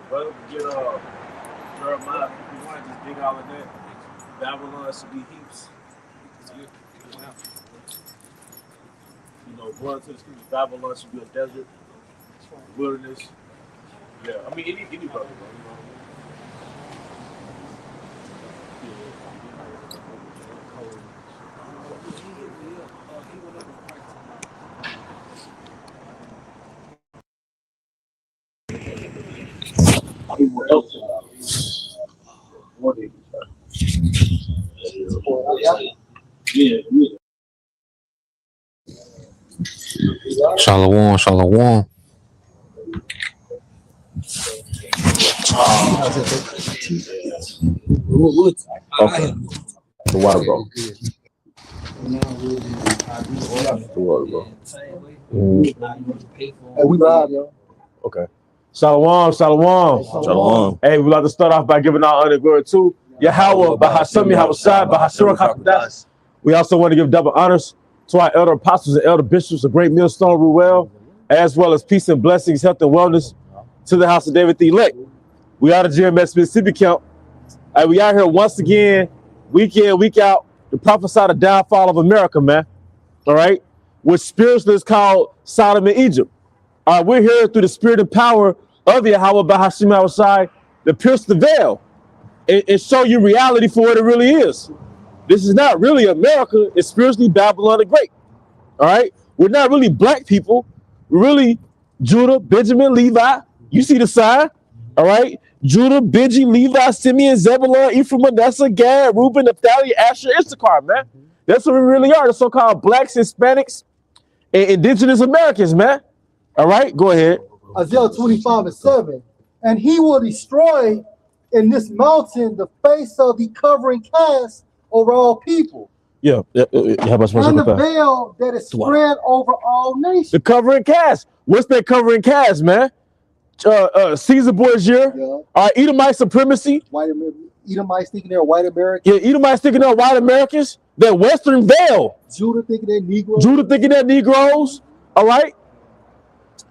But get Jeremiah 51, just dig all of that. Babylon should be heaps. You know, going to the streets of Babylon should be a desert, wilderness. Yeah, I mean, any brother, bro, you know what I mean? Yeah, yeah. Shalom, shalom. Okay. The water, bro. The water, bro. Hey, we live, yo. Okay. Shalom, shalom. Shalom. Hey, we'd like to start off by giving our honor and glory to Yahawah BAHASHAM YAHAWASHI BAHASHURAKAKADAS. We also want to give double honors to our elder apostles and elder bishops of Great Millstone Ruel, as well as peace and blessings, health and wellness to the house of David the elect. We are the GMS Mississippi Camp. And we out here once again, week in, week out, to prophesy the downfall of America, man. All right? Which spiritually is called Sodom and Egypt. All right, we're here through the spirit and power of Yahawah BAHASHAM YAHAWASHI to pierce the veil and show you reality for what it really is. This is not really America, it's spiritually Babylon the Great. All right? We're not really black people. We're really Judah, Benjamin, Levi. You see the sign, all right? Judah, Benji, Levi, Simeon, Zebulun, Ephraim, Manasseh, Gad, Reuben, Naphtali, Asher, Issachar, man. That's what we really are, the so-called blacks, Hispanics, and indigenous Americans, man. All right, go ahead. Isaiah 25:7. And he will destroy in this mountain the face of the covering cast over all people. Yeah. How about and the veil that is spread over all nations. The covering cast. What's that covering cast, man? Caesar Borgia, Edomite supremacy. White Edomites thinking they're white Americans. Yeah, Edomites thinking they're white Americans. That Western veil. Judah thinking they're Negroes. Judah thinking they're Negroes. All right.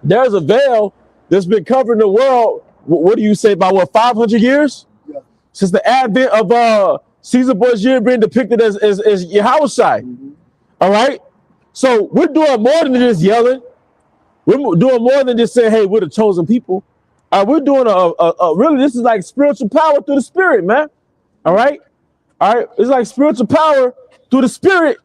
There's a veil that's been covering the world. What do you say, about what, 500 years? Yeah. Since the advent of Caesar Borgia being depicted as Yahawashi. All right. So we're doing more than just yelling. We're doing more than just saying, hey, we're the chosen people. We're doing really, this is like spiritual power through the spirit, man. All right. All right. It's like spiritual power through the spirit.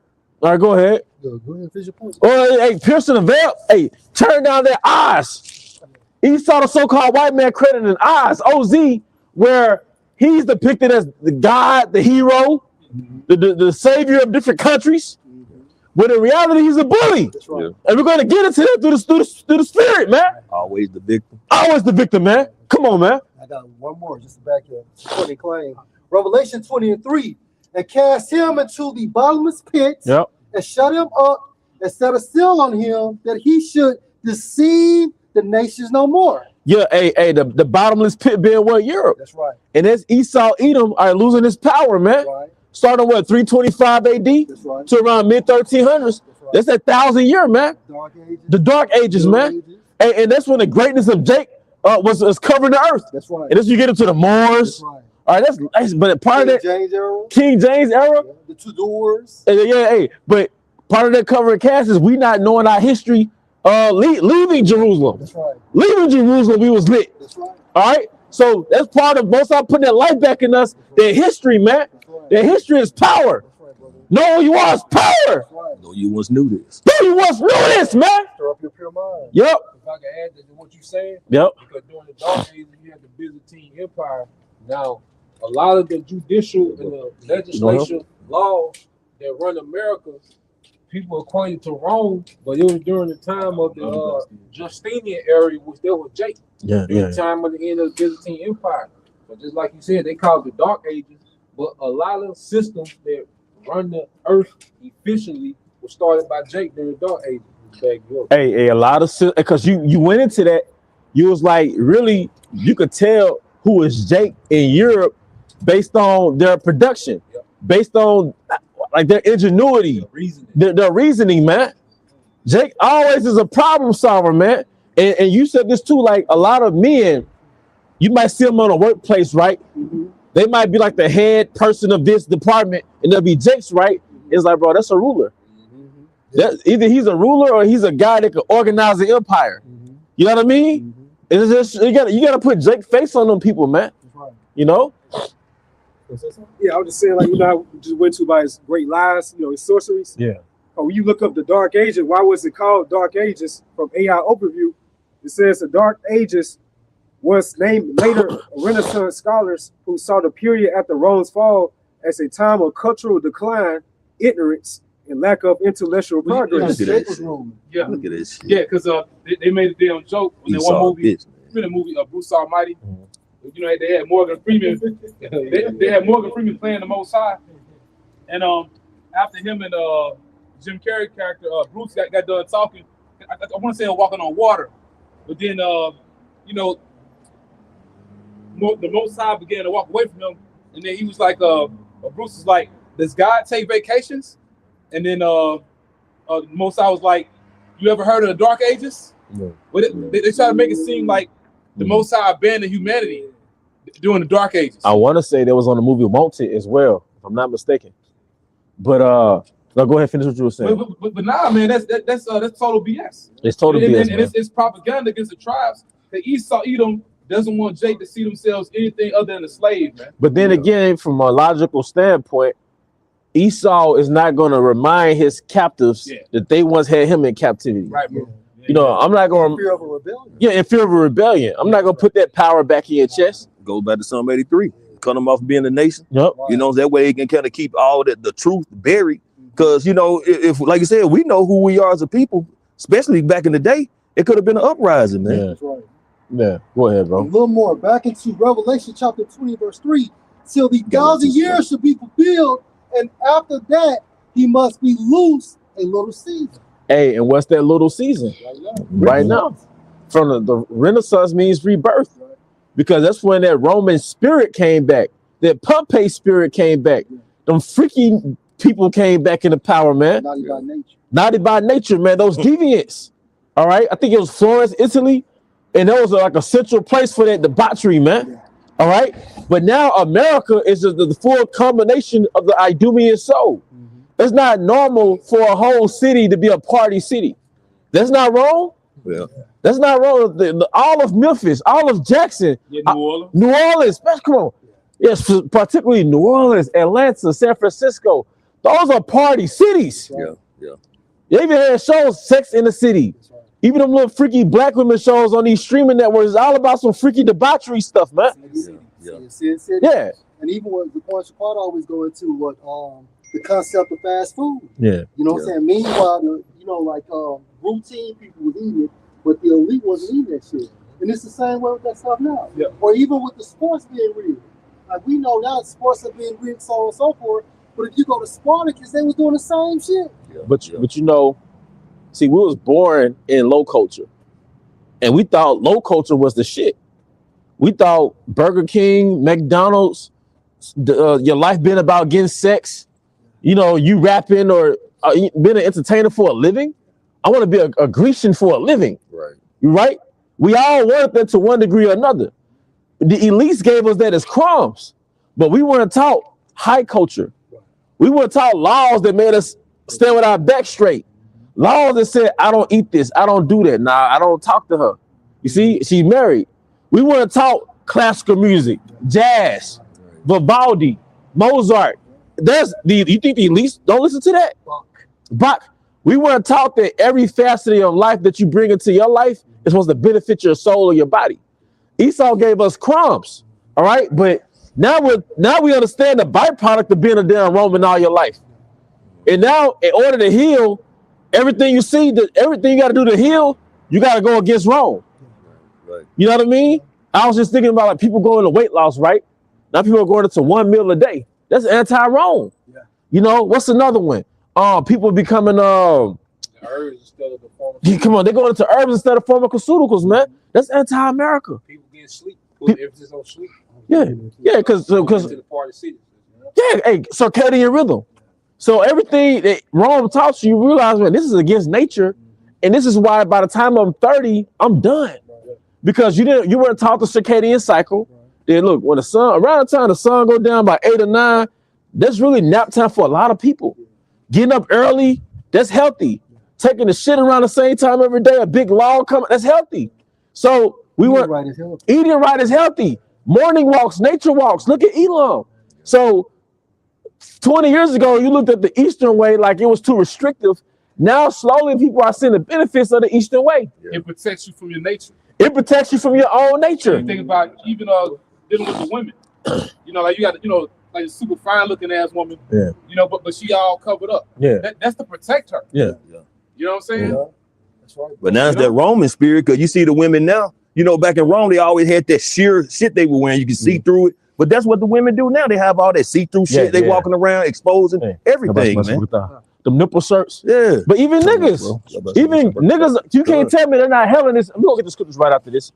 All right, go ahead. Go ahead, finish your point. Hey, piercing the veil. Hey, turn down their eyes. Esau, the so-called white man, created an eyes, OZ, where he's depicted as the God, the hero, the savior of different countries. When in reality, he's a bully. That's right. Yeah. And we're going to get into that through the spirit, man. Always the victim. Always the victim, man. Come on, man. I got one more just to back your supporting claim. Revelation 20:3. And cast him into the bottomless pit. Yep. And shut him up and set a seal on him that he should deceive the nations no more. Yeah, the bottomless pit being what? Europe. That's right. And that's Esau, Edom are losing his power, man. Right. Starting what, 325 AD That's right. to around mid-1300s. That's that 1,000 year, man. Dark ages. The dark ages, man. And that's when the greatness of Jake was covering the earth. That's right. And this you get into the Moors. That's right. All right, that's but part of that James era. King James era. Yeah. The Tudors. But part of that covering cast is we not knowing our history. Leaving Jerusalem. That's right. Leaving Jerusalem, we was lit. That's right. All right. So that's part of most of putting that life back in us. Their history, man. Their history is power. Know who you are is power. No, you once knew this. Know you once knew this, man. Stir up your pure mind. Yep. If I can add to what you said, Yep. because during the Dark Ages you had the Byzantine Empire. Now, a lot of the judicial and the legislation laws that run America, people acquainted to Rome, but it was during the time of the Justinian era, which there was Jake. The time of the end of the Byzantine Empire. But just like you said, they call it the Dark Ages. But a lot of systems that run the earth efficiently were started by Jake during the Dark Ages. Hey, a lot of, because you went into that, you was like, really, you could tell who is Jake in Europe based on their production, based on like their ingenuity, their reasoning, man. Jake always is a problem solver, man. And you said this too, like a lot of men You might see them on a workplace, right? They might be like the head person of this department, and they'll be Jake's, right? It's like, bro, that's a ruler. That, either he's a ruler or he's a guy that can organize the empire. You know what I mean? It's just, you gotta put Jake face on them people, man. You know? Yeah, I was just saying, like, you know, how we just went to by his great lies, you know, his sorceries. Yeah. But when you look up the Dark Ages, why was it called Dark Ages? From AI Overview, it says the Dark Ages was named later Renaissance scholars who saw the period after Rome's fall as a time of cultural decline, ignorance, and lack of intellectual progress. Look at that shit. Yeah, Look at this shit. yeah, because they made a damn joke in that one Esau, movie. bitch, man. Remember the movie Bruce Almighty? You know, they had Morgan Freeman. they had Morgan Freeman playing the Most High, and after him and Jim Carrey character Bruce got done talking, I want to say walking on water, but then you know, the Most High began to walk away from him, and then he was like, Bruce was like, "Does God take vacations?" And then the Most High was like, "You ever heard of the Dark Ages?" But they try to make it seem like the Most High abandoned humanity during the Dark Ages. I want to say there was on the movie Wanted as well, if I'm not mistaken. But no, go ahead, finish what you were saying. But nah, man, that's total BS. It's total BS, man. It's propaganda against the tribes. The Esau Edom doesn't want Jake to see themselves anything other than a slave, man. But then again, from a logical standpoint, Esau is not going to remind his captives that they once had him in captivity. Right, bro. You know, I'm not going to Fear of a rebellion. Yeah, in fear of a rebellion. I'm not going to put that power back in your chest. Go back to Psalm 83. Cut them off being a nation. Yep. You know, that way it can kind of keep all the truth buried. Because, you know, if like you said, we know who we are as a people, especially back in the day, it could have been an uprising, man. Yeah. That's right. Yeah, go ahead, A bro. little more back into Revelation chapter 20, verse 3. Till the 1,000 years should be fulfilled, and after that he must be loose a little season. Hey, and what's that little season? Right now. From the Renaissance means rebirth. Because that's when that Roman spirit came back. That Pompey spirit came back. Them freaky people came back into power, man. Naughty by nature. Naughty by nature, man. Those deviants. All right. I think it was Florence, Italy. And that was like a central place for that debauchery, man. All right. But now America is the full combination of the Idumean soul. It's not normal for a whole city to be a party city. That's not wrong. Yeah. That's not wrong. All of Memphis, all of Jackson, New Orleans, come on. Yes, particularly New Orleans, Atlanta, San Francisco. Those are party cities. Yeah, yeah. They even had shows, Sex in the City. Even them little freaky black women shows on these streaming networks is all about some freaky debauchery stuff, man. Yeah. And even what the point Shaquata always go into what the concept of fast food. Yeah. You know what I'm saying? Meanwhile, you know, like routine people was eating it, but the elite wasn't eating that shit. And it's the same way with that stuff now. Yeah. Or even with the sports being rigged. Like we know now sports are being rigged, so on and so forth. But if you go to Spartacus, they was doing the same shit. Yeah. But you know, see, we was born in low culture. And we thought low culture was the shit. We thought Burger King, McDonald's, your life been about getting sex. You know, you rapping or being an entertainer for a living. I want to be a Grecian for a living. Right. Right? We all wanted that to one degree or another. The elites gave us that as crumbs. But we weren't taught high culture. We weren't taught laws that made us stand with our back straight. Laws that said, I don't eat this. I don't do that. Nah, I don't talk to her. You see, she's married. We weren't taught classical music, jazz, Vivaldi, Mozart. You think the elites don't listen to that? Bach. We weren't taught that every facet of life that you bring into your life is supposed to benefit your soul or your body. Esau gave us crumbs, all right? But now we understand the byproduct of being a damn Roman all your life. And now, in order to heal, everything you see, everything you got to do to heal, you got to go against Rome. Right. You know what I mean? I was just thinking about like people going to weight loss, right? Now people are going into one meal a day. That's anti-Rome. Yeah. You know, what's another one? People becoming herbs instead of the pharmaceuticals. Come on, they're going into herbs instead of pharmaceuticals, man. That's anti-America. People getting sleep. Put emphasis on sleep. Yeah, because To the party cities. hey, circadian rhythm. So everything that Rome taught you realize, man, this is against nature, and this is why by the time I'm 30, I'm done. because you weren't taught the circadian cycle. Then look, when around the time the sun go down by 8 or 9, that's really nap time for a lot of people. Getting up early, that's healthy. Taking the shit around the same time every day, a big log coming, that's healthy. So we were eating right is healthy. Morning walks, nature walks. Look at Elam. So 20 years ago, you looked at the Eastern way like it was too restrictive. Now slowly people are seeing the benefits of the Eastern way. It protects you from your nature. It protects you from your own nature. You think about even dealing with the women. You know, like you got, like a super fine looking ass woman. Yeah. You know, but she all covered up. Yeah. That's to protect her. Yeah. You know what I'm saying? Yeah. That's right. But now it's that Roman spirit, because you see the women now. You know, back in Rome, they always had that sheer shit they were wearing. You can see through it. But that's what the women do now. They have all that see-through shit. They walking around exposing everything, man. Them nipple shirts. Yeah. But even niggas, you can't tell me they're not helling this. We're gonna get the scriptures right after this.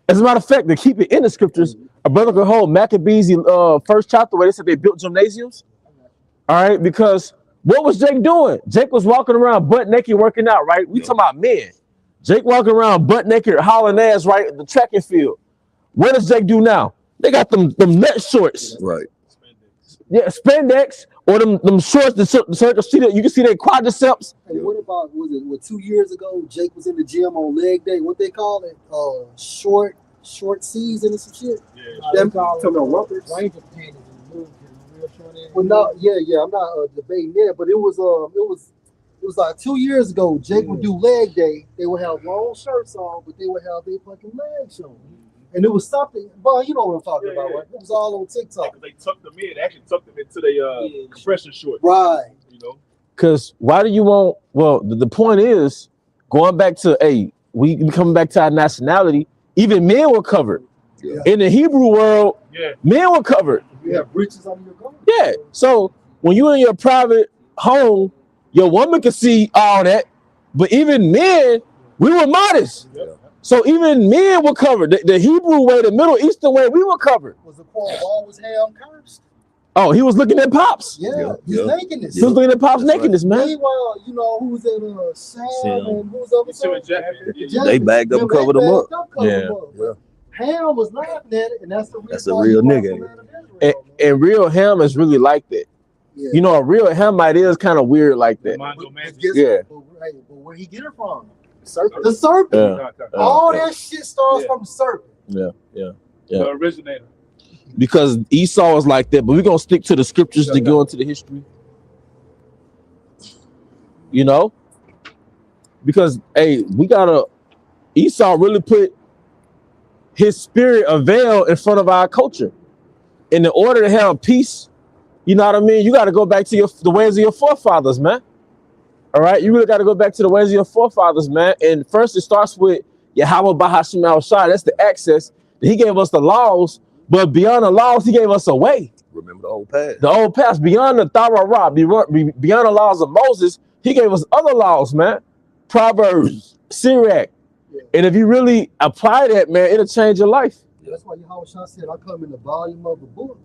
As a matter of fact, to keep it in the scriptures, a brother could hold Maccabees first chapter where they said they built gymnasiums. All right, because what was Jake doing? Jake was walking around butt naked working out, right? We talking about men. Jake walking around butt naked, hauling ass, right, at the track and field. What does Jake do now? They got them net shorts. Right. Yeah, spandex, or them shorts, you can see their quadriceps. Hey, what about, was it 2 years ago, Jake was in the gym on leg day, what they call it? Short season and some shit? Them rumpers. Well, no, yeah, I'm not debating that, but it was like 2 years ago. Jake would do leg day. They would have long shirts on, but they would have their fucking legs shown. And it was something, but you know what I'm talking about, right? It was all on TikTok. They tucked them in, actually tucked them into their compression shorts. Right. You know? Because why do you want, well, the point is, going back to, we coming back to our nationality, even men were covered. Yeah. In the Hebrew world, men were covered. You have breeches on your garment. Yeah. So when you're in your private home, your woman can see all that. But even men, we were modest. Yeah. So even men were covered. The Hebrew way, the Middle Eastern way, we were covered. Was the poor always ham cursed? Oh, he was looking at Pops. Yeah, his nakedness. He was looking at Pops' nakedness, man. Meanwhile, you know, who was in Sam and who was over there? They bagged up and covered them up. Yeah. Ham was laughing at it, and that's the reason. That's a real nigga. And real Ham is really like that. Yeah. You know, a real Hamite is kind of weird like that. Yeah. But where he get it from? The serpent. All that shit starts from the serpent. Yeah. The originator. Because Esau is like that, but we're gonna stick to the scriptures to go into the history. You know? Because Esau really put his spirit, a veil, in front of our culture. In order to have peace, you know what I mean? You got to go back to the ways of your forefathers, man. All right? You really got to go back to the ways of your forefathers, man. And first, it starts with Yahawah Bahashaam Yahawashi. That's the access. He gave us the laws, but beyond the laws, he gave us a way. Remember the old past. The old past. Beyond the Torah, beyond the laws of Moses, he gave us other laws, man. Proverbs, Sirach. And if you really apply that, man, it'll change your life. That's why Yahawashi said, I come in the volume of the book.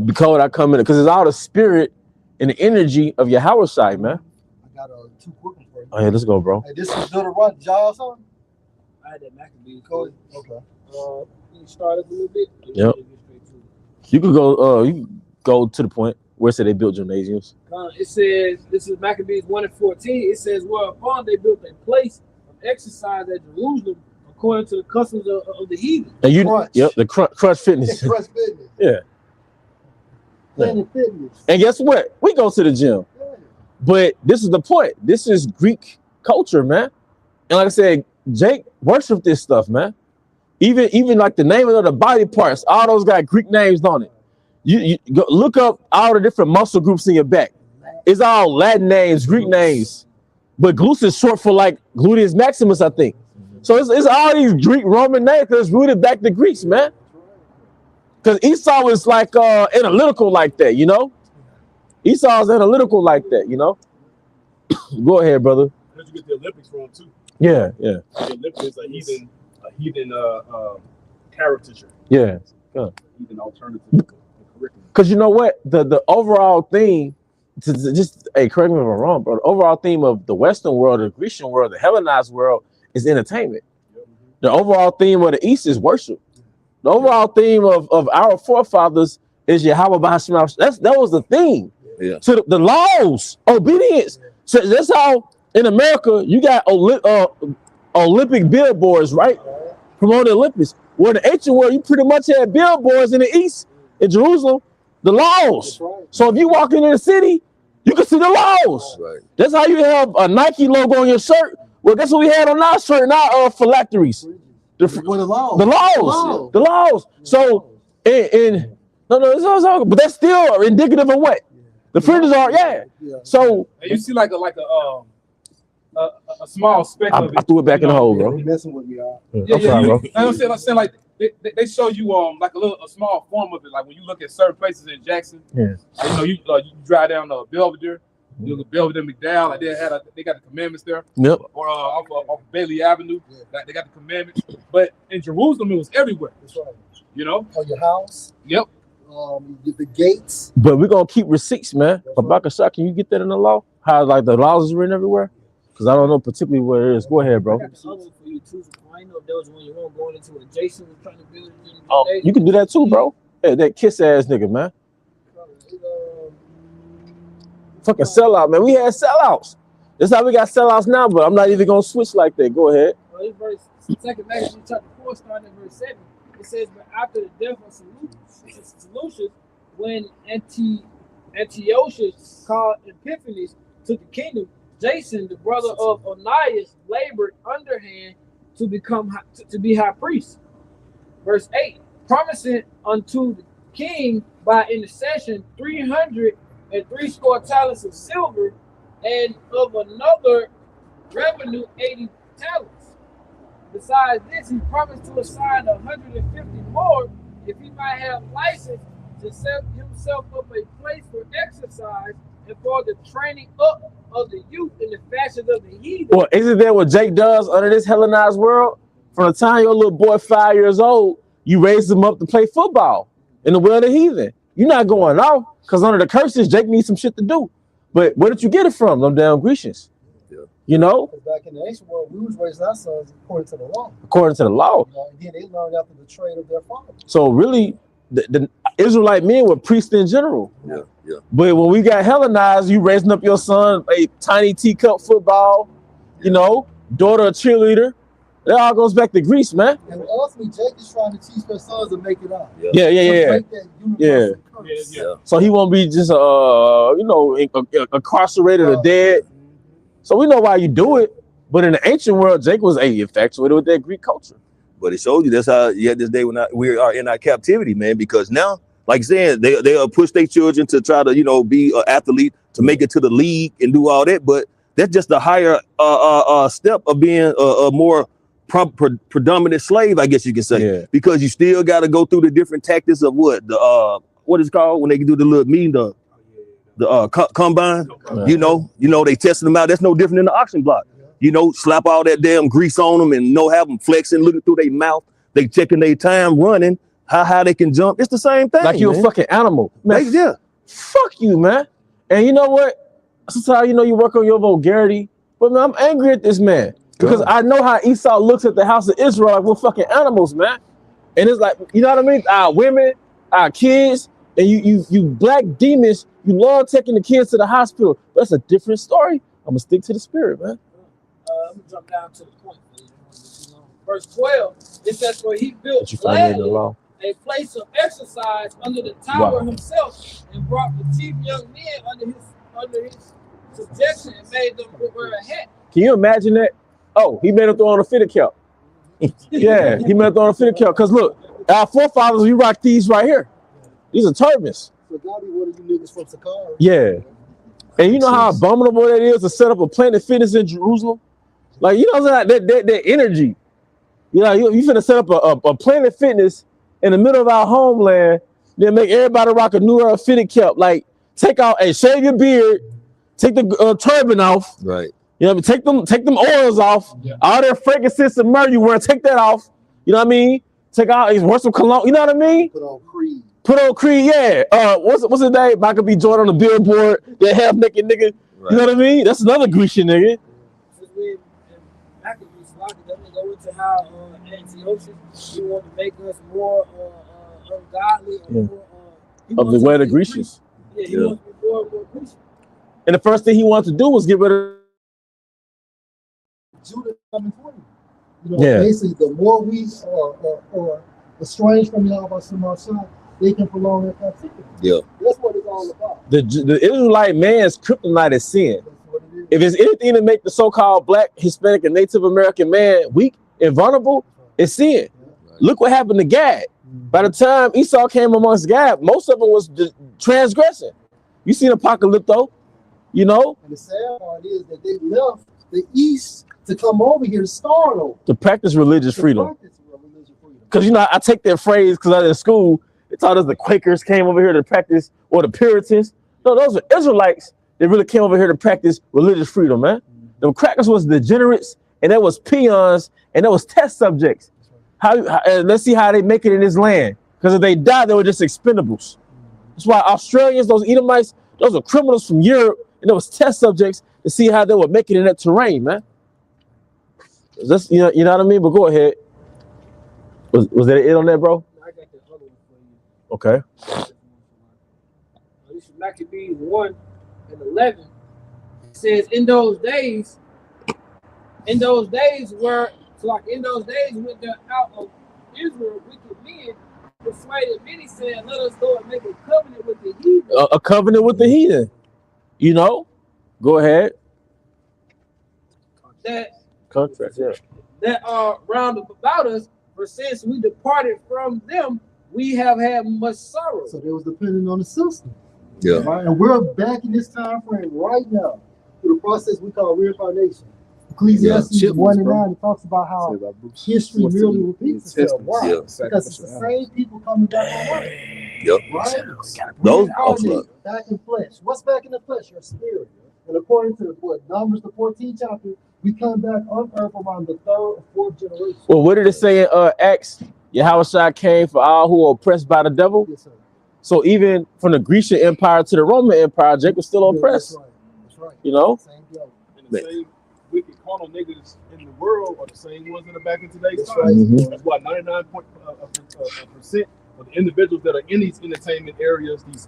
Because I come in it, because it's all the spirit and the energy of Yahawashi, man. I got 2 quick ones for you. Oh, yeah, let's go, bro. Hey, this is Deuteronomy. Jaws on? I had that Maccabees. Okay. You started a little bit. Yep. You could go to the point where it said they built gymnasiums. It says, this is Maccabees 1:14. It says, whereupon they built a place of exercise at Jerusalem according to the customs of the heathen. And you, Crunch. the Crunch Fitness. Crunch Fitness. Yeah. Planet Fitness. And guess what? We go to the gym. Yeah. But this is the point. This is Greek culture, man. And like I said, Jake worshiped this stuff, man. Even like the name of the body parts, all those got Greek names on it. You go look up all the different muscle groups in your back. It's all Latin names, Greek names. But glutes is short for like gluteus maximus, I think. So it's all these Greek Roman names because it's rooted back to Greeks, man. Because Esau is like analytical like that, you know? Esau's analytical like that, you know? Go ahead, brother. Where'd you get the Olympics from too? Yeah. The Olympics is a heathen caricature. Yeah. Heathen alternative curriculum. Because you know what? The overall theme, correct me if I'm wrong, bro. The overall theme of the Western world, the Grecian world, the Hellenized world is entertainment. The overall theme of the East is worship. The overall theme of our forefathers is Yahawah Bahashem Yahawashi. That was the theme. Yeah. So the laws, obedience. So that's how in America you got Olympic billboards, right? Promoting the Olympics. Where in the ancient world, you pretty much had billboards in the East, in Jerusalem, the laws. Right. So if you walk into the city, you can see the laws. Right. That's how you have a Nike logo on your shirt. Well, that's what we had on our shirt, not phylacteries. The laws. The laws. So, no, but that's still indicative of what? The fringes are, yeah. So, And you see like a small speck of it. I threw it back in the hole, bro. You messing with me, y'all. Yeah, I'm sorry, bro. I'm saying like they show you like a small form of it. Like when you look at certain places in Jackson, Yeah. you drive down Belvedere, you look at Belvedere McDowell, like they got the commandments there. Yep. Or off Bailey Avenue, like they got the commandments. But in Jerusalem, it was everywhere. That's right. You know. On your house. Yep. The gates. But we're gonna keep receipts, man. Babakasha, can you get that in the law? How like the laws is written everywhere? Because I don't know particularly where it is. Go ahead, bro. I got the other one for you too. I know if there was one you want going into adjacent and trying to build it in Oh, you can do that too, bro. Hey, that kiss ass nigga, man. Fucking sellout, man. We had sellouts. That's how we got sellouts now, but I'm not even gonna switch like that. Go ahead. Well, this verse, 2 Maccabees chapter 4, starting at verse 7, it says, but after the death of Seleucus, when Antiochus called Epiphanes took the kingdom, Jason, the brother of Onias, labored underhand to be high priest. Verse 8, promising unto the king by intercession 360 talents of silver, and of another revenue 80 talents. Besides this, he promised to assign 150 more if he might have license to set himself up a place for exercise and for the training up of the youth in the fashions of the heathen. Well, isn't that what Jake does under this Hellenized world? From the time your little boy 5 years old, you raise him up to play football in the world of heathen. You're not going off because under the curses, Jake needs some shit to do. But where did you get it from? Them damn Grecians. Yeah. You know? Back in the ancient world, we was raising our sons according to the law. According to the law. You know, and then they learned after the trade of their father. So really, the Israelite men were priests in general. Yeah, yeah. But when we got Hellenized, you raising up your son, a tiny teacup football, you know, daughter a cheerleader. It all goes back to Greece, man. And ultimately, Jake is trying to teach their sons to make it up. Yeah. So he won't be just, incarcerated or dead. So we know why you do it. But in the ancient world, Jake was infatuated with that Greek culture. But it showed you that's how you had this day when we are in our captivity, man. Because now, like saying, they'll push their children to try to, be an athlete, to make it to the league and do all that. But that's just a higher step of being a more predominant slave, I guess you can say. Yeah. Because you still got to go through the different tactics of what is it called when they can do the little meeting, the combine. Yeah. They testing them out. That's no different than the auction block. Slap all that damn grease on them and have them flexing, looking through their mouth. They checking their time running, how high they can jump. It's the same thing. Like you a fucking animal, man. Yeah. Fuck you, man. And you know what? Sometimes you work on your vulgarity, but man, I'm angry at this man because I know how Esau looks at the house of Israel like we're fucking animals, man. And it's like, you know what I mean? Our women, our kids, and you black demons. You love taking the kids to the hospital. That's a different story. I'm gonna stick to the spirit, man. Let me jump down to the point. Verse 12, it says, "For he built gladly a place of exercise under the tower himself, and brought the chief young men under his subjection, and made them wear a hat." Can you imagine that? Oh, he made them throw on a fitted cap. Yeah, he made them throw on a fitted cap. Because look, our forefathers, we rock these right here. These are turbans. So God be one of you niggas from Sakara. Yeah. And you know how abominable that is to set up a Planet Fitness in Jerusalem? Like, that energy. You finna set up a Planet Fitness in the middle of our homeland, then make everybody rock a new era fitted cap. Like, take out, shave your beard, take the turban off. Right. Take them oils off. Yeah. All that frankincense and myrrh you wear, take that off. You know what I mean? Take out, wear some cologne. You know what I mean? Put on Creed, yeah. What's his name? Michael B. Jordan on the billboard, that half naked nigga. Right. You know what I mean? That's another Grecian nigga. go into how Antiochus, he wanted to make us more ungodly, or more, Of the way of the Grecians. Yeah, he wants to be more and more Grecian. And the first thing he wanted to do was get rid of Judah coming for you. You know, basically, the more we are estranged from Yahweh Shemashah, they can prolong their captivity. Yeah. That's what it's all about. the Israelite man's kryptonite is sin. If it's anything to make the so-called Black, Hispanic, and Native American man weak and vulnerable, it's sin. Look what happened to Gad. By the time Esau came amongst Gad, most of them was transgressing. You seen Apocalypto, you know? And the sad part is that they left the East to come over here to start over. To practice religious freedom. Because, you know, I take that phrase because I was in school, they taught us the Quakers came over here to practice, or the Puritans. No, those were Israelites that really came over here to practice religious freedom, man. The crackers was degenerates, and that was peons, and that was test subjects. Let's see how they make it in this land. Because if they die, they were just expendables. That's why Australians, those Edomites, those are criminals from Europe, and there was test subjects to see how they would make it in that terrain, man. That's, you know what I mean? But go ahead. Was that it on that, bro? I got the other one for you. Okay. This is Maccabees 1:11. It says, in those days when they're out of Israel, wicked men persuaded many, saying, let us go and make a covenant with the heathen. A covenant with the heathen. You know? Go ahead. Contract, yeah. That are round about us, for since we departed from them, we have had much sorrow. So they was depending on the system. Yeah. Right? And we're back in this time frame right now through the process we call reincarnation. Ecclesiastes 1:9 talks about how history merely repeats itself. Why? Because it's the same people coming back on earth. Yep. Right? Those back in flesh. What's back in the flesh? Your spirit. And according to Numbers, the 14th chapter, we come back on earth around the 3rd or 4th generation. Well, what did it say in Acts? Yahawashi came for all who are oppressed by the devil. Yes, sir. So even from the Grecian Empire to the Roman Empire, Jacob was still oppressed. That's right. You know? Same deal. And the same wicked carnal niggas in the world are the same ones that are back in today's time. Right. That's why 99% of the individuals that are in these entertainment areas, these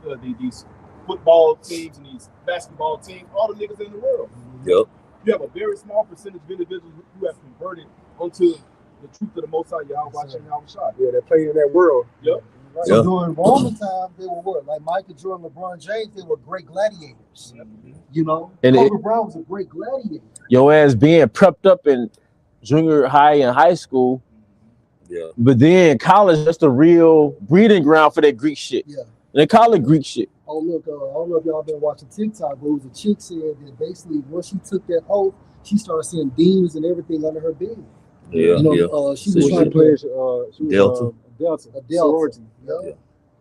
football teams and these basketball teams, all the niggas in the world. Yep. You have a very small percentage of individuals who have converted onto the truth of the Most High Yahawashi. Yeah, they're playing in that world. Yep. Right. So during Roman time, they were what? Like Michael Jordan, LeBron James, they were great gladiators. You know? And Kobe Bryant was a great gladiator. Your ass being prepped up in junior high and high school. Yeah. But then college, that's the real breeding ground for that Greek shit. Yeah. And they call it Greek shit. Oh, look, I don't know if y'all been watching TikTok, but it was a chick said that basically once she took that oath, she started seeing demons and everything under her bed. Yeah, you know, she was trying to play Delta. a Delta. Yeah.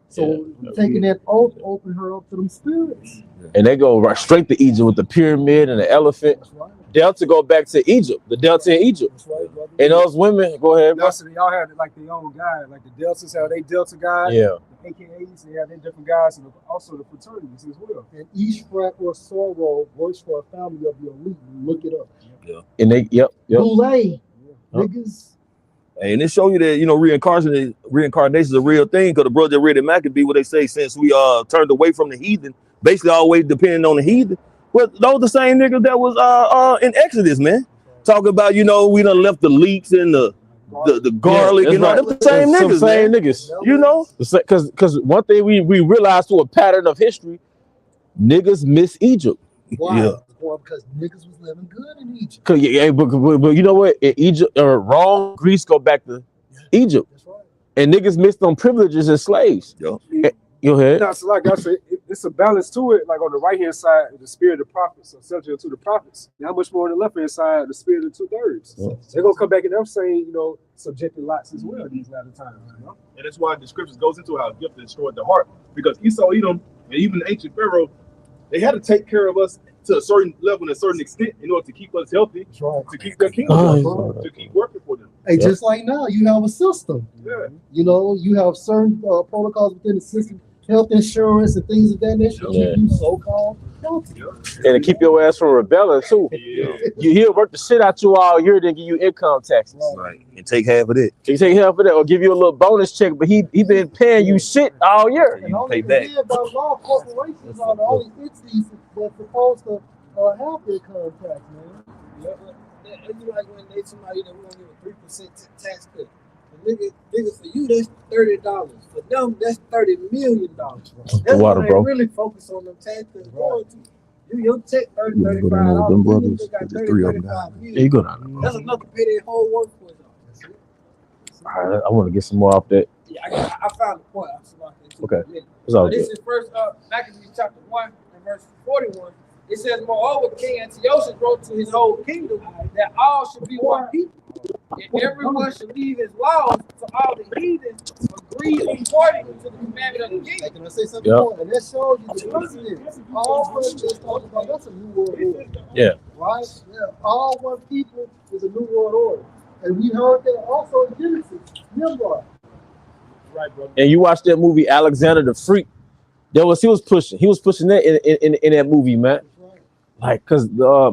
So taking that oath opened her up to them spirits. And they go right straight to Egypt with the pyramid and the elephant. That's right. Delta go back to Egypt, the Delta in Egypt. That's right, brother. And those women, go ahead, bro. So y'all had like their own guy, like the Deltas have they Delta guys, Yeah. the AKAs, they have their different guys, and also the fraternities as well. And each frat or sorrow works for a family of the elite. Look it up. And they, yep. Boulay, niggas. And it show you that, you know, reincarnation is a real thing, because the brother read in Maccabee what they say, since we turned away from the heathen, basically always depending on the heathen. But those the same niggas that was in Exodus, man. Talking about, you know, we done left the leeks and the garlic, Yeah, you know, right. them the same Some niggas, same man. niggas. You know? Because one thing we realized through a pattern of history, niggas miss Egypt. Why? Yeah. Well, because niggas was living good in Egypt. But you know what? In Egypt, Rome, Greece go back to Egypt. That's right. And niggas missed them privileges as slaves. Yo. Go ahead. No, so like I said, it's a balance to it. Like on the right hand side, the spirit of the prophets, are subject to the prophets. And how much more on the left hand side, the spirit of the 2/3. Yeah. They're gonna come back and I'm saying, you know, subjecting lots as well these latter times. You know? And that's why the scriptures goes into how gift destroyed the heart. Because Esau, Edom, and even the ancient Pharaoh, they had to take care of us to a certain level and a certain extent in order to keep us healthy, That's right. to keep their kingdom, to keep working for them. Hey, just like now, you have a system. Yeah. You know, you have certain protocols within the system health insurance and things of that nature. Yeah. You so-called healthy. And to keep your ass from rebelling too. He'll work the shit out you all year, then give you income taxes. Right. And take half of that. He take half of that or give you a little bonus check, but he been paying you shit all year. And only by law, corporations are the only entities that's supposed to have their income tax, man. It'd be like when they somebody that we don't give a 3% tax cut. Nigga, for you that's $30. For them, that's $30 million. That's Water, why they bro. really focus on them taxes royalty. Your check $30, $35. Yeah, you go down there. That's enough to pay their whole workforce off. All right, I want to get some more off that. Yeah, I found the point. Okay. It's all This good. is first Maccabees chapter 1 and verse 41. It says, moreover, King Antiochus wrote to his whole kingdom that all should be one people, and everyone should leave his laws, so all the heathens agree according to the commandment of the king. Can I say something more? And that shows you the president. All one just talking about that's a new world order. Yeah. Right? Yeah. All one people is a new world order. And we heard that also in Genesis. Nimrod. Right, brother. And you watch that movie Alexander the Freak. He was pushing that in that movie, man. Like, cause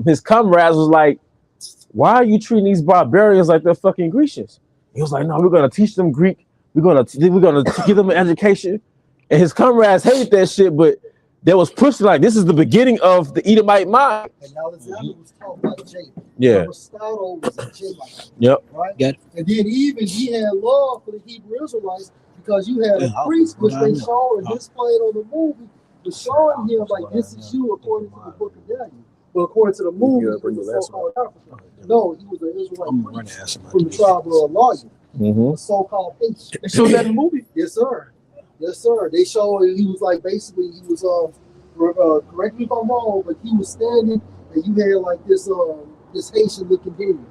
his comrades was like, why are you treating these barbarians like they're fucking Grecians? He was like, no, we're gonna teach them Greek. We're gonna give them an education. And his comrades hated that shit, but they was pushing like this is the beginning of the Edomite mind. And Alexander was taught by Jacob. Yeah. Aristotle was a Jebite. Yep. Right? Got it. And then even he had love for the Hebrew Israelites because you had a priest, which they saw and displayed on the movie, was showing him like this is you according to the book of Daniel. But according to the movie, he was a so-called African. No, he was an Israelite priest from the tribe of Lawyer, a so-called H. They showed that in the movie. Yes, sir. Yes, sir. They showed he was like basically he was correct me if I'm wrong, but he was standing and you had like this Haitian looking dude.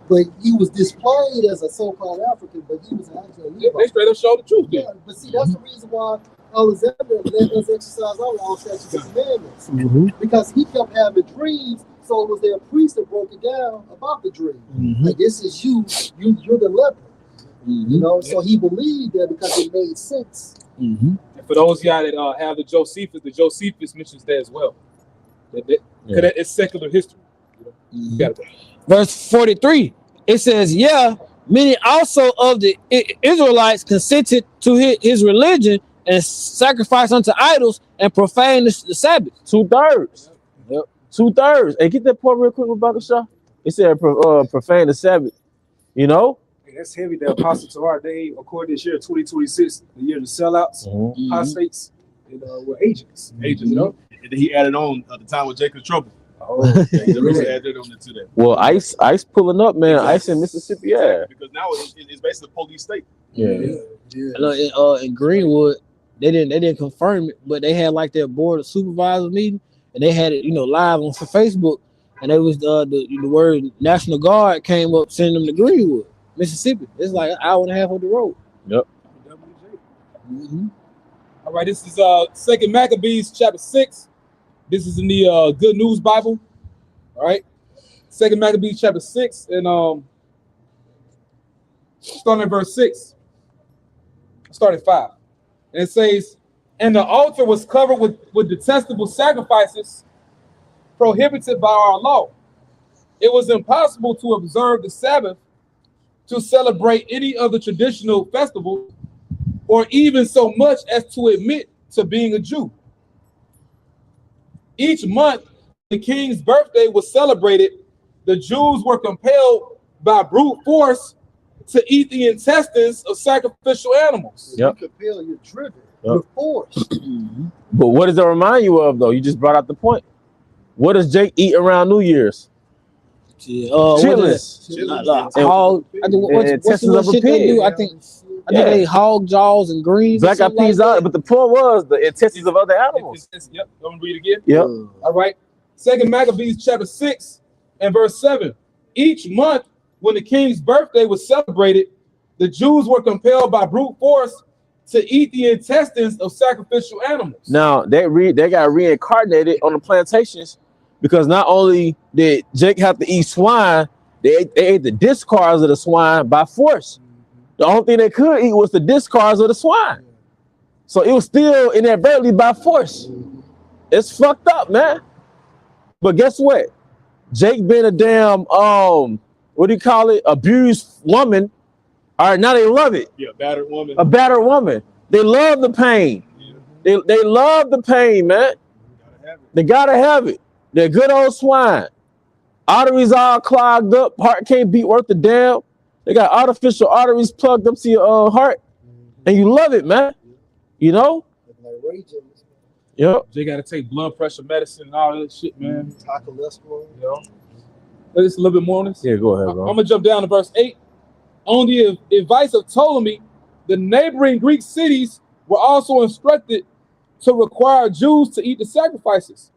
But he was displayed as a so-called African, but he was actually a Levite. They straight up showed the truth. Yeah, but see, that's the reason why Alexander let us exercise our law, statutes, and commandments. Because he kept having dreams, so it was their priest that broke it down about the dream. Like, this is you're the leper. You know, so he believed that because it made sense. And for those y'all that have the Josephus mentions that as well. Because it's secular history. You got it. Verse 43, it says, yeah, many also of the Israelites consented to his religion and sacrificed unto idols and profaned the Sabbath. 2/3. Yep. 2/3. Hey, get that part real quick about the show. It said profane the Sabbath. You know? Hey, that's heavy. The apostle to our day, according to this year, 2026, the year of the sellouts, apostates, and we're agents. Agents, you know? And then he added on the time with Jacob's trouble. Oh, They really added on to that. Well, ICE pulling up, man. ICE in Mississippi, yeah. Because now it's basically a police state. In Greenwood, they didn't confirm it, but they had like their board of supervisors meeting, and they had it, live on Facebook, and it was the word National Guard came up sending them to Greenwood, Mississippi. It's like an hour and a half of the road. Yep. All right, this is 2 Maccabees chapter 6. This is in the Good News Bible. All right. 2 Maccabees chapter 6 and starting at verse 6. Start at 5. And it says, and the altar was covered with detestable sacrifices prohibited by our law. It was impossible to observe the Sabbath, to celebrate any of the traditional festivals, or even so much as to admit to being a Jew. Each month, the king's birthday was celebrated. The Jews were compelled by brute force to eat the intestines of sacrificial animals. Yep. You compel, you're driven, you're forced. But what does it remind you of, though? You just brought out the point. What does Jake eat around New Year's? Chitlins. What's the shit they do? I think they hog jaws and greens. Black eyed peas out, but the point was the intestines of other animals. Yep. I'm gonna read again. Yep. All right. 2 Maccabees chapter 6 and verse 7. Each month, when the king's birthday was celebrated, the Jews were compelled by brute force to eat the intestines of sacrificial animals. Now they got reincarnated on the plantations because not only did Jake have to eat swine, they ate the discards of the swine by force. The only thing they could eat was the discards of the swine. So it was still inadvertently by force. It's fucked up, man. But guess what? Jake being a damn what do you call it? Abused woman. All right, now they love it. Yeah, battered woman. A battered woman. They love the pain. They love the pain, man. They gotta have it. They're good old swine. Arteries all clogged up. Heart can't beat worth a damn. They got artificial arteries plugged up to your heart, and you love it, man. You know. Yep. They got to take blood pressure medicine and all that shit, man. High cholesterol. You know. But it's a little bit more on this. Yeah, go ahead, bro. I'm gonna jump down to verse 8. On the advice of Ptolemy, the neighboring Greek cities were also instructed to require Jews to eat the sacrifices.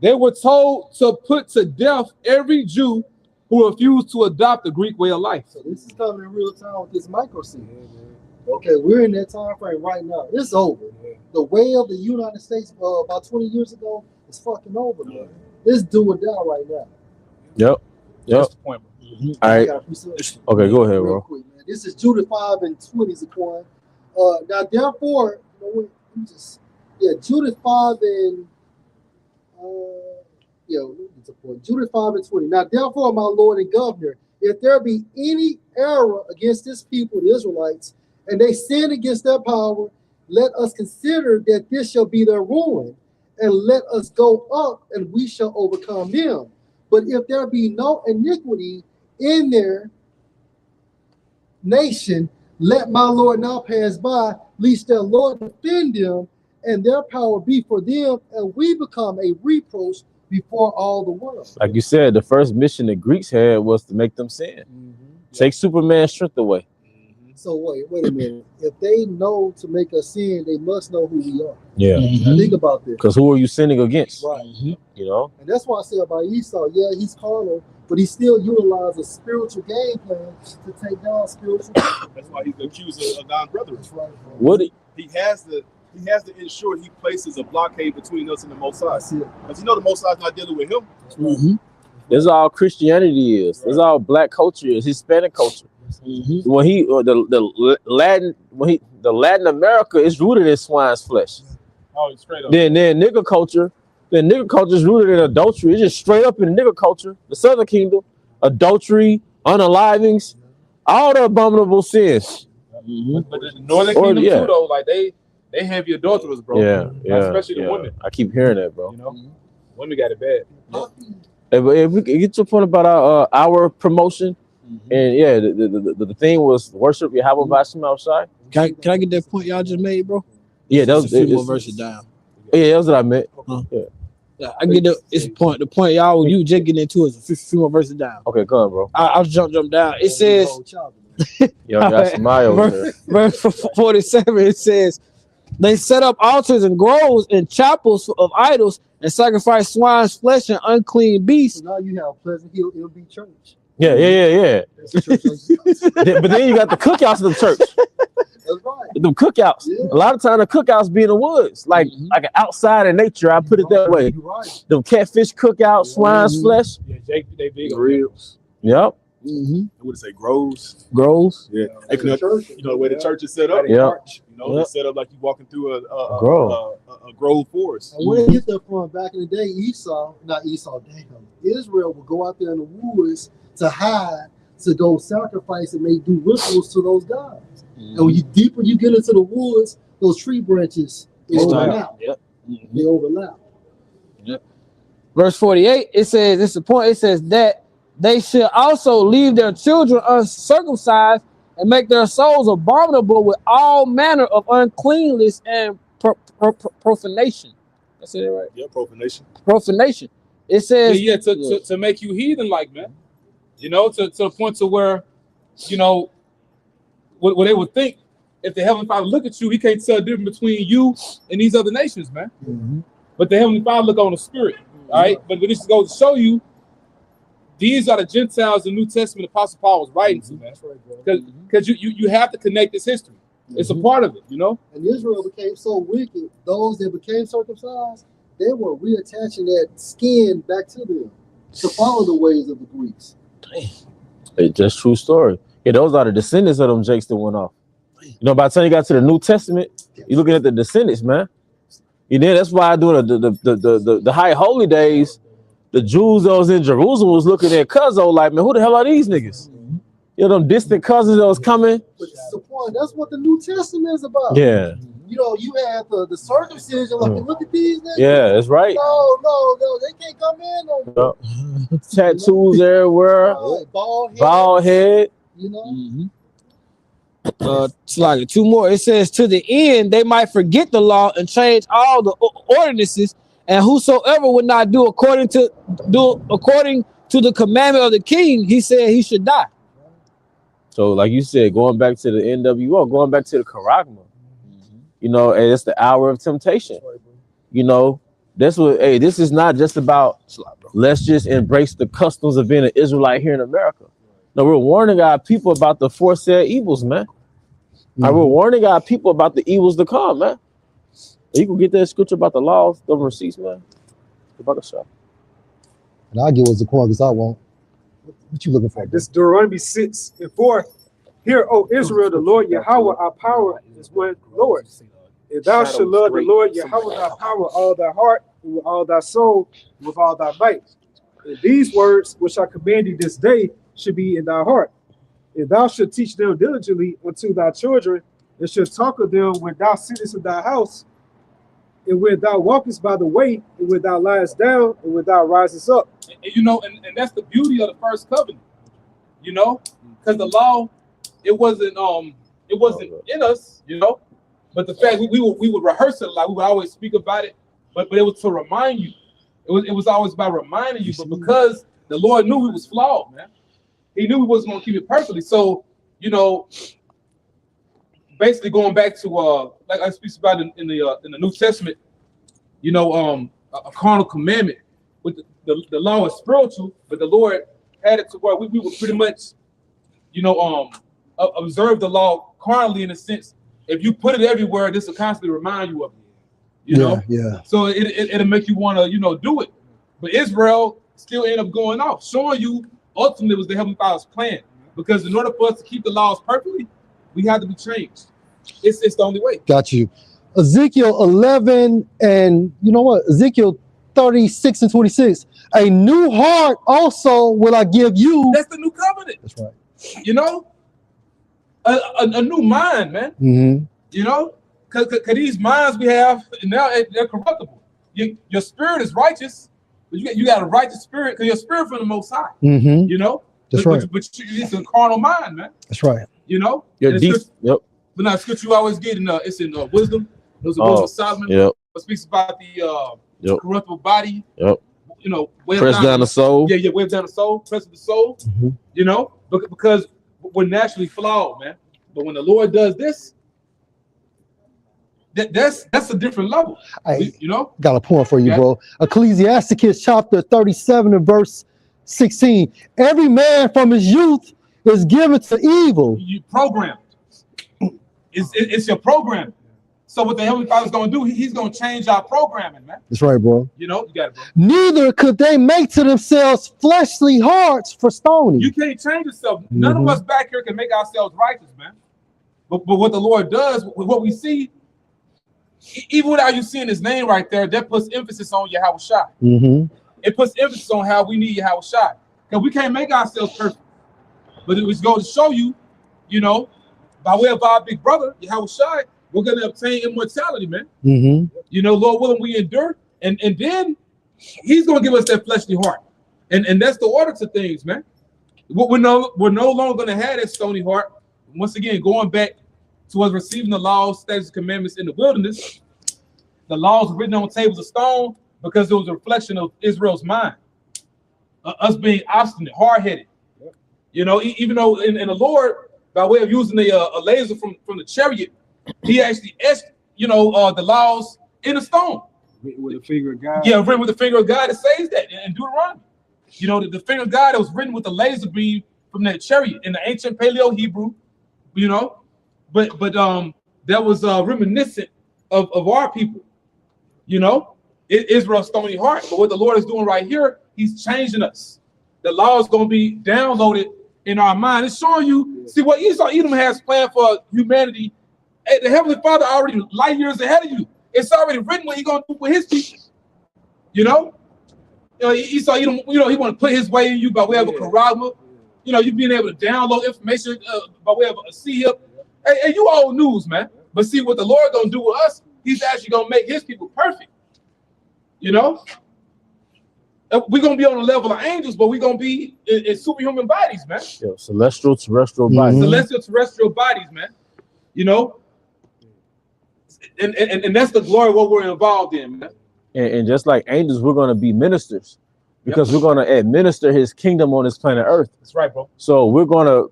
They were told to put to death every Jew who refused to adopt the Greek way of life. So this is coming in real time with this micro scene. Okay, we're in that time frame right now. It's over. The way of the United States about 20 years ago is fucking over, man. Let's do it down right now. Yep. That's the point, bro. All right. Okay, go ahead, bro. Quick, man. This is Judith 5:20, Zaquan. Now, therefore, Judith 5 and Judith 5:20. Now, therefore, my Lord and Governor, if there be any error against this people, the Israelites, and they sin against their power, let us consider that this shall be their ruin, and let us go up, and we shall overcome them. But if there be no iniquity in their nation, let my Lord now pass by, lest their Lord defend them, and their power be for them, and we become a reproach before all the world. Like you said, the first mission the Greeks had was to make them sin. Take Superman's strength away. So wait a minute. If they know to make us sin, they must know who we are. Yeah. Think about this. Because who are you sinning against? Right. You know? And that's why I say about Esau, yeah, he's carnal, but he still utilizes a spiritual game plan to take down spiritual. That's why he's the accuser of non-brethren. Right. What? He has to ensure he places a blockade between us and the Most High. Because you know the Most High is not dealing with him. That's all Christianity is. That's all black culture is. Hispanic culture. When the Latin America is rooted in swine's flesh. Oh, straight up. Then nigger culture is rooted in adultery. It's just straight up in the nigger culture. The Southern Kingdom, adultery, unalivings, all the abominable sins. But the Northern Kingdom too, though, like they heavy adulterers, bro. Yeah. Especially the women. I keep hearing that, bro. You know, women got it bad. If we get to a point about our promotion, and the thing was worship Yahawah Bahashamm Yahawashi. Can I get that point y'all just made, bro? Yeah, that was a few more verses down. Yeah, that's what I meant. I get the point y'all you just getting into is a few more verses down. Okay, come on, bro. I'll jump down. It says, yo, got smile over verse 47. It says, they set up altars and groves and chapels of idols and sacrifice swine's flesh and unclean beasts. So now you have Pleasant Hill LB Church. Yeah. But then you got the cookouts of the church. That's right. The cookouts. Yeah. A lot of time the cookouts be in the woods, like outside in nature. I put it that way. Right. The catfish cookouts, swine's flesh. Yeah, Jake, they big Grills. Yep. I would say groves. Groves. Yeah. You know the way the church is set up. Yeah. You know, it's set up like you walking through a grove forest. And where they get that from back in the day, Israel would go out there in the woods to hide, to go sacrifice and do rituals to those gods. And when you deeper you get into the woods, those tree branches overlap. They overlap. Verse 48, it says, it's the point, it says that they should also leave their children uncircumcised and make their souls abominable with all manner of uncleanness and profanation. I said that right? Yeah, profanation. Profanation. It says to make you heathen like, man. You know, to the point to where, you know, what they would think if the Heavenly Father look at you, he can't tell the difference between you and these other nations, man. But the Heavenly Father look on the spirit, all right? But this goes to show you, these are the Gentiles the New Testament Apostle Paul was writing to, man. Because you have to connect this history. It's a part of it, you know? And Israel became so wicked, those that became circumcised, they were reattaching that skin back to them to follow the ways of the Greeks. It's just true story. Yeah, those are the descendants of them Jakes that went off. You know, by the time you got to the New Testament, You're looking at the descendants, man. You know, that's why I do the high holy days. The Jews that was in Jerusalem was looking at Cuzzo like, man, who the hell are these niggas? You know, them distant cousins that was coming. But that's the point. That's what the New Testament is about. Yeah. You know, you had the circumcision. Like, look at these niggas. Yeah, that's right. No, they can't come in. No. Tattoos everywhere. Right. Bald head. You know. It's like two more. It says, to the end they might forget the law and change all the ordinances, and whosoever would not do according to the commandment of the king, he said he should die. So, like you said, going back to the NWO, going back to the Karagma, you know, and it's the hour of temptation. You know, that's what. Hey, this is not just about let's just embrace the customs of being an Israelite here in America. No, we're warning our people about the foresaid evils, man. We're warning our people about the evils to come, man. You can get that scripture about the laws, the receipts, man. About the shop. And I'll give us the coin because I won't. What you looking for? This Deuteronomy 6:4. Hear, O Israel, the Lord Yahawah, our power is one Lord. If thou shalt love the Lord Yahawah, thy power, all thy heart, and with all thy soul, and with all thy might. And these words which I command thee this day should be in thy heart. If thou should teach them diligently unto thy children, and should talk of them when thou sittest in thy house, and when thou walkest by the way, and when thou liest down, and when thou risest up. And, you know, and that's the beauty of the first covenant, you know, because the law, it wasn't in us, you know, but the fact we would rehearse it, like we would always speak about it, but it was to remind you. It was always about reminding you, but because the Lord knew we was flawed, man. He knew we wasn't gonna keep it perfectly. So, you know, basically going back to like I speak about in the New Testament, you know, a carnal commandment with the law is spiritual, but the Lord had it to where we would pretty much, you know, observe the law carnally in a sense. If you put it everywhere, this will constantly remind you of it. You know, so it'll make you want to, you know, do it. But Israel still ended up going off, showing you ultimately was the Heavenly Father's plan. Because in order for us to keep the laws perfectly, we have to be changed. It's the only way. Got you. Ezekiel 11 and you know what? Ezekiel 36 and 26. A new heart also will I give you. That's the new covenant. That's right. You know, a new mind, man. You know, because these minds we have now, they're corruptible. Your spirit is righteous, but you got a righteous spirit because your spirit from the Most High. You know, that's right. But it's a carnal mind, man. That's right. You know, you're deep. Yep. But now, scripture you always get in it's in wisdom. There's a wisdom of Solomon. Yep. It speaks about the corruptible body. Yep. You know, press down the soul. Yeah, way down the soul. Press the soul. You know, because we're naturally flawed, man. But when the Lord does this, that's a different level. You know, got a point for you, bro. Ecclesiasticus chapter 37 and verse 16. Every man from his youth is given to evil. You programmed. It's your program. So what the Heavenly Father's going to do, he's going to change our programming, man. That's right, bro. You know, you got it, bro. Neither could they make to themselves fleshly hearts for stoning. You can't change yourself. None of us back here can make ourselves righteous, man. But what the Lord does, what we see, even without you seeing his name right there, that puts emphasis on Yahawashi. It puts emphasis on how we need Yahawashi. Because we can't make ourselves perfect. But it was going to show you, you know, by way of our big brother, Yahawashi, we're going to obtain immortality, man. You know, Lord willing, we endure. And then he's going to give us that fleshly heart. And that's the order to things, man. We're no longer going to have that stony heart. Once again, going back to us receiving the laws, statutes, commandments in the wilderness, the laws were written on tables of stone because it was a reflection of Israel's mind. Us being obstinate, hard-headed. You know, even though in the Lord, by way of using a laser from the chariot, he actually etched, you know, the laws in the stone. With the finger of God. Yeah, written with the finger of God. It says that in Deuteronomy. You know, the finger of God that was written with the laser beam from that chariot in the ancient Paleo Hebrew. You know, but that was reminiscent of our people. You know, Israel's stony heart. But what the Lord is doing right here, he's changing us. The law is going to be downloaded in our mind. It's showing you, see what Edom has planned for humanity Hey, the Heavenly Father already light years ahead of you. It's already written what He's gonna do with His people. You know, he saw you know He want to put His way in you by way of a charisma. You know, you being able to download information by way of a CHIP. Hey, you old news, man. But see what the Lord gonna do with us. He's actually gonna make His people perfect. You know, we're gonna be on the level of angels, but we're gonna be in superhuman bodies, man. Yeah, celestial, terrestrial bodies. Celestial, terrestrial bodies, man. You know, and that's the glory of what we're involved in, man. And just like angels, we're gonna be ministers because we're gonna administer His kingdom on this planet Earth. That's right, bro. So we're gonna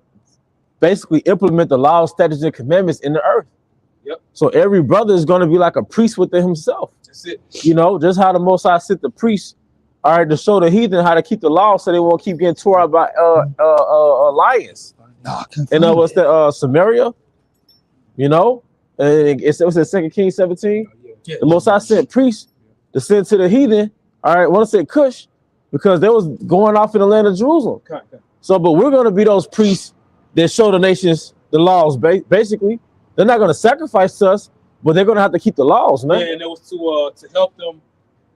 basically implement the laws, statutes, and commandments in the earth. Yep. So every brother is gonna be like a priest within himself. That's it. You know, just how the Most High sent the priests, all right, to show the heathen how to keep the law, so they won't keep getting tore up by lions. And what's the Samaria? You know, and it was in 2 Kings 17. Yeah. The Most High sent priests to send to the heathen. All right, want to say Cush, because they was going off in the land of Jerusalem. Okay. So, but we're going to be those priests that show the nations the laws. Basically, they're not going to sacrifice to us, but they're going to have to keep the laws, man. Yeah, and it was to help them,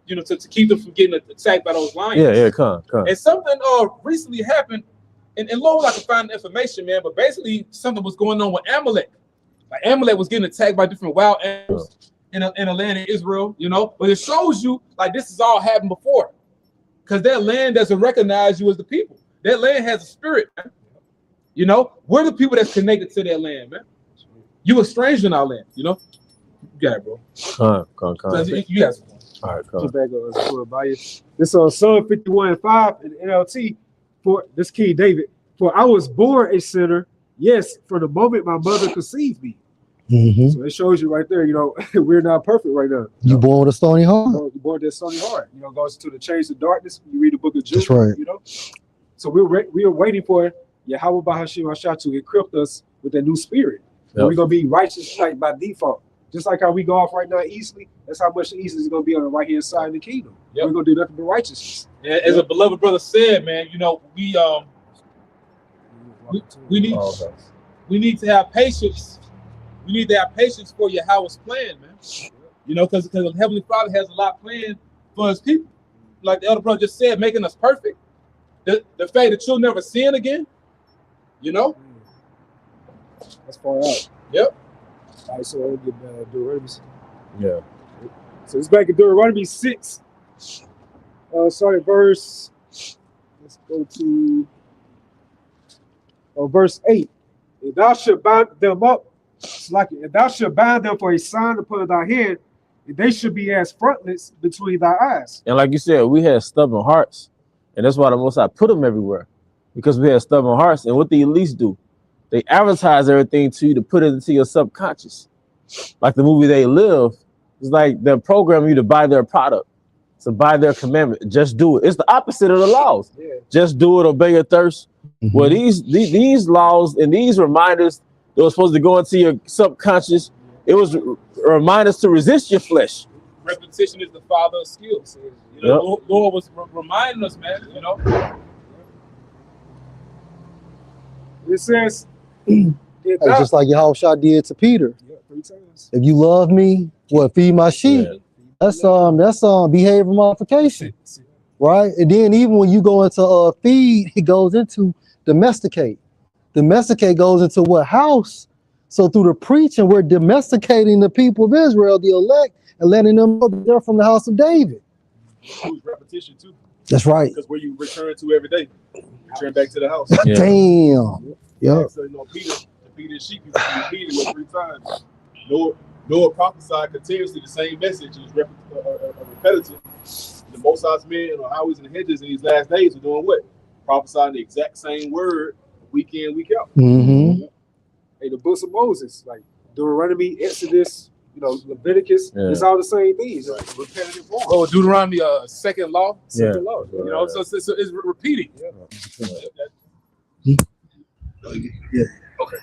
you know, to keep them from getting attacked by those lions. Yeah, come. And something recently happened, and Lord, I can find the information, man. But basically, something was going on with Amalek. Like Amalek was getting attacked by different wild animals in the land of Israel, you know. But it shows you like this has all happened before, because that land doesn't recognize you as the people. That land has a spirit, man. You know, we're the people that's connected to that land, man. You a stranger in our land, you know. You got it, bro. Come. So you guys. All right, come. This is Psalm 51:5 in the NLT for this King David. For I was born a sinner, yes, from the moment my mother conceived me. So it shows you right there, you know, we're not perfect right now. You born with a stony heart. You born with a stony heart. You know, goes to the chains of darkness. You read the book of Jude. That's right. You know, so we're waiting for Yahawah Bahashem Yahawashi to equip us with a new spirit. We're gonna be righteous like by default. Just like how we go off right now easily, that's how much the east is going to be on the right hand side of the kingdom. We're going to do nothing but righteousness. As a beloved brother said, man, you know, we need to have patience. We need to have patience for Yahweh's plan, man. You know, because the Heavenly Father has a lot planned for His people. Like the elder brother just said, making us perfect. The fact that you'll never sin again. You know, that's far out. Yep. All right, so I'll get Deuteronomy. Yeah. So it's back in Deuteronomy 6. Sorry, verse. Let's go to verse 8. If thou should bind them up, if thou should bind them for a sign upon thy hand, and they should be as frontlets between thy eyes. And like you said, we had stubborn hearts, and that's why the Most High put them everywhere, because we had stubborn hearts. And what the elites do, they advertise everything to you to put it into your subconscious. Like the movie They Live, it's like they're programming you to buy their product, to buy their commandment. Just do it. It's the opposite of the laws. Yeah. Just do it, obey your thirst. Well, these laws and these reminders that were supposed to go into your subconscious, it was reminders to resist your flesh. Repetition is the father of skills. You know, Lord was reminding us, man, you know. It says, it's just like Yahawashi did to Peter. 3 times. If you love me, feed my sheep. Yeah. That's behavior modification, right? And then even when you go into feed, it goes into domesticate. Domesticate goes into what? House. So through the preaching, we're domesticating the people of Israel, the elect, and letting them know that they're from the house of David. Repetition too. That's right. Because where you return to every day, return back to the house. Yeah. Damn. Yeah. So you know, Peter's sheep, he repeated it 3 times. Noah prophesied continuously the same message. It was repetitive. The Most High's men, or highways and hedges in these last days are doing what? Prophesying the exact same word week in, week out. Hey, the books of Moses, like Deuteronomy, Exodus, you know, Leviticus, it's all the same things. Like repetitive form. Oh, Deuteronomy, second law. Second law. You know, so it's repeating. Okay.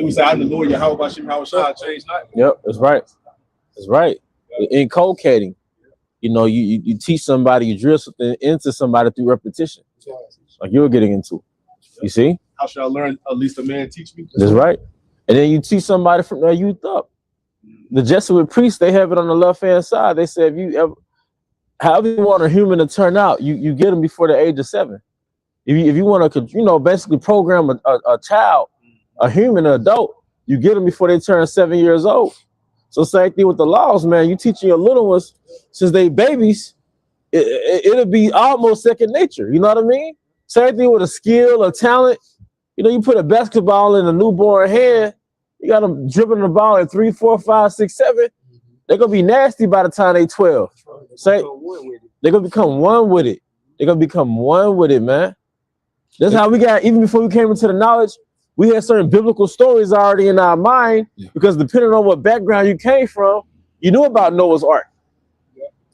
We say, I'm the Lord Yahawah Bahashem Yahawashi, change not. Yep, that's right. That's right. Inculcating. You know, you teach somebody, you drill something into somebody through repetition. Like you're getting into. You see? How should I learn? At least a man teach me. That's right. And then you teach somebody from their youth up. The Jesuit priests, they have it on the left-hand side. They say, if you ever, however you want a human to turn out, you get them before the age of 7. If you want to, you know, basically program a child, a human, an adult, you get them before they turn 7 years old. So same thing with the laws, man. You teaching your little ones since they babies, it'll be almost second nature. You know what I mean? Same thing with a skill, a talent. You know, you put a basketball in a newborn hand, you got them dribbling the ball at 3, 4, 5, 6, 7. They're gonna be nasty by the time they 12. Say they're gonna become one with it. They're gonna become one with it, man. That's how we got, even before we came into the knowledge, we had certain biblical stories already in our mind, because depending on what background you came from, you knew about Noah's Ark.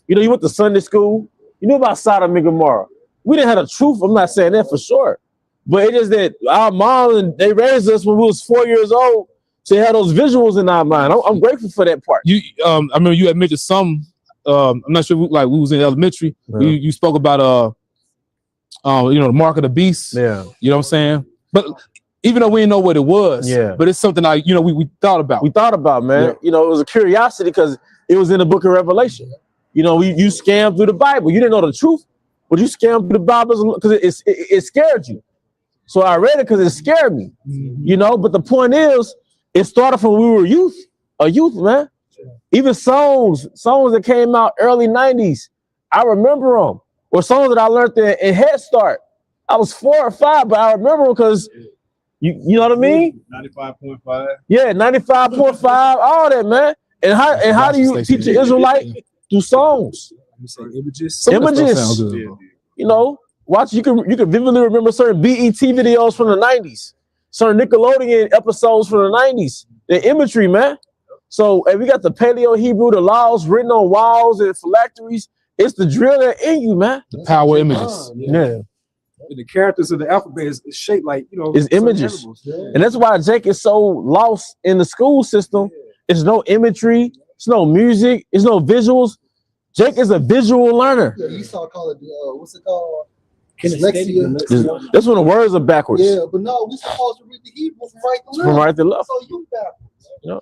You know, you went to Sunday school, you knew about Sodom and Gomorrah. We didn't have the truth, I'm not saying that for sure. But it is that our mom, and they raised us when we was 4 years old, to have those visuals in our mind. I'm grateful for that part. I remember you had mentioned some, I'm not sure, like we was in elementary, you spoke about, you know, the mark of the beast. Yeah. You know what I'm saying? But even though we didn't know what it was, but it's something like, you know, we thought about. We thought about, man. Yeah. You know, it was a curiosity because it was in the book of Revelation. You know, you scammed through the Bible. You didn't know the truth, but you scammed through the Bible because it scared you. So I read it because it scared me, you know, but the point is, it started from when we were a youth, man. Even songs that came out early 90s, I remember them. Or songs that I learned in Head Start. I was 4 or 5, but I remember them because you know what I mean? 95.5. Yeah, 95.5, all that, man. And how do you teach an Israelite? Through songs. Images. You know, watch, you can vividly remember certain BET videos from the 90s, certain Nickelodeon episodes from the 90s. The imagery, man. So, and we got the Paleo Hebrew, the laws written on walls and phylacteries. It's the drill that in you, man. The power images. Yeah. The characters of the alphabet is shaped like, you know, it's images. And that's why Jake is so lost in the school system. It's no imagery, it's no music, it's no visuals. Jake is a visual learner. Yeah, you saw call it what's it called? Dyslexia. That's when the words are backwards. Yeah, but no, we're supposed to read the Hebrew from right to left. From right to left. So you backwards. Yep.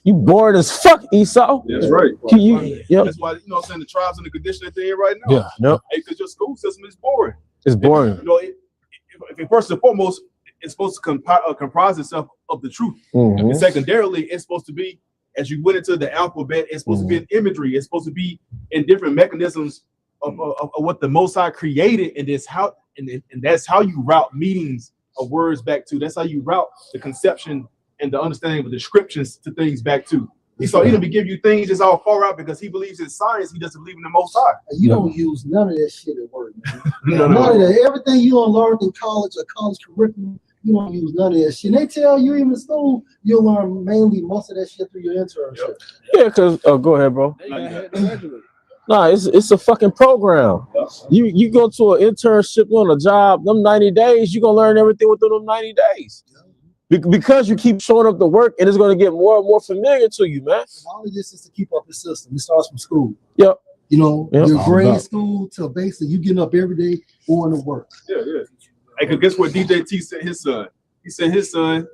You bored as fuck, Esau. That's right. Yep. That's why, you know what I'm saying, the tribes in the condition that they're in right now. Yeah. Yep. Hey, because your school system is boring. It's boring. You know, first and foremost, it's supposed to comprise itself of the truth. And secondarily, it's supposed to be, as you went into the alphabet, it's supposed to be in imagery. It's supposed to be in different mechanisms of what the Most High created, and that's how you route meanings of words back to. That's how you route the conception and the understanding of the descriptions to things back to. So he don't give you things just all far out because he believes in science. He doesn't believe in the Most High. You don't use none of that shit at work, man. None of that. Everything you don't learn in college or college curriculum, you don't use none of that shit. And they tell you even in school, you'll learn mainly most of that shit through your internship. Yeah, because go ahead, bro. Nah, it's a fucking program. You go to an internship on a job, them 90 days, you're gonna learn everything within them 90 days. Because you keep showing up to work, and it's going to get more and more familiar to you, man. All of this is to keep up the system. It starts from school. Yep. You know, your grade school till basically you getting up every day going to work. Yeah. Hey, because guess what DJ T sent his son? He sent his son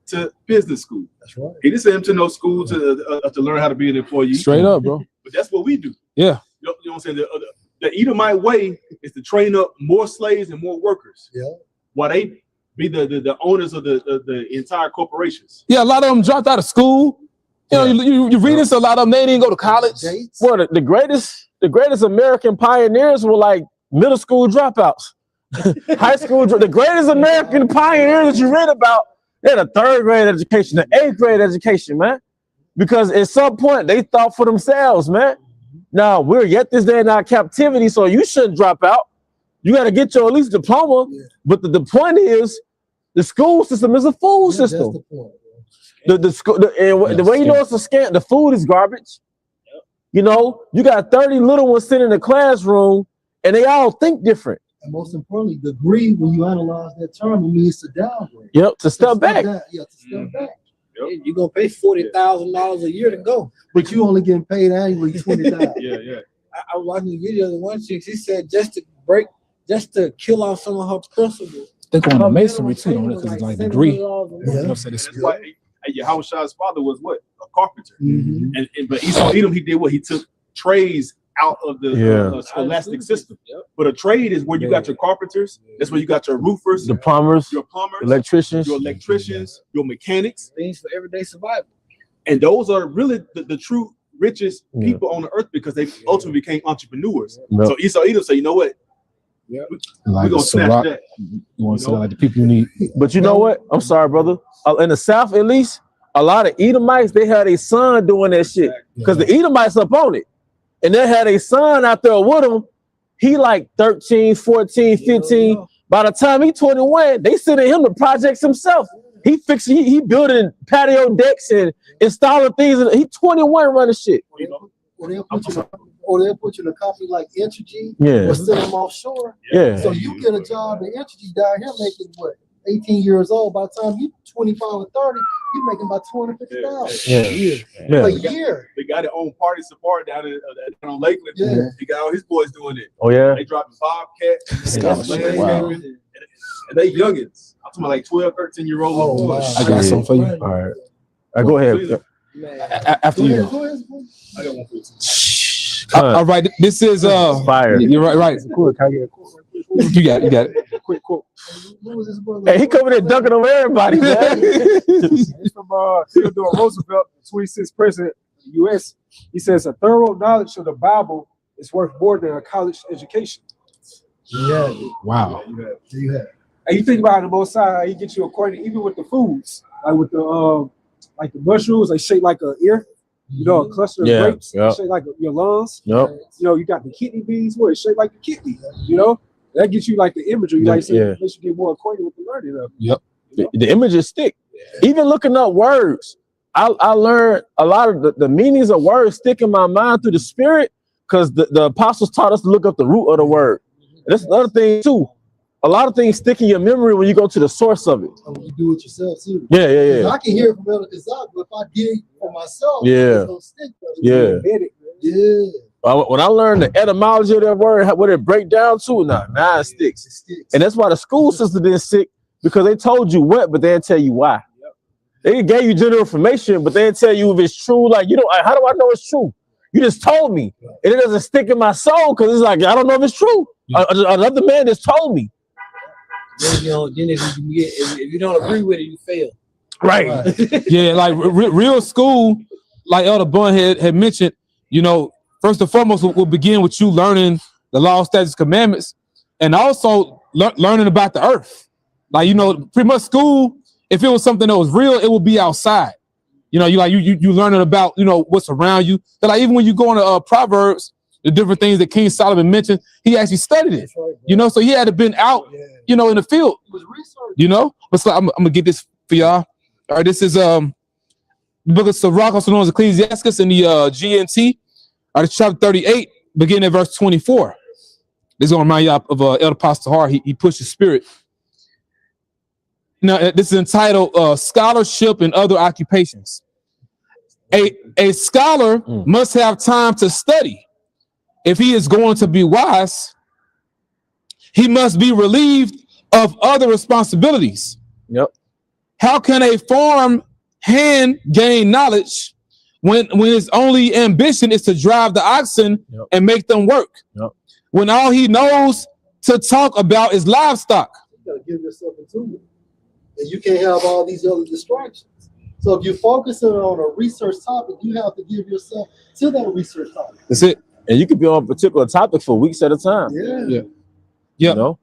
to business school. That's right. He didn't send him to no school to learn how to be an employee. Straight up, bro. But that's what we do. Yeah. You know what I'm saying? The Edomite way is to train up more slaves and more workers. Yeah. While they be the owners of the entire corporations. Yeah, a lot of them dropped out of school. You know, you read this, a lot of them, they didn't go to college. Well, the greatest American pioneers were like middle school dropouts. High school, the greatest American pioneers that you read about, they had a 3rd grade education, an 8th grade education, man. Because at some point they thought for themselves, man. Now we're yet this day in our captivity, so you shouldn't drop out. You got to get your at least diploma. Yeah. But the point is, the school system is a food system. That's the point. The way you know it's a scam, the food is garbage. Yep. You know, you got 30 little ones sitting in the classroom, and they all think different. And most importantly, degree, when you analyze that term, it means to downgrade. Yep, to step back. To step back. Yep. You're gonna pay $40,000 a year to go, but you only getting paid annually $20,000. Yeah. I was watching a video of one chick. She said just to kill off some of her principles, They go into masonry too, don't it? Because it's like degree. You know what I'm saying? That's why Yahawashi's father was what? A carpenter. But Esau Edom, he did what? He took trades out of the scholastic system. But a trade is where you got your carpenters. That's where you got your roofers, The plumbers, your plumbers, electricians. your mechanics. Things for everyday survival. And those are really the true richest people on the earth because they ultimately became entrepreneurs. So Esau Edom said, you know what? We're Like gonna snatch that. You want to say like the people you need. But you know what? I'm sorry, brother. In the South, at least, a lot of Edomites, they had a son doing that shit. Because the Edomites up on it. And they had a son out there with them. He like 13, 14, 15. By the time he 21, they sending him the projects himself. He building patio decks and installing things. He 21 running shit. Or they'll put you in a company like Entergy or send them offshore. So you get a job in Entergy down here making what? 18 years old. By the time you 25 or 30, you're making about $250,000 a year. They got their own party support down on Lakeland. He got all his boys doing it. Oh yeah. They dropping bobcats, landscaping, and they youngins. I'm talking about like 12, 13-year-olds. I got something for you. All right. Go ahead. After you. I got one for you. All right, this is fire. You're right. You got it. Quick quote. Hey, he coming in dunking on everybody, man. He's from Theodore Roosevelt, 26th president of the U.S. He says a thorough knowledge of the Bible is worth more than a college education. Wow. And you think about the Most High, how he gets you acquainted even with the foods, like with the mushrooms, they shape like an ear. You know, a cluster of grapes, shaped like your lungs. You know, you got the kidney beans where it's shaped like the kidney. You know, that gets you like the imagery, like makes you get more acquainted with the learning of it. The images stick. Even looking up words, I learned a lot of the meanings of words stick in my mind through the spirit because the apostles taught us to look up the root of the word. And that's another thing too. A lot of things stick in your memory when you go to the source of it. And when you do it yourself too. Yeah. I can hear it from Elder Kazak, but if I dig for myself, Yeah. it's gonna stick. When I learned the etymology of that word, what it break down to, now it sticks. And that's why the school system didn't stick, because they told you what, but they didn't tell you why. They gave you general information, but they didn't tell you if it's true. Like, you know, how do I know it's true? You just told me, and it doesn't stick in my soul because it's like I don't know if it's true. Another man just told me. Then if you don't agree with it, you fail. Right. Yeah, like real school, like Elder Bun had mentioned, you know, first and foremost, we'll begin with you learning the law, statutes, commandments, and also learning about the earth. Like, you know, pretty much school, if it was something that was real, it would be outside. You know, you learning about, you know, what's around you. But like even when you go into Proverbs, the different things that King Solomon mentioned, he actually studied it. You know, so he had to been out, you know, in the field. You know, but so I'm gonna get this for y'all. All right, this is the book of Sirach, also known as Ecclesiastes, in the GNT. All right, chapter 38, beginning at verse 24. This is gonna remind you of Elder Pastor Hart. He pushed his spirit. Now, this is entitled Scholarship and Other Occupations. A scholar must have time to study. If he is going to be wise, he must be relieved of other responsibilities. How can a farm hand gain knowledge when his only ambition is to drive the oxen and make them work? When all he knows to talk about is livestock. You gotta give yourself into it. And you can't have all these other distractions. So if you're focusing on a research topic, you have to give yourself to that research topic. That's it. And you could be on a particular topic for weeks at a time. You know?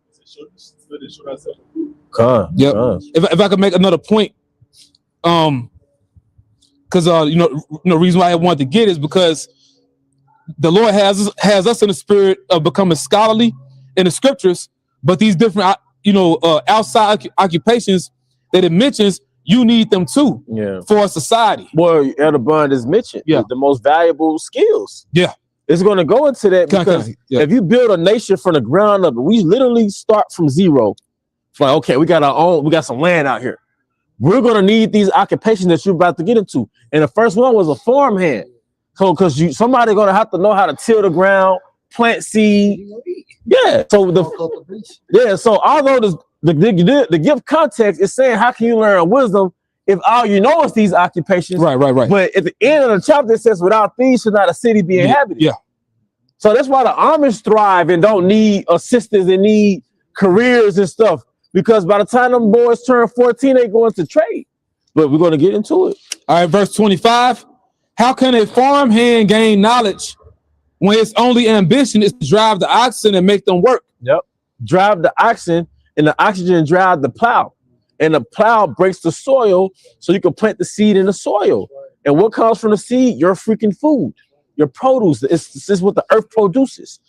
If I could make another point, because you know, reason why I wanted to get is because the Lord has us in the spirit of becoming scholarly in the scriptures, but these different outside occupations that it mentions, you need them too for a society. Well, Elder Bond has mentioned the most valuable skills. It's going to go into that because if you build a nation from the ground up, we literally start from zero. It's like, okay, we got some land out here. We're going to need these occupations that you're about to get into. And the first one was a farmhand. So, because somebody's going to have to know how to till the ground, plant seed. So so although the gift context is saying, how can you learn wisdom if all you know is these occupations? Right. But at the end of the chapter, it says, without these should not a city be inhabited. Yeah. So that's why the Amish thrive and don't need assistants and need careers and stuff. Because by the time them boys turn 14, they go into trade. But we're going to get into it. All right, verse 25. How can a farmhand gain knowledge when its only ambition is to drive the oxen and make them work? Yep. Drive the oxen, and the oxygen drive the plow. And the plow breaks the soil so you can plant the seed in the soil. And what comes from the seed? Your freaking food, your produce. This is what the earth produces.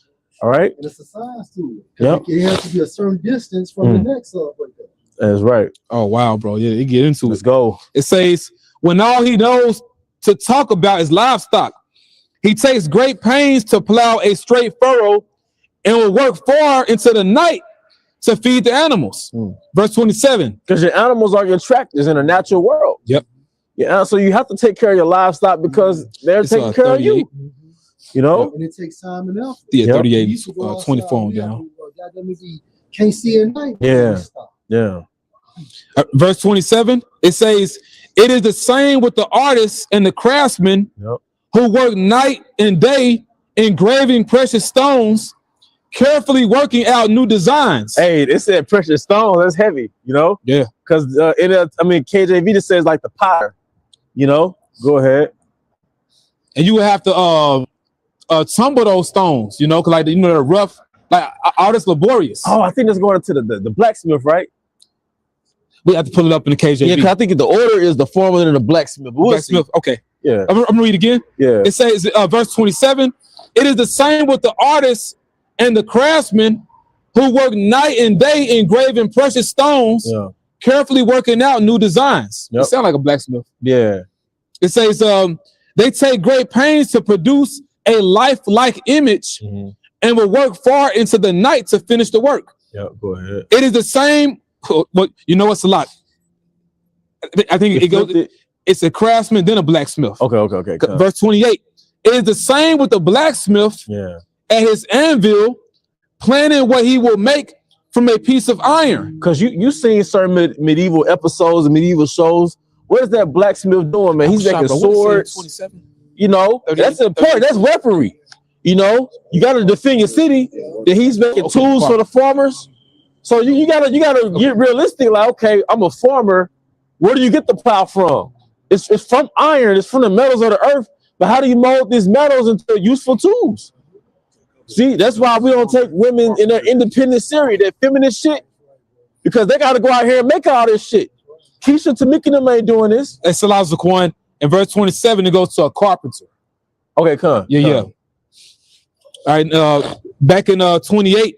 All right. And it's a science to it. Yep. It has to be a certain distance from the next right there. That's right. Oh, wow, bro. Yeah, they get into Let's it. go. It says, when all he knows to talk about is livestock, he takes great pains to plow a straight furrow and will work far into the night to feed the animals. Verse 27. Because your animals are your tractors in a natural world. Yep. Yeah. So you have to take care of your livestock because they're taking care of you. You know? And it takes time and effort. Yeah, 38, You used to go outside, 24 on down. Goddamn it, you can't see at night. Yeah. Yeah. Verse 27, it says, it is the same with the artists and the craftsmen who work night and day engraving precious stones, carefully working out new designs. Hey, it said precious stones. That's heavy, you know? Yeah. Because KJV just says like the potter, you know? Go ahead. And you would have to tumble those stones, you know, because like, you know, they're rough, like all this laborious. Oh, I think that's going to the blacksmith, right? We have to pull it up in the KJV. Yeah, because I think the order is the foreman and the blacksmith. Blacksmith, okay. Yeah. I'm gonna read again. Yeah. It says, verse 27, it is the same with the artists and the craftsmen who work night and day engraving precious stones, carefully working out new designs. It sounds like a blacksmith. Yeah. It says, they take great pains to produce a lifelike image and will work far into the night to finish the work. Yeah, go ahead. It is the same. Well, you know, it's a lot. I think it goes. It's a craftsman, then a blacksmith. Okay. Verse 28. It is the same with the blacksmith at his anvil, planning what he will make from a piece of iron. Because you seen certain medieval episodes and medieval shows. What is that blacksmith doing, man? He's making swords. 27. You know, that's important. That's weaponry. You know, you got to defend your city. Then he's making tools for the farmers. So you gotta get realistic. Like, okay, I'm a farmer. Where do you get the plow from? It's from iron. It's from the metals of the earth. But how do you mold these metals into useful tools? See, that's why we don't take women in their independent series, that feminist shit, because they got to go out here and make all this shit. Keisha, Tamika, and them ain't doing this. It's allows the coin. In verse 27, it goes to a carpenter. Okay, come. Yeah. All right, back in 28.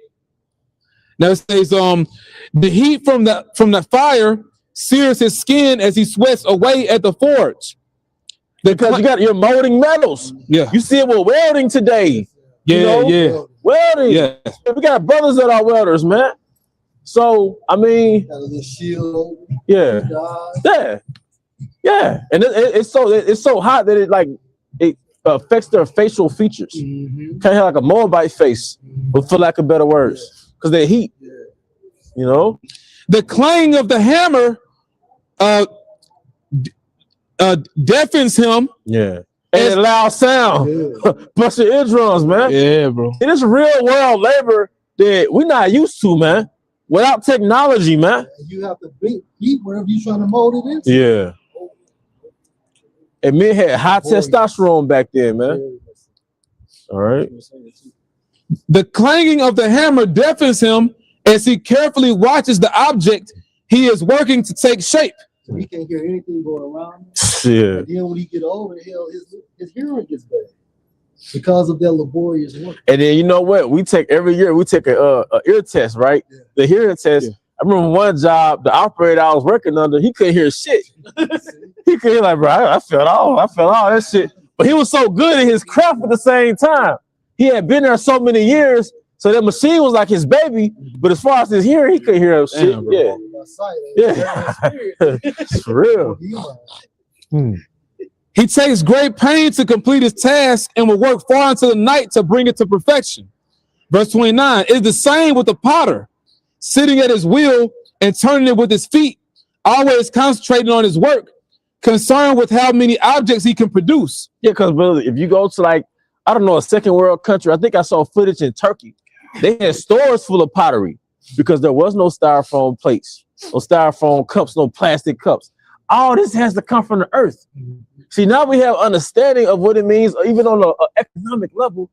Now it says, the heat from the fire sears his skin as he sweats away at the forge. Because you're molding metals. Yeah. You see it with welding today. Yeah. Welding. Yeah. We got brothers that are welders, man. So, I mean, Got a little shield. yeah. And it's so hot that it affects their facial features. Kind of like a Moabite face, but for lack of better words. Because they heat, you know. The clang of the hammer deafens him. Yeah. And a loud sound. Bust your eardrums, man. Yeah, bro. It is real world labor that we're not used to, man. Without technology, man. You have to beat wherever you're trying to mold it into. Yeah. And men had high testosterone back then, man. All right. The clanging of the hammer deafens him as he carefully watches the object he is working to take shape. So he can't hear anything going around. Yeah. And then when he get older, his hearing gets bad because of their laborious work. And then you know what? Every year we take a ear test, right? Yeah. The hearing test. Yeah. I remember one job, the operator I was working under, he couldn't hear shit. He couldn't hear, like, bro, I felt all that shit. But he was so good at his craft at the same time. He had been there so many years, so that machine was like his baby. But as far as his hearing, he couldn't hear shit. Yeah. It's for real. He takes great pain to complete his task and will work far into the night to bring it to perfection. Verse 29 is the same with the potter. Sitting at his wheel, and turning it with his feet, always concentrating on his work, concerned with how many objects he can produce. Yeah, because brother, if you go to like, I don't know, a second world country, I think I saw footage in Turkey. They had stores full of pottery because there was no styrofoam plates, no styrofoam cups, no plastic cups. All this has to come from the earth. See, now we have understanding of what it means, even on an economic level.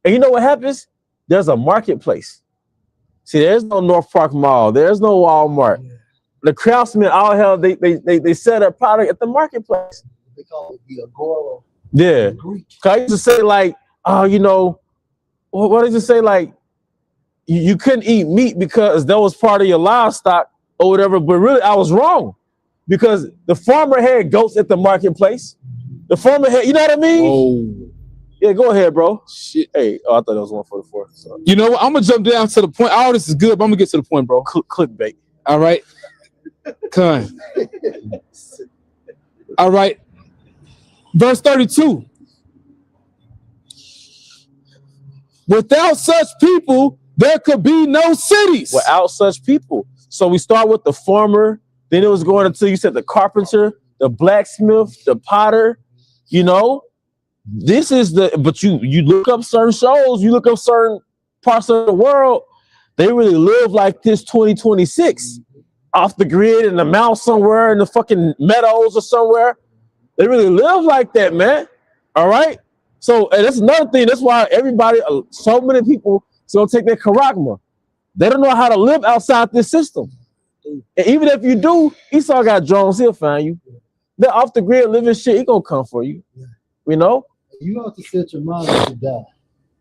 And you know what happens? There's a marketplace. See, there's no North Park Mall. There's no Walmart. The craftsmen all have, they sell their product at the marketplace. They call it the agora. Yeah. I used to say like, you know, what did you say? Like, you couldn't eat meat because that was part of your livestock or whatever. But really, I was wrong because the farmer had goats at the marketplace. The farmer had, you know what I mean? Oh, yeah. Go ahead, bro. Shit. Hey, I thought that was 144. So. You know what? I'm gonna jump down to the point. All this is good, but I'm gonna get to the point, bro. Clickbait. All right. Come. All right. Verse 32. Without such people, there could be no cities. Without such people. So we start with the farmer, then it was going until you said the carpenter, the blacksmith, the potter, you know. This is the, but you look up certain shows, you look up certain parts of the world, they really live like this 2026. Off the grid in the mountains somewhere, in the fucking meadows or somewhere. They really live like that, man. All right? So, and that's another thing. That's why everybody, so many people, so take their charagma. They don't know how to live outside this system. And even if you do, Esau got drones, he'll find you. They're off the grid living shit, he gonna come for you. You know? You have to set your mind to die.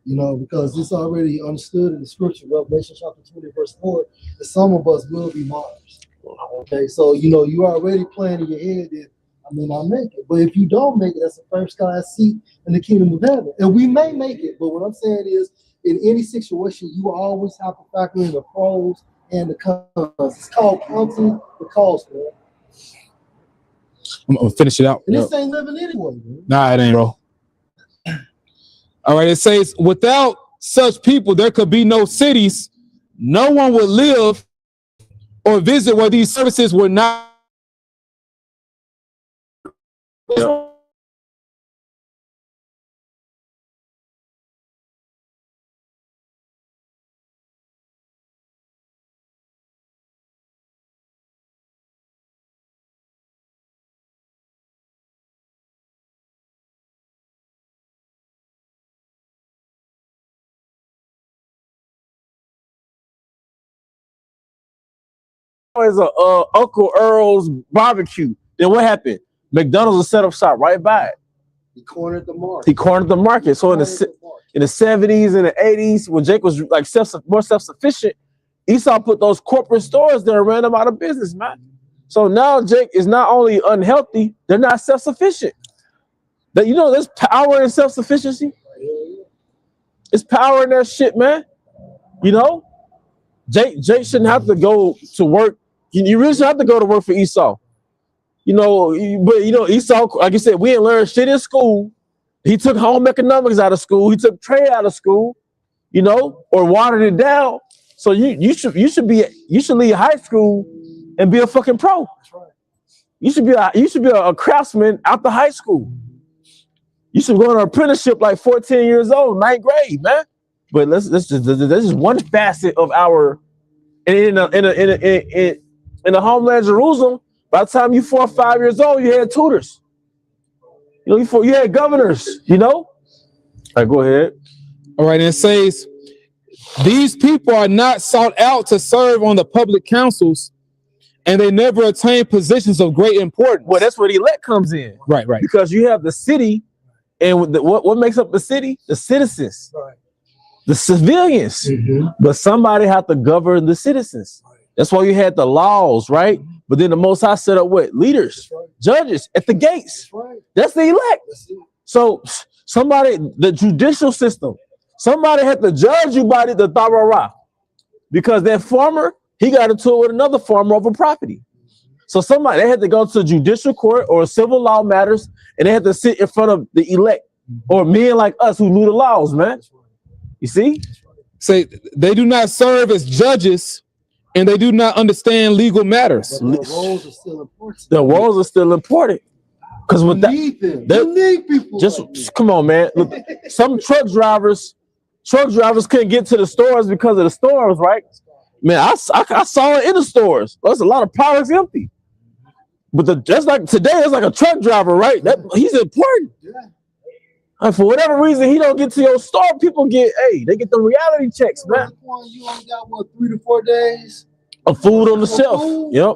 You know, because it's already understood in the scripture, Revelation chapter 20, verse 4, that some of us will be martyrs. Okay, so you know, you already planning in your head that I may not make it. But if you don't make it, that's a first class seat in the kingdom of heaven. And we may make it, but what I'm saying is, in any situation, you will always have to factor in the pros and the cons. It's called counting the cost, man. I'm gonna finish it out. And this ain't living anyway, man. Nah, it ain't, bro. All right, it says, without such people, there could be no cities. No one would live or visit where these services were not. Is a Uncle Earl's barbecue. Then what happened? McDonald's was set up shop right by it. He cornered the market. He cornered the market. So in the 70s and the 80s, when Jake was like more self-sufficient, Esau put those corporate stores there and ran them out of business, man. So now Jake is not only unhealthy, they're not self-sufficient. That, you know, there's power in self-sufficiency. It's power in that shit, man. You know, Jake shouldn't have to go to work. You really should have to go to work for Esau. You know, but you know, Esau, like you said, we didn't learn shit in school. He took home economics out of school. He took trade out of school, you know, or watered it down. So you should leave high school and be a fucking pro. That's right. You should be a craftsman after high school. You should go on an apprenticeship like 14 years old, 9th grade, man. But this is one facet of our in the homeland Jerusalem. By the time you 4 or 5 years old, you had tutors. You know, you had governors. You know. All right, go ahead. All right, and it says, these people are not sought out to serve on the public councils, and they never attain positions of great importance. Well, that's where the elect comes in. Right. Because you have the city, and what makes up the city? The citizens. Right. The civilians. Mm-hmm. But somebody had to govern the citizens. Right. That's why you had the laws, right? Mm-hmm. But then the Most High set up what? Leaders, right. Judges at the gates. That's right. That's the elect. So somebody, the judicial system, somebody had to judge you by the Thararah. Because that farmer, he got into it with another farmer over property. So they had to go to judicial court or civil law matters, and they had to sit in front of the elect or men like us who knew the laws, man. You see? Say they do not serve as judges and they do not understand legal matters. But the roles are still important. The roles are still important. Because with that, You need people. just like this. come on, man. Look, some truck drivers couldn't get to the stores because of the storms, right? Man, I saw it in the stores. There's a lot of products empty. But just like today, it's like a truck driver, right? He's important. Yeah. And for whatever reason, he don't get to your store. People they get the reality checks, man. You only got what, 3 to 4 days Of food on the of shelf. food? Yep.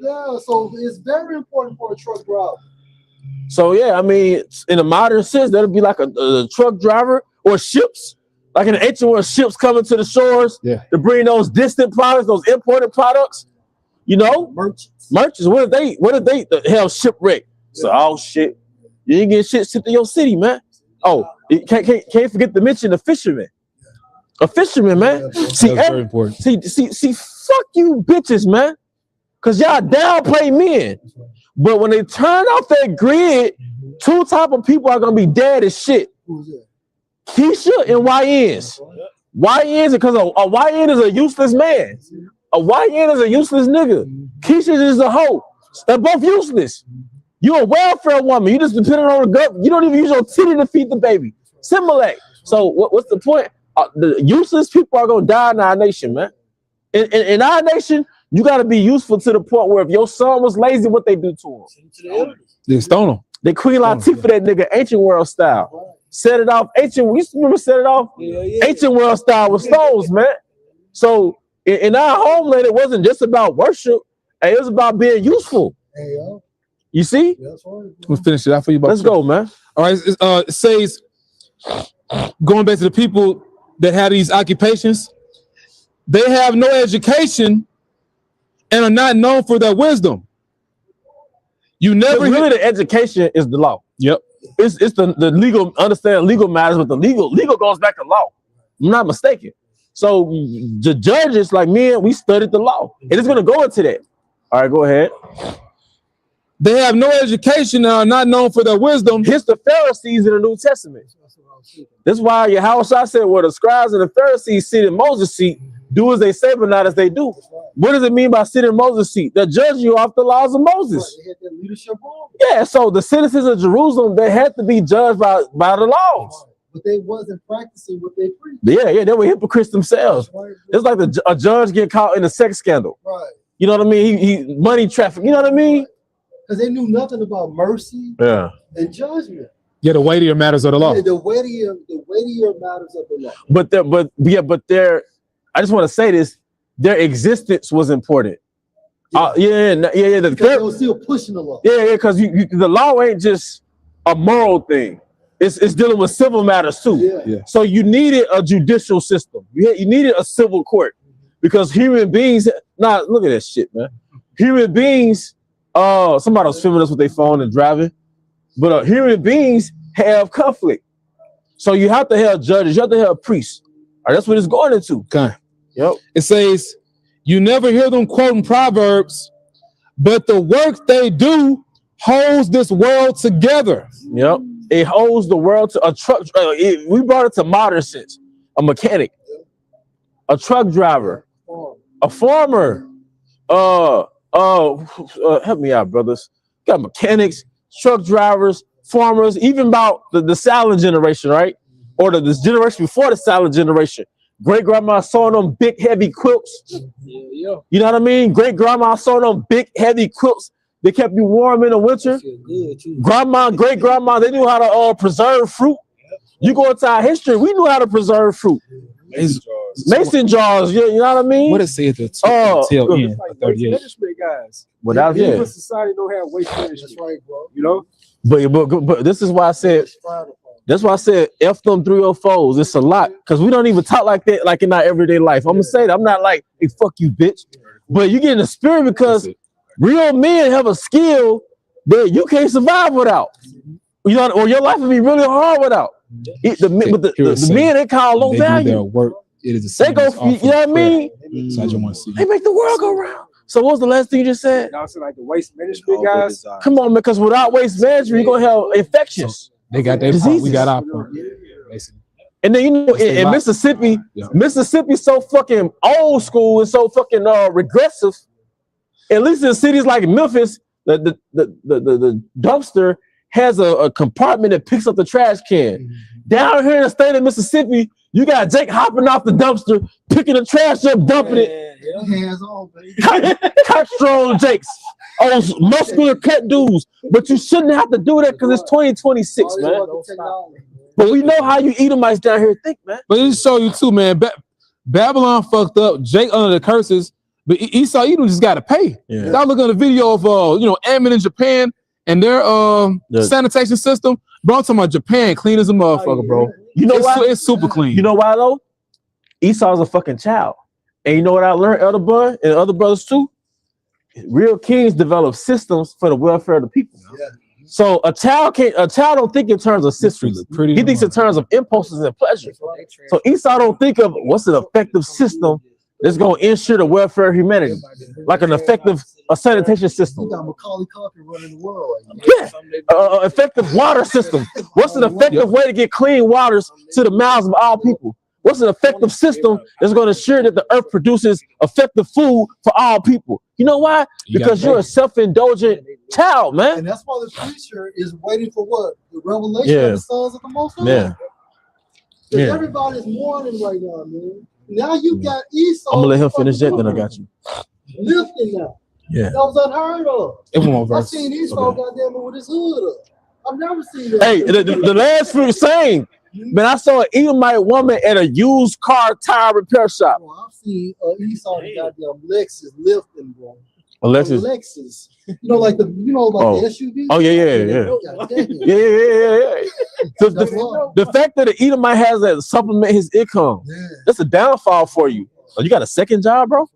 Yeah, so it's very important for a truck driver. So yeah, I mean, in a modern sense, that'll be like a truck driver or ships. Like in the ancient world, ships coming to the shores to bring those distant products, those imported products. You know, merchants. What if they the hell shipwreck? So oh shit, you ain't getting shit shipped to your city, man. Oh, can't forget to mention the fisherman. A fisherman, man. See, very important. See, fuck you bitches, man. Cause y'all downplay men. But when they turn off that grid, 2 type of people are gonna be dead as shit. Who's that? Keisha and YNs. YNs, because a YN is a useless man. A YN is a useless nigga. Keisha is a hoe. They're both useless. You're a welfare woman. You just depending on the government. You don't even use your titty to feed the baby. Simulate. So what's the point? The useless people are gonna die in our nation, man. In our nation, you got to be useful to the point where if your son was lazy, what they do to him? They stone him. They Queen Latifah that nigga ancient world style. Set it off ancient. You remember set it off? Ancient world style with stones, man. So in our homeland, it wasn't just about worship. It was about being useful. You see? We'll finish it out for you. Let's go, man. All right. It says, going back to the people that have these occupations, they have no education and are not known for their wisdom. You never really the education is the law. Yep. It's the legal, understand legal matters, but the legal goes back to law. I'm not mistaken. So the judges, like me, we studied the law. And it's gonna go into that. All right, go ahead. They have no education and are not known for their wisdom. Here's the Pharisees in the New Testament. That's why Yahawashi said, where the scribes and the Pharisees sit in Moses' seat, do as they say, but not as they do. What does it mean by sitting in Moses' seat? They're judging you off the laws of Moses. Yeah, so the citizens of Jerusalem, they had to be judged by the laws. But they wasn't practicing what they preached. Yeah, they were hypocrites themselves. It's like a judge get caught in a sex scandal. Right. You know what I mean? He money traffic. You know what I mean? Because they knew nothing about mercy and judgment. Yeah, the weightier matters of the law. Yeah, the weightier matters of the law. But I just want to say this: their existence was important. They were still pushing the law. Yeah, because the law ain't just a moral thing; it's dealing with civil matters too. Yeah. So you needed a judicial system. You needed a civil court because human beings. Nah, look at that shit, man. Human beings. Somebody was filming us with their phone and driving, but human beings have conflict. So you have to have judges. You have to have priests. All right, that's what it's going into. Okay. Yep. It says, you never hear them quoting Proverbs, but the work they do holds this world together. Yep. It holds the world to a truck. We brought it to modern sense. A mechanic, a truck driver, a farmer. Help me out, brothers. Got mechanics, truck drivers, farmers, even about the silent generation, right? Or this generation before the silent generation. Great grandma sewing them big heavy quilts. Yeah. You know what I mean? Great grandma sewing them big heavy quilts. They kept you warm in the winter. Grandma, great grandma, they knew how to preserve fruit. You go into our history, we knew how to preserve fruit. Mason jars, you know what I mean? What is it? Until end, like waste management guys. Without society don't have waste management. That's right, bro. You know? But this is why I said, that's why I said F them 304s. It's a lot because we don't even talk like that, like in our everyday life. I'm gonna say that I'm not like, hey, fuck you, bitch. But you get in the spirit because real men have a skill that you can't survive without. You know, or your life would be really hard without. The men they call low value. Work. It is the same. They go, you know what I mean? So I just want to see. They make the world go round. So what was the last thing you just said? I was like the waste management guys. Come on, man, because without waste management, you're gonna have infections. They got their part, we got our part. And then, you know, in Mississippi, Mississippi's so fucking old school and so fucking regressive. At least in cities like Memphis, the dumpster has a compartment that picks up the trash can. Down here in the state of Mississippi, you got Jake hopping off the dumpster, picking the trash up, dumping it. Hands on, baby. Cock strong Jakes, those muscular cut dudes. But you shouldn't have to do that because it's 2026, man. But we know how you Edomites down here think, man. But it show you too, man. Babylon fucked up. Jake under the curses, but Esau Edom just got to pay. Yeah. Stop looking at the video of Ammon in Japan and their sanitation system. Bro, I'm talking about Japan clean as a motherfucker, bro. You know why? It's super clean. You know why though? Esau's a fucking child. And you know what I learned, Elder Bud and other brothers too? Real kings develop systems for the welfare of the people. Yeah. So a child don't think in terms of systems. He thinks in terms of impulses and pleasures. So Esau don't think of what's an effective system that's going to ensure the welfare of humanity, like an effective sanitation system. You got Macaulay Culkin running the world. Yeah, effective water system. What's an effective way to get clean waters to the mouths of all people? What's an effective system that's going to ensure that the earth produces effective food for all people? You know why? Because you're a self-indulgent child, man. And that's why the preacher is waiting for what? The revelation of the sons of the Most High. Yeah. Because everybody's mourning right now, man. Now you got Esau. I'm gonna let him finish that, then I got you. Lifting now. Yeah. That was unheard of. I've seen Esau goddamn with his hood up. I've never seen that. Hey, the last few same. Man, I saw an Edomite woman at a used car tire repair shop. Well, I've seen Esau the goddamn Lexus lifting, bro. Lexus. You know, like the the SUV. Oh yeah. The fact that the Edomite has that supplement his income, that's a downfall for you. Oh, you got a second job, bro?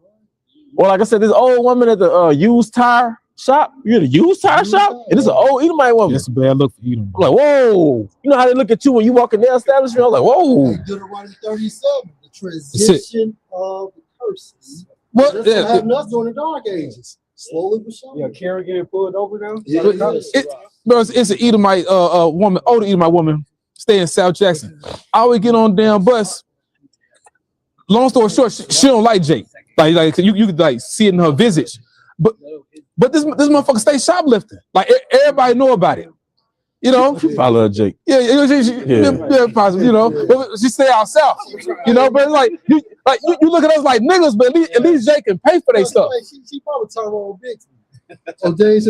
Or like I said, this old woman at the used tire shop. You're at a used tire shop, and it's an old Edomite woman. That's a bad look for Edom. I'm like, whoa. You know how they look at you when you walk in their establishment? I'm like, whoa. Deuteronomy 37, the transition of the curses. What? That's what happened to us during the Dark Ages. Slowly but surely. Yeah, Karen getting pulled over now. It's an Edomite woman, older Edomite woman, stay in South Jackson. I always get on the damn bus. Long story short, she don't like Jake. Like you could like see it in her visage. But this motherfucker stay shoplifting. Like everybody know about it. You know, I love Jake. Yeah, possible. You know, but she stay out south. You know, but like you look at us like niggas, but at least Jake can pay for their stuff. She probably turned on big. I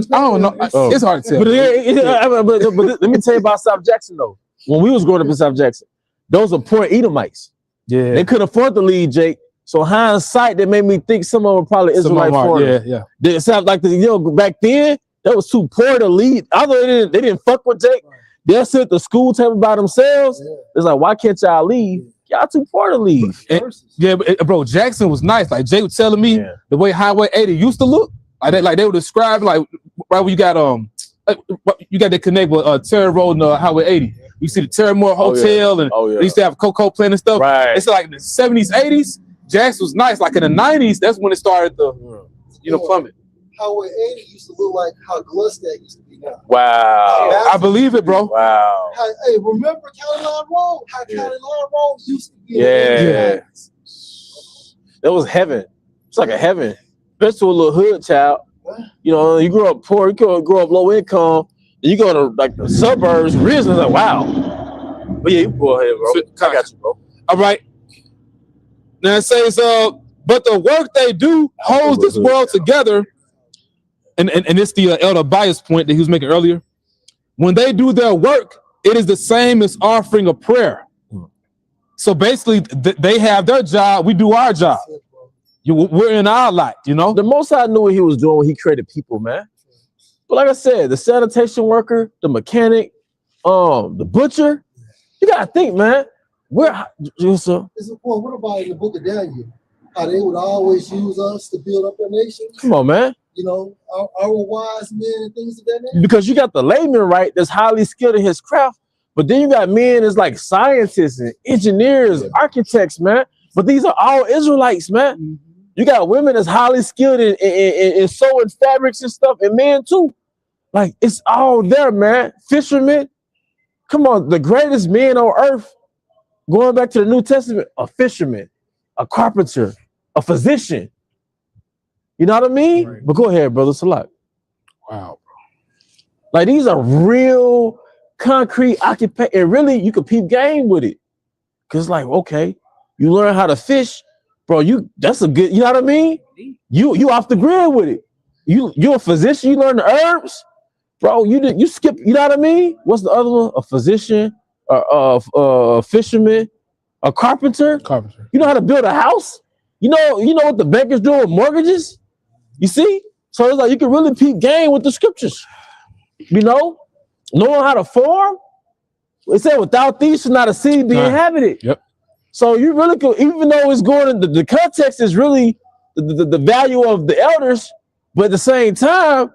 don't know. It's hard to tell. But let me tell you about South Jackson though. When we was growing up in South Jackson, those are poor Edomites. Yeah, they couldn't afford to lead Jake. So hindsight, that made me think some of them probably Israelite foreigners. Yeah. They sound like back then. That was too poor to lead. Although they didn't fuck with Jake, they'll sit at the school table by themselves. It's like, why can't y'all leave? Y'all too poor to leave. Bro, Jackson was nice. Like Jake was telling me the way Highway 80 used to look. Like they would describe right when you got to connect with Terry Road and Highway 80. You see the Terramore Hotel and they used to have Cocoa plant and stuff. Right. It's like in the 70s, 80s. Jackson was nice. Like in the 90s, that's when it started to plummet. Highway 80 used to look like how Glustack used to be now. Wow. I believe it, bro. Wow. Hey, remember County Line Road? How County Line Road used to be. Yeah. That was heaven. It's like a heaven. Especially to a little hood child. You know, you grow up poor, you grow up low income, and you go to like the suburbs, really like, wow. But yeah, you go ahead, bro. I got you, bro. All right. Now it says, but the work they do holds this world together. And it's the Elder Bias point that he was making earlier. When they do their work, it is the same as offering a prayer. So basically, they have their job, we do our job. We're in our lot, you know? The Most High knew what he was doing when he created people, man. But like I said, the sanitation worker, the mechanic, the butcher, you gotta think, man. What about in the book of Daniel? How they would always use us to build up their nation? Come on, man. You know, our wise men and things of that nature. Because you got the layman, right, that's highly skilled in his craft, but then you got men that's like scientists and engineers, architects, man. But these are all Israelites, man. Mm-hmm. You got women that's highly skilled in sewing fabrics and stuff, and men too. Like, it's all there, man. Fishermen. Come on, the greatest men on earth going back to the New Testament, a fisherman, a carpenter, a physician. You know what I mean? Right. But go ahead, brother. It's a lot. Wow. Like these are real concrete occupation. And really, you can peep game with it. Cause like, okay, you learn how to fish, bro. That's a good, you know what I mean? You off the grid with it. You're a physician, you learn the herbs, bro. You skip, you know what I mean? What's the other one? A physician, a fisherman, a carpenter. Carpenter. You know how to build a house? You know what the bankers do with mortgages? You see? So it's like you can really peep game with the scriptures. You know? Knowing how to farm. It said without these should not a city be inhabited. Yep. So you really could, even though it's going in the context is really the value of the elders, but at the same time,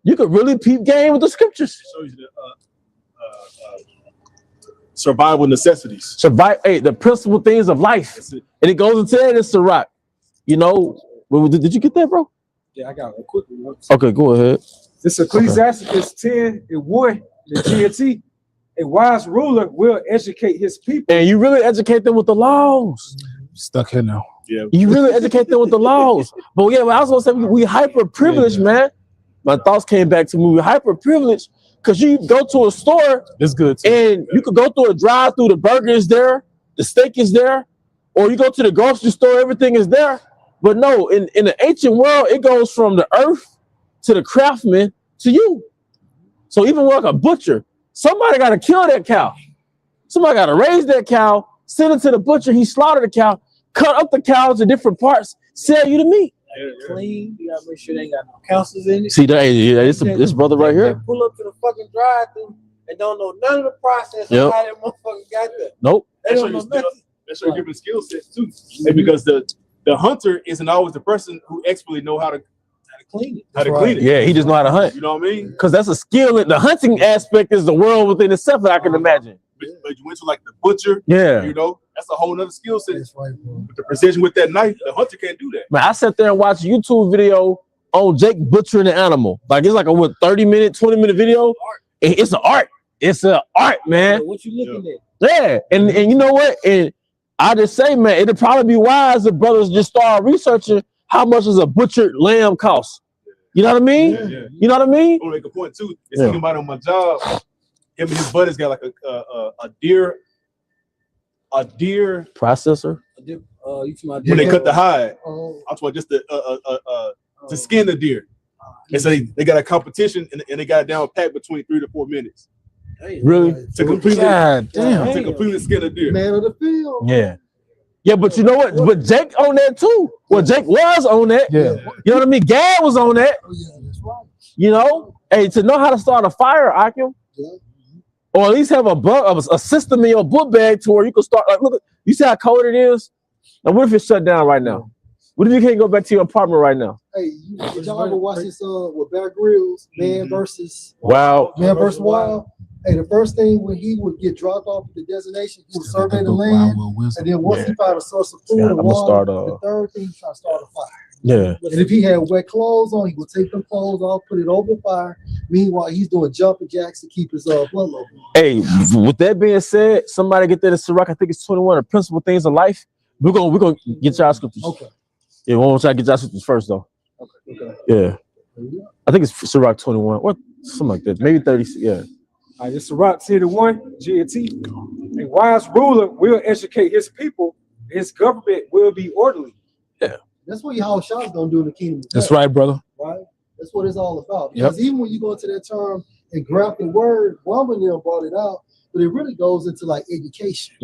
you could really peep game with the scriptures. It shows you the survival necessities. The principal things of life. And it goes into that in Sirach. You know, did you get that, bro? Yeah, I got it quickly. Okay, go ahead. This Ecclesiasticus 10:1, the GMT. A wise ruler will educate his people. And you really educate them with the laws. Stuck here now. Yeah. You really educate them with the laws. But yeah, I was gonna say we hyper privileged, man. My thoughts came back to me. We hyper privileged because you go to a store, it's good too. And you could go through a drive-through, the burger is there, the steak is there, or you go to the grocery store, everything is there. But no, in the ancient world, it goes from the earth to the craftsman to you. So even like a butcher, somebody got to kill that cow. Somebody got to raise that cow, send it to the butcher. He slaughtered the cow, cut up the cow to different parts, sell you the meat. Clean. You gotta make sure they ain't got no councils in it. See that? Yeah, this brother right here. Pull up to the fucking drive-through and don't know none of the process of how that motherfucker got there. Nope. They don't know nothing. That's your different skill sets too. And because the hunter isn't always the person who expertly know how to clean it. How to clean it. Yeah, he just know how to hunt. You know what I mean? Because that's a skill. The hunting aspect is the world within itself that I can imagine. But you went to like the butcher. Yeah. You know, that's a whole nother skill set. That's right, bro. With the precision with that knife, the hunter can't do that. Man, I sat there and watched a YouTube video on Jake butchering an animal. Like it's like a 30-minute, 20-minute video. And it's an art. It's an art, man. What you looking at? Yeah. And you know what? And I just say, man, it'd probably be wise if brothers just start researching how much does a butchered lamb cost. You know what I mean? Yeah. You know what I mean? I want to make a point too. It's thinking about on my job. Him and his buddies got like a deer processor. When they cut the hide, I'm talking just to skin the deer. And so they got a competition and they got it down pat between 3 to 4 minutes. Really? To completely, to completely skin a deer. Man of the field. Yeah. Yeah, but you know what? But Jake on that too. Well, Jake was on that. Yeah. You know what I mean? Gad was on that. Oh, yeah, that's right. You know? Hey, to know how to start a fire, Akim. Yeah. Or at least have a system in your book bag to where you can start. Like, look, you see how cold it is? Now, what if it's shut down right now? What if you can't go back to your apartment right now? Hey, did y'all ever watch this with Bear Grylls, Man versus Wild? Man versus Wild. Hey, the first thing when he would get dropped off at the destination, he would survey the land, and then once he found a source of food and water, the third thing he tried to start a fire. Yeah. And if he had wet clothes on, he would take them clothes off, put it over the fire. Meanwhile, he's doing jumping jacks to keep his blood low. Hey, with that being said, somebody get that in Sirach. I think it's 21, the principal things of life. We're gonna get y'all scriptures. Okay. Yeah, we want to try to get y'all scriptures first though. Okay. Yeah. I think it's Sirach 21 or something like that. Maybe 30. Yeah. All right, this is Sirach 10:1, GNT. A wise ruler will educate his people. His government will be orderly. Yeah. That's what Yahawashi is gonna do in the kingdom. That's right, brother. Right? That's what it's all about. Because even when you go into that term and grafted word, Woman brought it out, but it really goes into like education.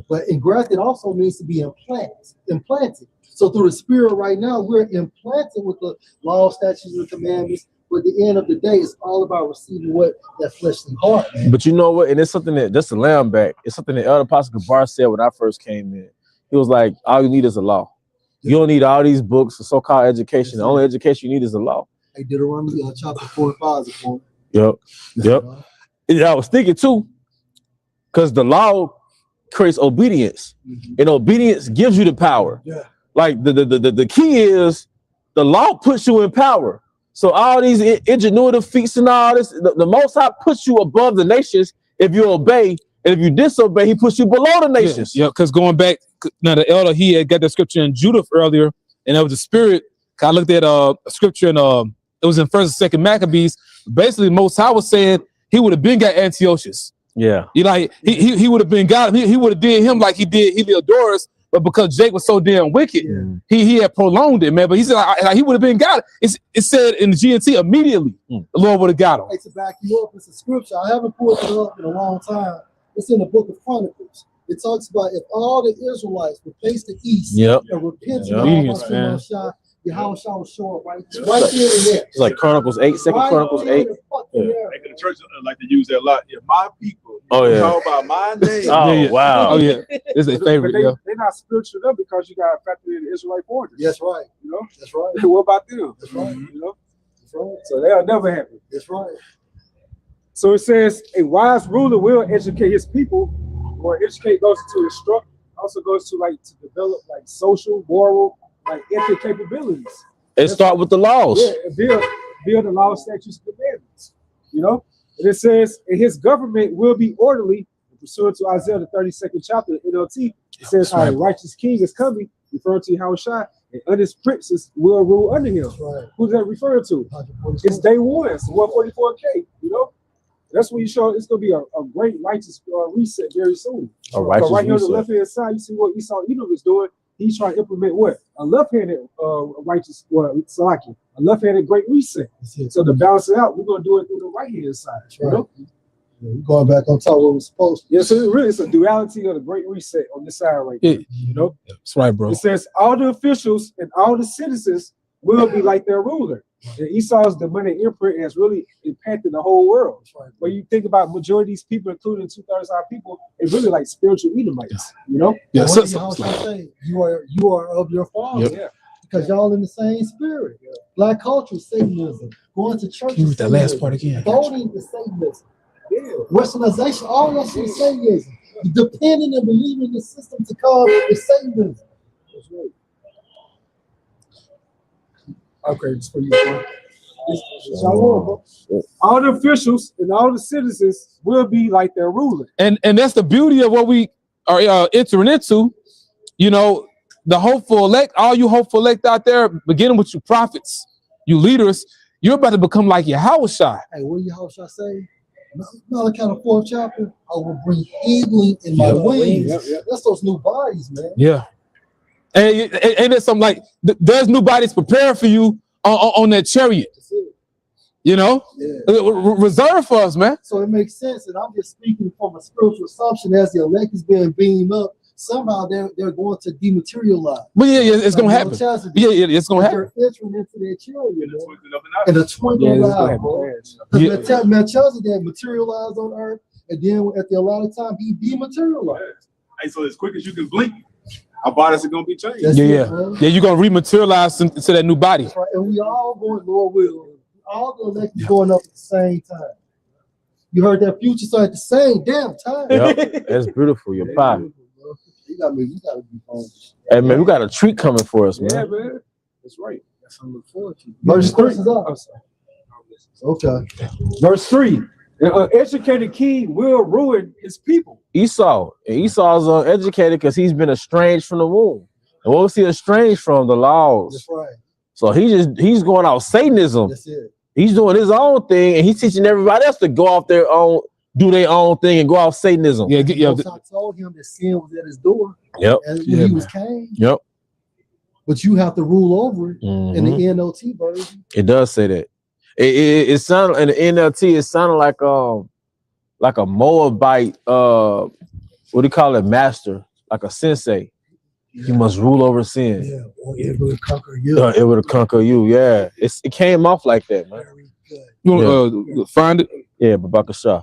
But engrafted also means to be implanted. So through the spirit right now, we're implanted with the law, statutes, and commandments. But at the end of the day, it's all about receiving what that fleshly heart. Man. But you know what? And it's something that just to lamb back. It's something that Elder Apostle Gabar said when I first came in. He was like, all you need is a law. You don't need all these books or so-called education. The only education you need is a law. Hey, Deuteronomy chapter 4 and 5 is a point. Yep. And I was thinking too, because the law creates obedience, and obedience gives you the power. Yeah. Like the key is the law puts you in power. So all these ingenuitive feats and all this, the Most High puts you above the nations if you obey, And if you disobey, he puts you below the nations. Yeah, because going back, now the elder, he had got that scripture in Judith earlier, and it was the spirit. I looked at a scripture in it was in 1st and 2nd Maccabees. Basically, Most High was saying he would have been got Antiochus. Yeah. You know, he would have been got him. He would have did him like he did Heliodorus, but because Jake was so damn wicked, he had prolonged it, man. But he said like he would have been got. It said in the GNT immediately, the Lord would have got him. Hey, to back you up, it's a scripture. I haven't pulled it up in a long time. It's in the book of Chronicles. It talks about if all the Israelites would face the east and repent to Yahawashi, Yahawashi will show up right there and there. It's like Chronicles 8, 2 Chronicles 8. The church like to use that a lot. If my people talk about my name. Wow. Oh yeah, it's a favorite. They're not spiritual enough because you got to factor in the Israelite borders. That's right. You know, that's right. What about them? That's right. You know, that's right. So they'll never happen. That's right. So it says a wise ruler will educate his people, or educate goes to instruct, also goes to like to develop like social, moral, like ethic capabilities. It start with the laws. Yeah, build the law, statutes, and commandments. You know, and it says, and his government will be orderly, pursuant to Isaiah the 32nd chapter, NLT. It says how a righteous king is coming, referring to Yahawashi, and honest princes will rule under him. Right. Who's that referring to? It's day one, it's 144K. You know, that's when you show it's gonna be a great righteous reset very soon. A righteous right here on the reset. left hand side, you see what Esau Edom is doing. He's trying to implement what? A left-handed righteous, Salaki, a left-handed great reset. So to balance it out, we're gonna do it through the right-hand side. You know? We're going back on top where we're supposed to. Yeah, so really it's a duality of the great reset on this side right there. You know? That's right, bro. It says all the officials and all the citizens will be like their ruler. And Esau's demonic imprint has really impacted the whole world. When you think about majority of these people, including 2/3 of our people, it's really like spiritual Edomites, you know? Yeah, what did Yahawashi say? You are of your father. Yeah. Because y'all in the same spirit. Black culture is Satanism. Going to church is that last part again. Voting is Satanism. Westernization, all that shit is Satanism. Depending and believing in the system to come is Satanism. That's right. Okay, it's for you, bro. All the officials and all the citizens will be like their ruler. And that's the beauty of what we are entering into. You know, the hopeful elect, all you hopeful elect out there, beginning with you prophets, you leaders, you're about to become like Yahawashi. Hey, what Yahawashi say? Malachi the 4th chapter, I will bring healing in my wings. That's those new bodies, man. Yeah. And there's some like there's new bodies prepared for you on that chariot. You know, reserved for us, man. So it makes sense, and I'm just speaking from a spiritual assumption as the elect is being beamed up. Somehow they're going to dematerialize. But yeah, it's gonna happen. Yeah, it's gonna happen. They're entering into their chariot, in a twinkling of an eye, bro. Because Melchizedek materialized on earth, and then at the allotted time he dematerialized. Hey, so as quick as you can blink, our bodies are gonna be changed. Yeah, you're gonna rematerialize into that new body. Right. And we all going, Lord will. All the elections going up at the same time. You heard that future so at the same damn time. Yep, that's beautiful. Your pie. You gotta be home. Hey man, we got a treat coming for us, man. Yeah, man. That's right. That's what I look forward to. Verse 3 is up. Okay. Verse 3. An educated king will ruin his people. Esau's educated because he's been estranged from the womb. And what was he estranged from? The laws. That's right. So he's going out Satanism. That's it. He's doing his own thing, and he's teaching everybody else to go off their own, do their own thing, and go off Satanism. I told him that sin was at his door. Yep. And when he was Cain. Yep. But you have to rule over it in the NLT version. It does say that. It sounded in the NLT. It sounded like a Moabite. What do you call it? Master, like a sensei. Yeah. You must rule over sin. Yeah, or it will conquer you. It will conquer you. Yeah, it came off like that, man. Very good. You want to find it? Yeah, Babaka Shah.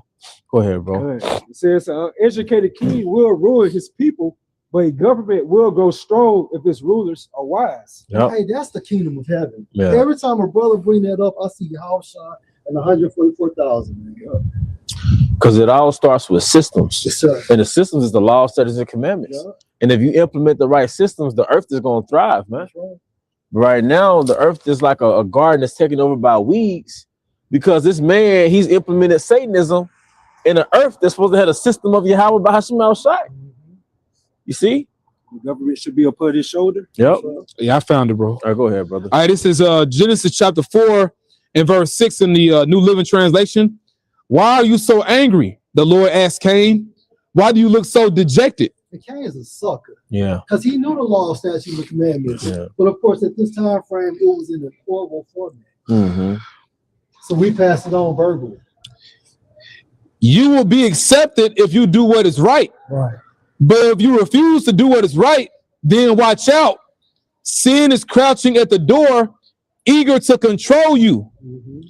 Go ahead, bro. It says, educated king will ruin his people, but a government will grow strong if its rulers are wise. Yep. Hey, that's the kingdom of heaven. Yeah. Every time a brother bring that up, I see Yahawashi and 144,000. Because it all starts with systems. Yes, sir. And the systems is the law, statutes, and commandments. Yeah. And if you implement the right systems, the earth is going to thrive, man. Right. Right now, the earth is like a garden that's taken over by weeds because this man, he's implemented Satanism in the earth that's supposed to have a system of Yahawah Bahashem Yahawashi. You see? The government should be upon his shoulder. Yep. Yeah, I found it, bro. All right, go ahead, brother. All right, this is Genesis chapter 4 and verse 6 in the New Living Translation. Why are you so angry? The Lord asked Cain. Why do you look so dejected? And Cain is a sucker. Yeah. Because he knew the law, statutes, and commandments. Yeah. But of course, at this time frame, it was in a horrible format. Mm-hmm. So we passed it on verbally. You will be accepted if you do what is right. Right. But if you refuse to do what is right, then watch out. Sin is crouching at the door, eager to control you.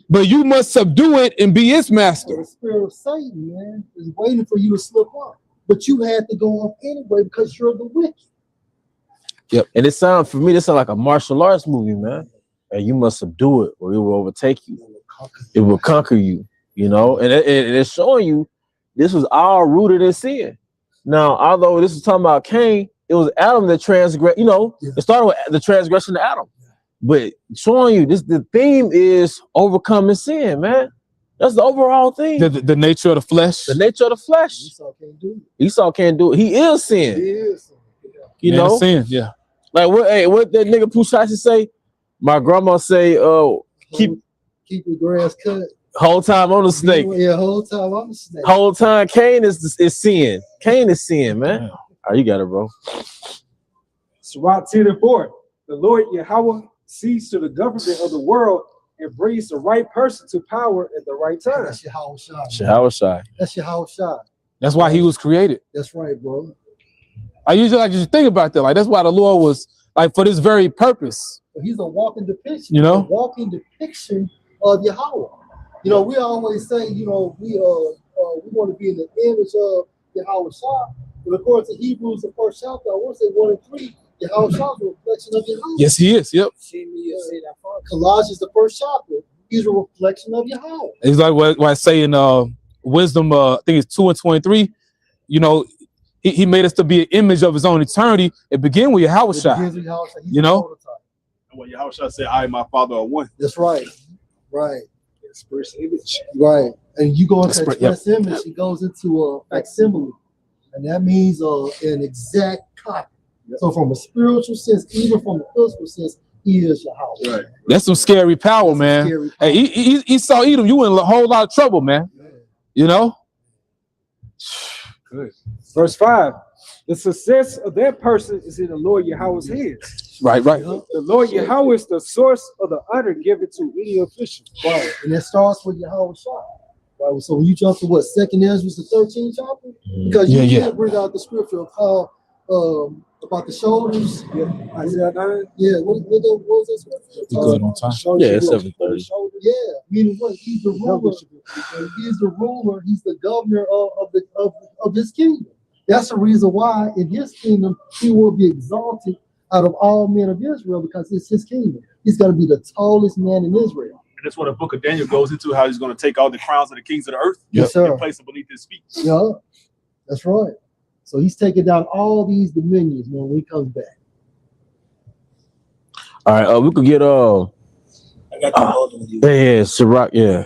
But you must subdue it and be its So master. the spirit of Satan, man, is waiting for you to slip up. But you had to go up anyway because you're the wicked. Yep. And it sounds, for me, this sounds like a martial arts movie, man. And you must subdue it or it will overtake you. It will conquer you, you know? And it's showing you this was all rooted in sin. Now, although this is talking about Cain, it was Adam that transgressed, you know, it started with the transgression of Adam. But showing you this, the theme is overcoming sin, man. That's the overall thing. The nature of the flesh. The nature of the flesh. Esau can't do it. Esau can't do it. He is sin. He is. You Man, know? sin, yeah. Like what that nigga Pushashi say? My grandma say, keep the grass cut. Whole time on the snake. Yeah, whole time on the snake. Whole time Cain is sin. Cain is sin, man. All right, you got it, bro. Sirach 10 and 4. The Lord Yahawah sees to the government of the world and brings the right person to power at the right time. That's Yahawashi. Yahawashi. That's Yahawashi. That's why he was created. That's right, bro. I usually like to think about that. Like that's why the Lord was like for this very purpose. He's a walking depiction. You know? A walking depiction of Yahawah. You know, we always say, you know, we want to be in the image of Yahawashi. But according to Hebrews, the first chapter, I want to say 1 and 3, Yahawashi is a reflection of Yahawah. Yes, he is. Yep. Colossians, the first chapter, he's a reflection of Yahawah. It's like what I say in Wisdom, I think it's 2 and 23. You know, he made us to be an image of his own eternity. It began with Yahawashi. You know? And when Yahawashi said, I and my Father are one. That's right. Right. Express image. Right. And you go into Express image, it goes into a facsimile. And that means an exact copy. So from a spiritual sense, even from a physical sense, he is Yahawah. Right. That's some scary power, man. Scary power. Hey, Esau Edom, you in a whole lot of trouble, man. You know? Good. Verse 5. The success of that person is in the Lord Yahawah's hands. Right. The Lord Yahawah is the source of the honor given to any official. Right. And it starts with Yahawashi. Right. So when you jump to what, 2nd Ezra, the 13th chapter? Because you can't bring out the scripture of how about the shoulders. Isaiah 9. Yeah, what was that scripture? Good on time. Yeah, it's 7:30. Yeah, meaning what? He's the ruler. He's the ruler. He's the governor of his kingdom. That's the reason why in his kingdom he will be exalted out of all men of Israel because it's his kingdom. He's going to be the tallest man in Israel. And that's what the book of Daniel goes into, how he's going to take all the crowns of the kings of the earth Yes, sir. and place them beneath his feet. Yeah, that's right. So he's taking down all these dominions, man, when he comes back. All right, we could get I got the other one. yeah, Sirach, yeah.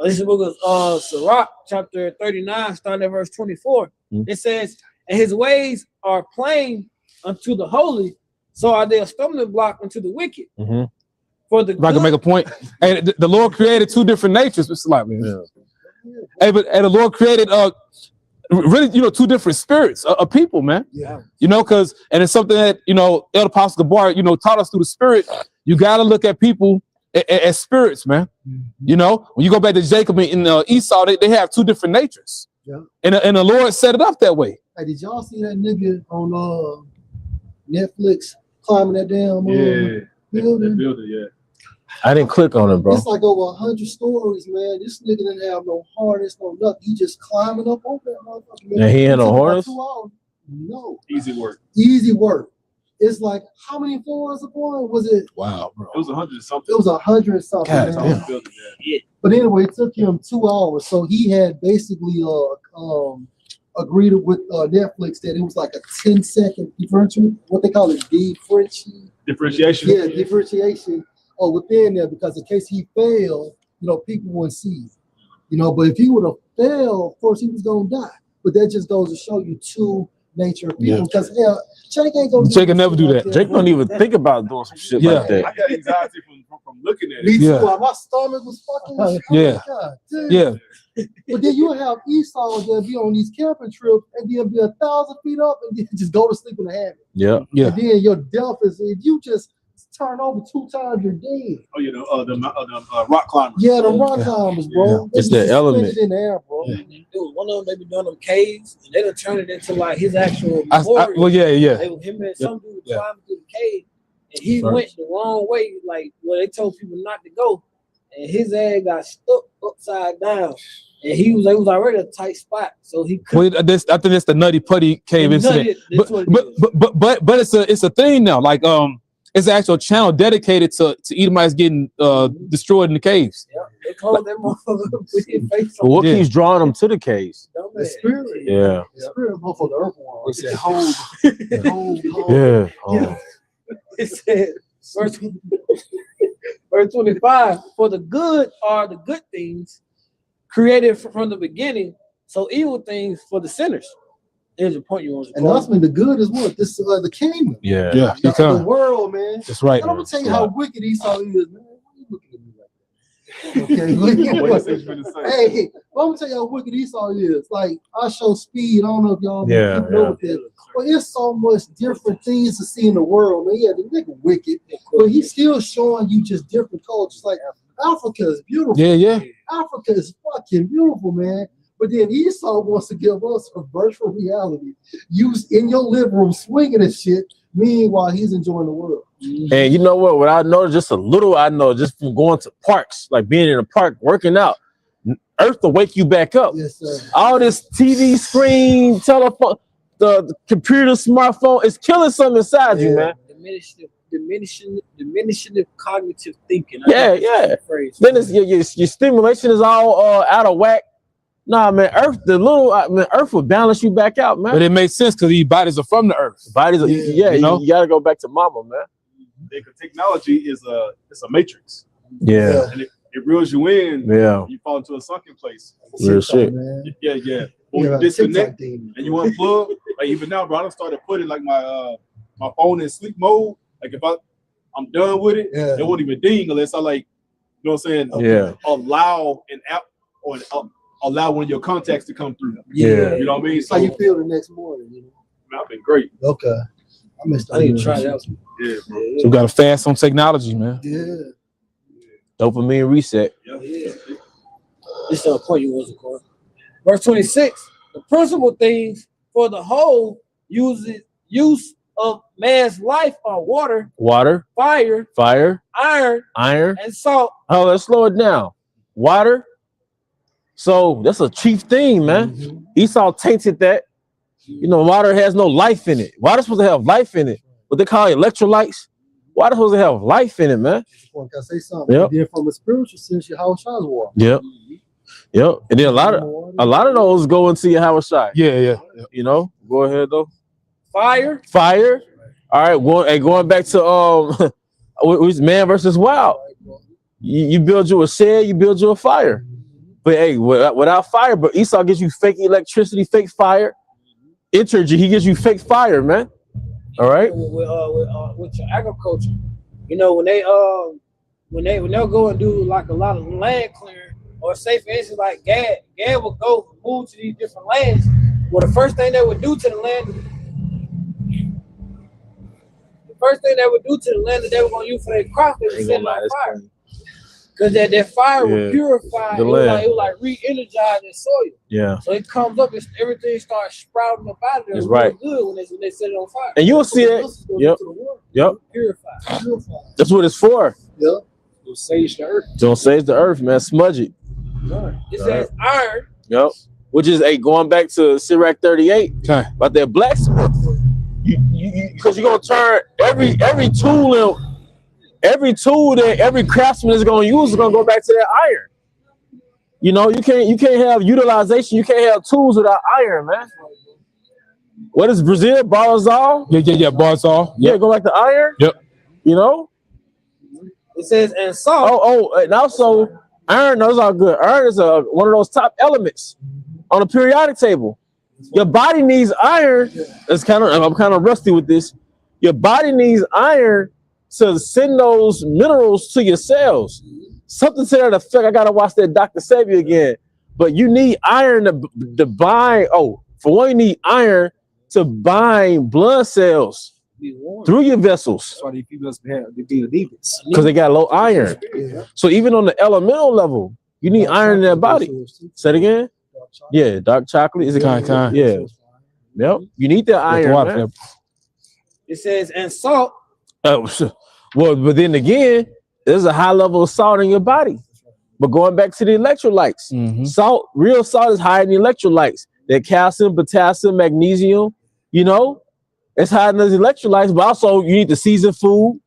This is the book of Sirach, chapter 39, starting at verse 24. It says, and his ways are plain unto the holy, so are they a stumbling block unto the wicked. For the If I can make a point. Hey, the Lord created two different natures. It's like, man. Hey, but the Lord created really, you know, two different spirits of people, man. Yeah. You know, and it's something that, you know, El Apostle Gabar, you know, taught us through the spirit. You got to look at people as spirits, man. You know, when you go back to Jacob and Esau, they have two different natures. Yeah. And the Lord set it up that way. Hey, did y'all see that nigga on Netflix climbing that damn building? Yeah. I didn't click on it, bro. It's like over 100 stories, man. This nigga didn't have no harness, no nothing. He just climbing up over that motherfucker. And he had no harness? No. Easy work. Easy work. It's like, how many floors upon was it? Wow, bro. It was 100 something. It was 100 something. God man. damn. But anyway, it took him 2 hours. So he had basically agreed with Netflix that it was like a 10-second differential, what they call it, Differentiation. Yeah, differentiation within there, because in case he failed, you know, people wouldn't see it. You know, but if he would have failed, of course he was gonna die. But that just goes to show you true nature of people. Because hell, Jake ain't gonna. Jake can never do that. Jake don't even think about doing some shit like that. I got anxiety from looking at Me it. too. Yeah. My stomach was fucking. Yeah. God, damn. Yeah. But then you have Esau that be on these camping trips and then be 1,000 feet up and then just go to sleep in the hammock. Yeah. Yeah. And then your death is if you just turn over 2 times, you're dead. Oh yeah, the rock climbers. Yeah, the rock climbers, bro. It's They the just element. suspended in the air, bro. Dude, one of them, they be doing them caves, and they done turn it into like his actual Well, memorial. yeah. They, him and some dude Yeah. climbing through the cave, and he Right. went the wrong way, like where they told people not to go, and his ass got stuck upside down, and it was already a tight spot, so he couldn't. Well, I think it's the Nutty Putty cave incident. That's what it is. But it's a thing now. Like it's an actual channel dedicated to Edomites getting destroyed in the caves. Yeah, they closed that motherfucker up with his face But on. what Yeah. keeps drawing them to the caves? The spirit. Yeah. The spirit of the earth one. It said, hold. Yeah. Yeah. It said, verse 25, for the good are the good things created from the beginning, so evil things for the sinners. There's a point you want to And husband, the good is what? This the kingdom. Yeah. Yeah. The world, man. That's right. And I'm gonna tell you how wicked Esau is, man. Why you looking at me like that? Okay. What you finna say? Hey, well, I'm gonna tell you how wicked Esau is. Like I show speed. I don't know if y'all Yeah, know what that. But it's so much different things to see in the world, man. Yeah, the nigga wicked, but he's still showing you just different cultures. Like Africa is beautiful. Yeah. Africa is fucking beautiful, man. But then Esau wants to give us a virtual reality. You in your living room swinging and shit. Meanwhile, he's enjoying the world. And you know what? What I know, just a little, I know just from going to parks, like being in a park, working out, Earth will wake you back up. Yes, sir. All this TV screen, telephone, the computer, smartphone, it's killing something inside you, man. Diminishing the cognitive thinking. Yeah. Then it's your stimulation is all out of whack. Nah, man, Earth will balance you back out, man. But it makes sense because these bodies are from the earth. Bodies, you know? you gotta go back to mama, man. Technology is a matrix. Yeah. And it reels you in. Yeah. You fall into a sunken place. Real shit. Man. Yeah. Or you disconnect and you unplug. Like even now, bro, I done started putting like my phone in sleep mode. Like if I'm done with it, it won't even ding unless I like, you know what I'm saying? Yeah. Allow an app or allow one of your contacts to come through. Yeah. You know what I mean? How you feel the next morning? You know? Man, I've been great. Okay. I need to try that. Yeah, bro. So we got to fast on technology, man. Yeah. Dopamine reset. Yeah. This is a point you want to call. Verse 26, the principal things for the whole use of man's life are water, fire, iron, and salt. Oh, let's slow it down. Water. So that's a chief thing, man. Esau tainted that. You know, water has no life in it. Water's supposed to have life in it. What they call electrolytes. Water's supposed to have life in it, man. Can I say something? Yep. Then from a spiritual sense, Yahawashi's water. Yep. And then a lot of those go into your Yahawashai. Yeah. You know, go ahead though. Fire. All right, going back to man versus wild. You build you a shed, you build you a fire. But hey, without fire, but Esau gives you fake electricity, fake fire. Energy, he gives you fake fire, man. All right. With your agriculture, you know, when they'll go and do like a lot of land clearing, or say for instance, like Gad will go move to these different lands. Well, the first thing they would do to the land that they were going to use for their crop, they would set it on fire. Because that fire would purify, it would like re-energize the soil. Yeah. So it comes up, everything starts sprouting up out of there. That's right. Good when they set it on fire. And you'll see that. Yep. Purify. That's what it's for. Yep. Don't sage the earth. Don't sage the earth, man. Smudge it. It says iron. Yep. Which is going back to Sirach 38 about that blacksmith. Because you're gonna turn every tool that every craftsman is gonna use is gonna go back to that iron. You know, you can't have utilization. You can't have tools without iron, man. What is Brazil? Barzal? Yeah. Barzal. Yeah, go back to iron. Yep. You know. It says and salt. And also Iron, those are good. Iron is one of those top elements on the periodic table. Your body needs iron. I'm kind of rusty with this. Your body needs iron to send those minerals to your cells. Something to that effect. I gotta watch that Dr. Savior again. But you need iron to bind. Oh, for one, you need iron to bind blood cells through your vessels. That's why these females have the demons. Because they got low iron. So even on the elemental level, you need iron in their body. Say it again. Yeah, dark chocolate. Is it kind? Yeah. Yep. You need that iron. Man. It says, and salt. Well, but then again, there's a high level of salt in your body. But going back to the electrolytes, salt, real salt is higher than the electrolytes. They're calcium, potassium, magnesium, you know, it's higher than those electrolytes, but also you need to season food.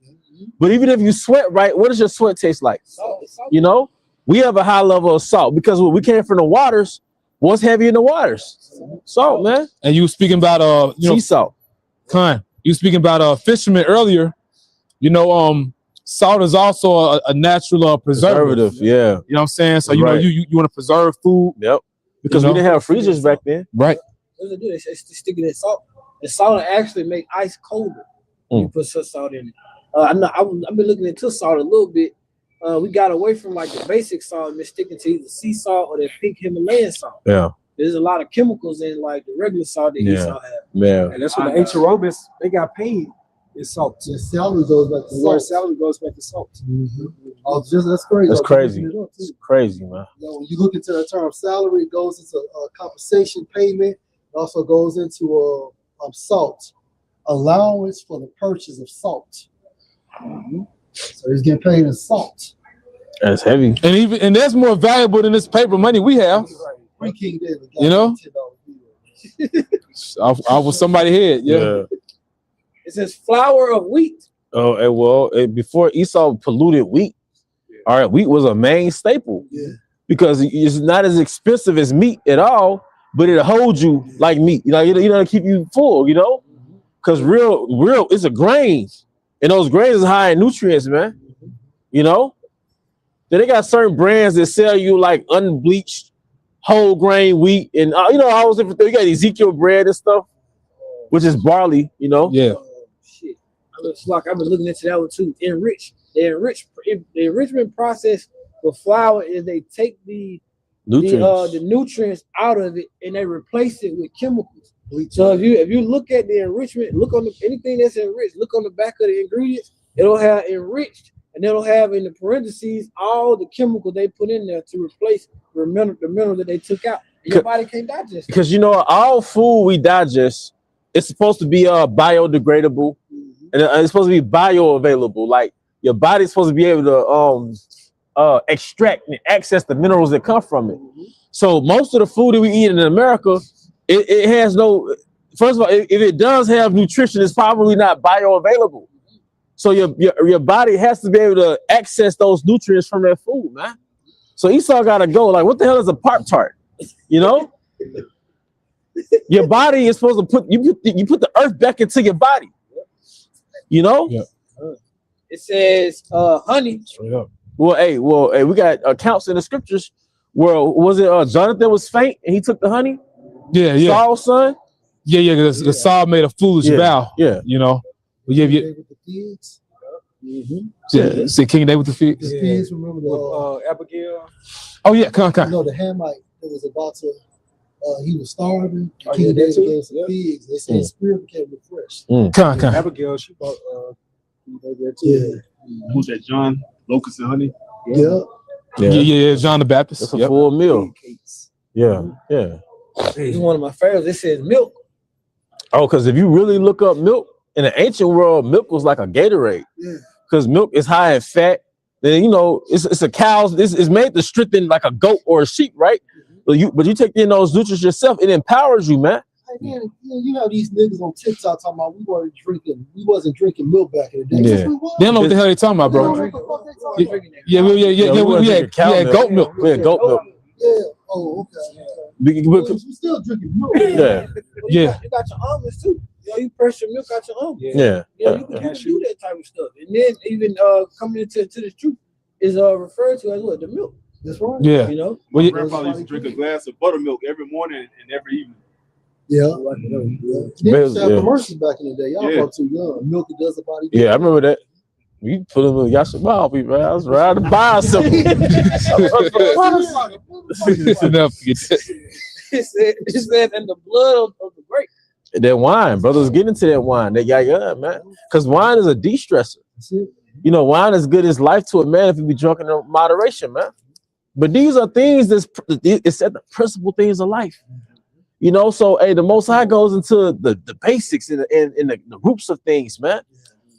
But even if you sweat right, what does your sweat taste like? Salt. You know, we have a high level of salt because when we came from the waters, what's heavy in the waters? Salt, man. And you were speaking about sea salt. You speaking about fishermen earlier. You know, salt is also a natural preservative. Yeah. You know what I'm saying? So you know, you want to preserve food. Yep. Because we didn't have freezers back then. Right. What do they do? They stick it in salt. The salt actually make ice colder. You put some salt in it. I know I've been looking into salt a little bit. We got away from like the basic salt and been sticking to either sea salt or the pink Himalayan salt. Yeah. There's a lot of chemicals in like the regular salt that salt have. Yeah. And that's what the ancient Romans, they got paid in salt. The salary goes back to The word salt. salary goes back to salt. Oh, that's crazy. That's crazy. It's crazy, man. You know, when you look into the term salary, it goes into compensation payment. It also goes into salt, allowance for the purchase of salt. So he's getting paid in salt. That's heavy. And that's more valuable than this paper money we have. Free King David. You know? I was somebody's head. Yeah. It says flour of wheat. Oh, before Esau polluted wheat, all right, wheat was a main staple. Yeah. Because it's not as expensive as meat at all, but it holds you like meat. You know, to keep you full, you know? Because real, it's a grain. And those grains is high in nutrients, man. You know? Then they got certain brands that sell you like unbleached whole grain wheat. And, you know, all those different things. You got Ezekiel bread and stuff, which is barley, you know? Yeah. Shit. I've been looking into that one too. The enrichment process for flour is they take the nutrients out of it and they replace it with chemicals. So if you look at the enrichment, look on anything that's enriched, look on the back of the ingredients, it'll have enriched, and it'll have in the parentheses all the chemical they put in there to replace the mineral that they took out. And your body can't digest it. Because you know, all food we digest, it's supposed to be biodegradable, and it's supposed to be bioavailable. Like your body's supposed to be able to extract and access the minerals that come from it. So most of the food that we eat in America, it has no. First of all, if it does have nutrition, it's probably not bioavailable. So your body has to be able to access those nutrients from that food, man. So Esau gotta go. Like, what the hell is a Pop-Tart? You know, your body is supposed to put the earth back into your body. You know. Yeah. It says honey. Straight up. Well, hey, we got accounts in the scriptures where was it Jonathan was faint and he took the honey? Yeah. Saul's son? Yeah. The Saul made a foolish vow. Yeah. You know. Yeah. With the figs. Yeah. See King David with the figs. The figs, remember the Abigail. Oh yeah, come on. you know, the Hamite that was about to he was starving. Oh, King yeah, David too? gave some figs. They said his spirit became refreshed. Come on. Abigail, she bought there too. Yeah. Who's that? John Locust and Honey. Yeah. John the Baptist. That's a full meal. Yeah. It's one of my favorites. It says milk. Oh, because if you really look up milk in the ancient world, milk was like a Gatorade. Yeah. Because milk is high in fat. Then you know it's a cow's. It's made to strengthen like a goat or a sheep, right? But you take in those nutrients yourself, it empowers you, man. Man, you have these niggas on TikTok talking about we wasn't drinking milk back in the day. Yeah. Yes, we was. They don't know what the hell they talking about, bro. We We had goat milk. We had goat milk. Yeah. Oh, okay. But We still drinking milk. yeah. Yeah. You got your almonds too. You know, you press your milk out your almonds. Yeah. You know, you can do that type of stuff. And then even coming into the truth is referred to as what? The milk. That's right. Yeah. You know, My Well, grandfather used to drink a glass of buttermilk every morning and every evening. Yeah. They used to have Yeah. commercials back in the day. Y'all Yeah. probably too young. Milk it does the body. Yeah, I remember that. You put him in, y'all should buy me, man. I was riding by something. Enough to get that. it said in the blood of the grape. That wine, brothers, get into that wine, that yaya, man. Because wine is a de-stressor. You know, wine is good as life to a man if you be drunk in moderation, man. But these are things it's at the principal things of life. You know, so hey, the Most High goes into the basics and the roots of things, man.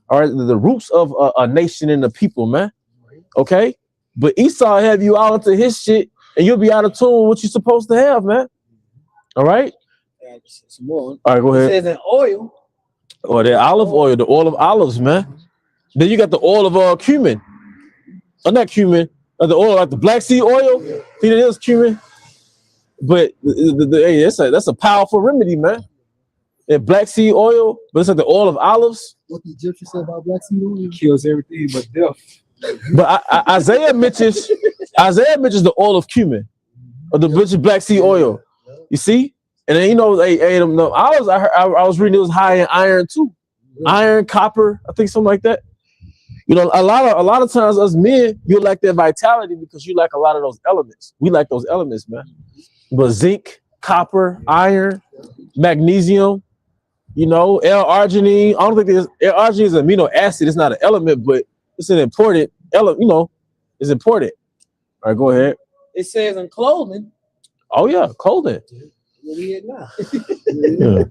Or the roots of a nation and the people, man. Okay? But Esau have you all into his shit, and you'll be out of tune with what you're supposed to have, man. All right? Some more. All right, go ahead. It says in oil. Or the olive oil, the oil of olives, man. Then you got the oil of cumin. Or not cumin, the oil like the Black Sea oil. Think it is cumin. But hey, that's a powerful remedy, man. And Black Sea oil, but it's like the oil of olives. What the Egyptian said about Black Sea oil? It kills everything but death. But Isaiah mentions the oil of cumin, or the Black Sea oil. You see, and then you know, I was reading it was high in iron too, iron, copper, I think something like that. You know, a lot of times us men, you lack that vitality because you lack a lot of those elements. We lack those elements, man. But zinc, copper, iron, magnesium. You know, L-arginine. I don't think L-arginine is an amino acid. It's not an element, but it's an important element. You know, it's important. All right, go ahead. It says in clothing. Oh yeah, clothing. What we at now? Yeah.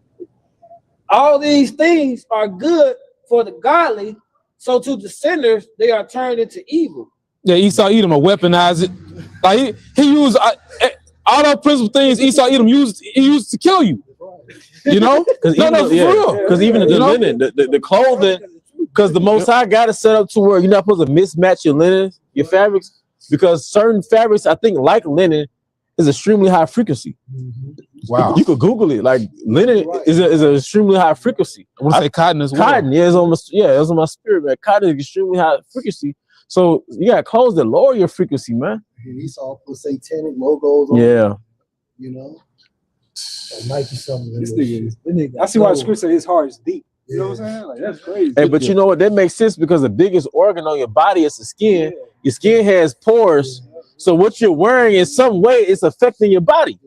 All these things are good for the godly. So to the sinners, they are turned into evil. Yeah, Esau Edom will weaponize it. Like he used all those principal things Esau Edom used to kill you. You know? Because even the linen, the clothing, because the Most High got it set up to where you're not supposed to mismatch your linen, your fabrics, because certain fabrics, I think, like linen, is extremely high frequency. Wow. You could Google it. Like linen is an extremely high frequency. I want to say cotton as well. Cotton, it's on my spirit, man. Cotton is extremely high frequency. So you got clothes that lower your frequency, man. Esau put satanic logos on it, you know. Nike something. This nigga, I see why the scripture says his heart is deep. You know what I'm saying? Like that's crazy. Hey, but you know what? That makes sense because the biggest organ on your body is the skin. Yeah. Your skin has pores. So what you're wearing in some way is affecting your body.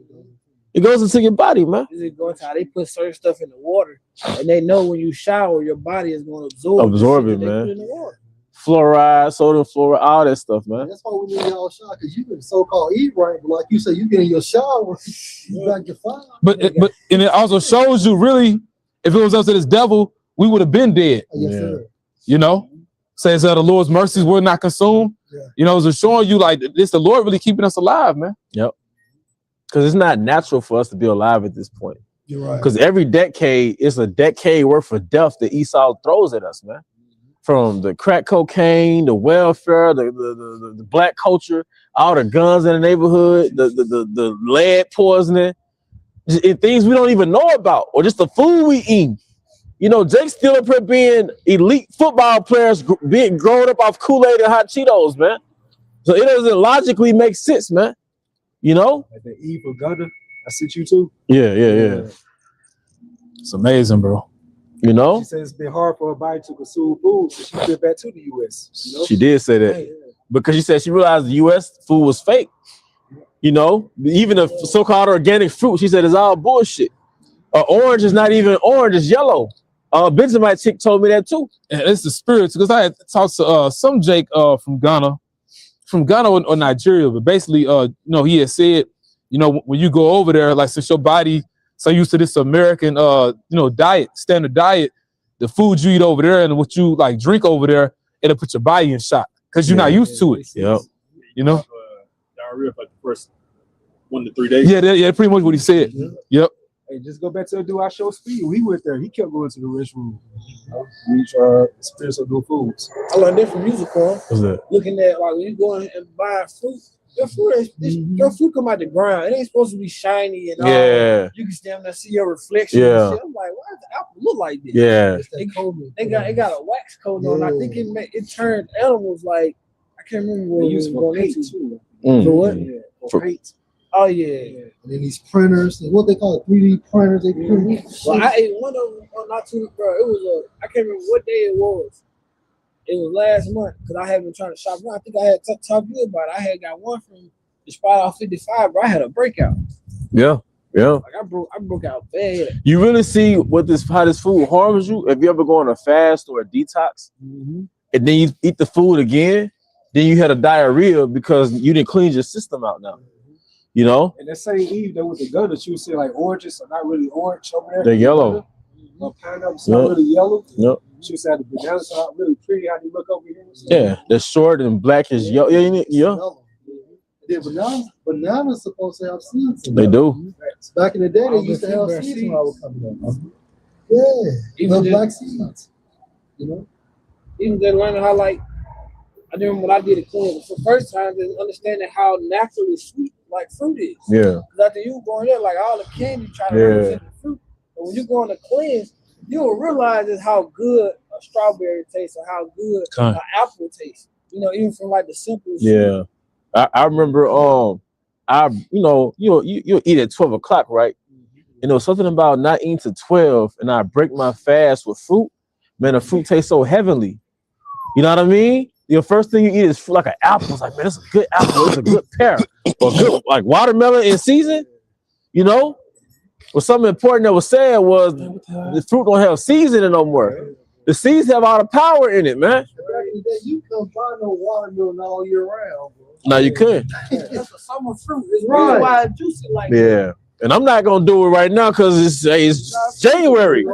It goes into your body, man. Is it going to how they put certain stuff in the water and they know when you shower, your body is going to absorb it, man. Fluoride, sodium fluoride, all that stuff, man. That's why we need y'all shower, because you can so-called eat right, but like you say, you get in your shower, you back your fire. But and it also shows you really, if it was up to this devil, we would have been dead. Yes, sir. You know, says the Lord's mercies were not consumed. Yeah. You know, it's showing you like this, the Lord really keeping us alive, man. Yep. Because it's not natural for us to be alive at this point. You're right. Because every decade is a decade worth of death that Esau throws at us, man. From the crack cocaine, the welfare, the black culture, all the guns in the neighborhood, the lead poisoning, things we don't even know about, or just the food we eat. You know, Jake's still up here being elite football players, being grown up off Kool-Aid and hot Cheetos, man. So it doesn't logically make sense, man. You know? Like the Eve of Gunner, I sent you too. Yeah. It's amazing, bro. You know? She said it's been hard for her body to consume food, so she went back to the U.S. You know? She did say that. Because she said she realized the U.S. food was fake. You know? Even the so-called organic fruit, she said, is all bullshit. Orange is not even orange, it's yellow. Benjamin chick told me that too. And it's the spirits, because I had talked to some Jake from Ghana or Nigeria, but basically, you know, he had said, you know, when you go over there, like since your body so used to this American, you know, diet, standard diet, the food you eat over there and what you like drink over there, it'll put your body in shock because you're not used to it. Yep. You know. Diarrhea for like the first 1 to 3 days. Yeah, pretty much what he said. Yep. Hey, just go back to the dude I showed Speed. He went there. He kept going to the restroom. Reach experience of new foods. I learned that from music, bro. What's that? Looking at like when you go and buy fruit, your fruit come out the ground. It ain't supposed to be shiny and all. Yeah. You can stand there and see your reflection. Yeah. And shit. I'm like, why does the apple look like this? Yeah. It got a wax coating on. I think it turned animals like I can't remember what They it use was for going paint into. too. For what? Yeah, For- paint. Oh yeah. And then these printers, and what they call it, 3D printers. They print. Well, I ate one of them not too, bro. It was I can't remember what day it was. It was last month because I had been trying to shop around. I think I had talked to you about it. I had got one from the spot off 55, bro. I had a breakout. Yeah. Like I broke out bad. You really see how this food harms you if you ever go on a fast or a detox, and then you eat the food again, then you had a diarrhea because you didn't clean your system out now. You know? And that same Eve, there was the gun that you would see like oranges are not really orange over there. They're yellow. Pineapples not really yellow. Yep. She would say the bananas are not really pretty. How they look over here. Yeah, they're short and black is yellow. Yeah. Yeah, bananas supposed to have seeds. They do. Back in the day, they used to have seeds when I was coming up. Yeah, Even the black seeds. You know, even then learning how I remember when I did it clean for the first time, then understanding how naturally sweet like fruit is. Yeah. Because after you go in there, like all the candy trying to represent the fruit, but when you go in the cleanse, you will realize is how good a strawberry tastes or how good an apple tastes. You know, even from like the simplest. Yeah. I remember you eat at 12 o'clock, right? You know, something about not eating to 12 and I break my fast with fruit. Man, the fruit tastes so heavenly. You know what I mean? Your first thing you eat is like an apple. It's like, man, it's a good apple, it's a good pear. Or good like watermelon in season, you know? Well, something important that was said was the fruit don't have seeds in it no more. The seeds have all the power in it, man. back in the day, you couldn't buy no watermelon all year round. Bro. No, you couldn't. That's a summer fruit. It's really why it's juicy like that. Yeah. And I'm not gonna do it right now because it's January.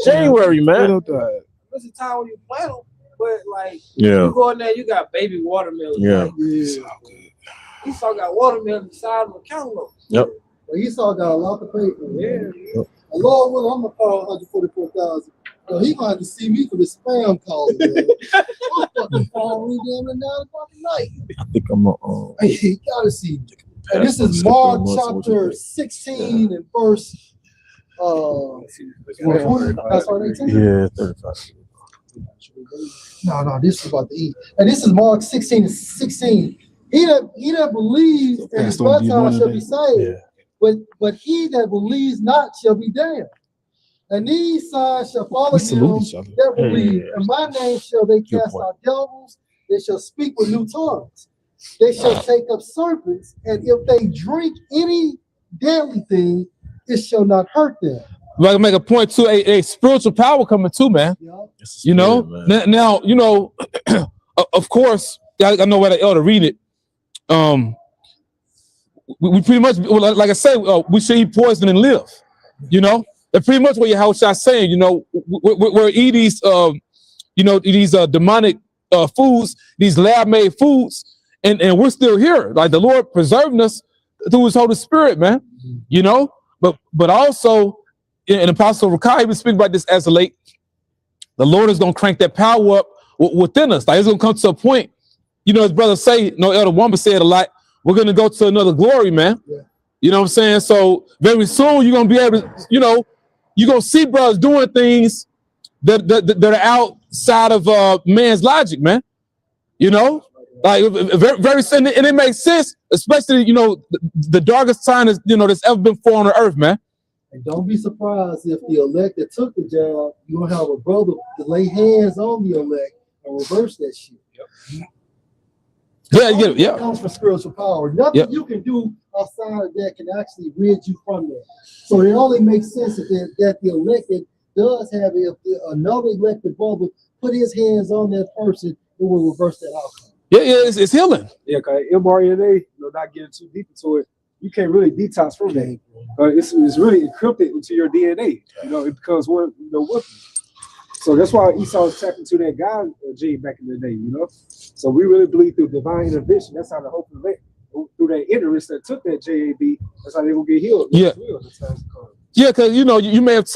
January, man. There's a time when you plant them, but like Yeah. you go in there, you got baby watermelon. Yeah. Like, Esau got watermelon beside of a cantaloupe. Yep. Well, Esau got a lot of paper. Yeah. A Lord willing, I'm gonna call 144,000. So he gonna have to see me for the spam call. I'm fucking calling me damn at 9 o'clock at night. I think I'm He gotta see me. And this is Mark chapter 16 and verse 20. That's what 18? Yeah, 35. No, this is about to eat. And this is Mark 16 and 16. He that believes in his baptism shall be saved. But he that believes not shall be damned. And these signs shall follow them that believe. In my name shall they cast out devils. They shall speak with new tongues. They shall take up serpents. And if they drink any deadly thing, it shall not hurt them. I can make a point to a spiritual power coming too, man. You know, now you know, of course, I know where the elder read it. We pretty much, like I say, we should eat poison and live. You know, that's pretty much what Yahawashai saying. You know, we're eat these, these demonic foods, these lab-made foods, and we're still here. Like the Lord preserving us through His Holy Spirit, man. You know, but also. And Apostle Rakai was speaking about this as of late. The Lord is going to crank that power up within us. Like it's going to come to a point, you know, as brother say, Elder Wamba said a lot, we're going to go to another glory, man. Yeah. You know what I'm saying? So very soon you're going to be able to, you know, you're going to see brothers doing things that are outside of man's logic, man. You know, like very soon, and it makes sense, especially, you know, the darkest time is, you know, that's ever been formed on earth, man. And don't be surprised if the elect that took the job, you're going to have a brother to lay hands on the elect and reverse that shit. Yep. Yeah. It comes from spiritual power. Nothing you can do outside of that can actually rid you from that. So it only makes sense that the elected does have, if another elected brother put his hands on that person, it will reverse that outcome. Yeah, it's healing. Yeah, because mRNA, you know, not getting too deep into it, you can't really detox from that. It's really encrypted into your DNA. You know, it becomes one, you know, with you. So that's why Esau was tapping to that God gene back in the day, you know. So we really believe through divine intervention. That's how the hope of it, through that ignorance that took that JAB, that's how they will get healed. Yeah. Yeah, because you know, you may have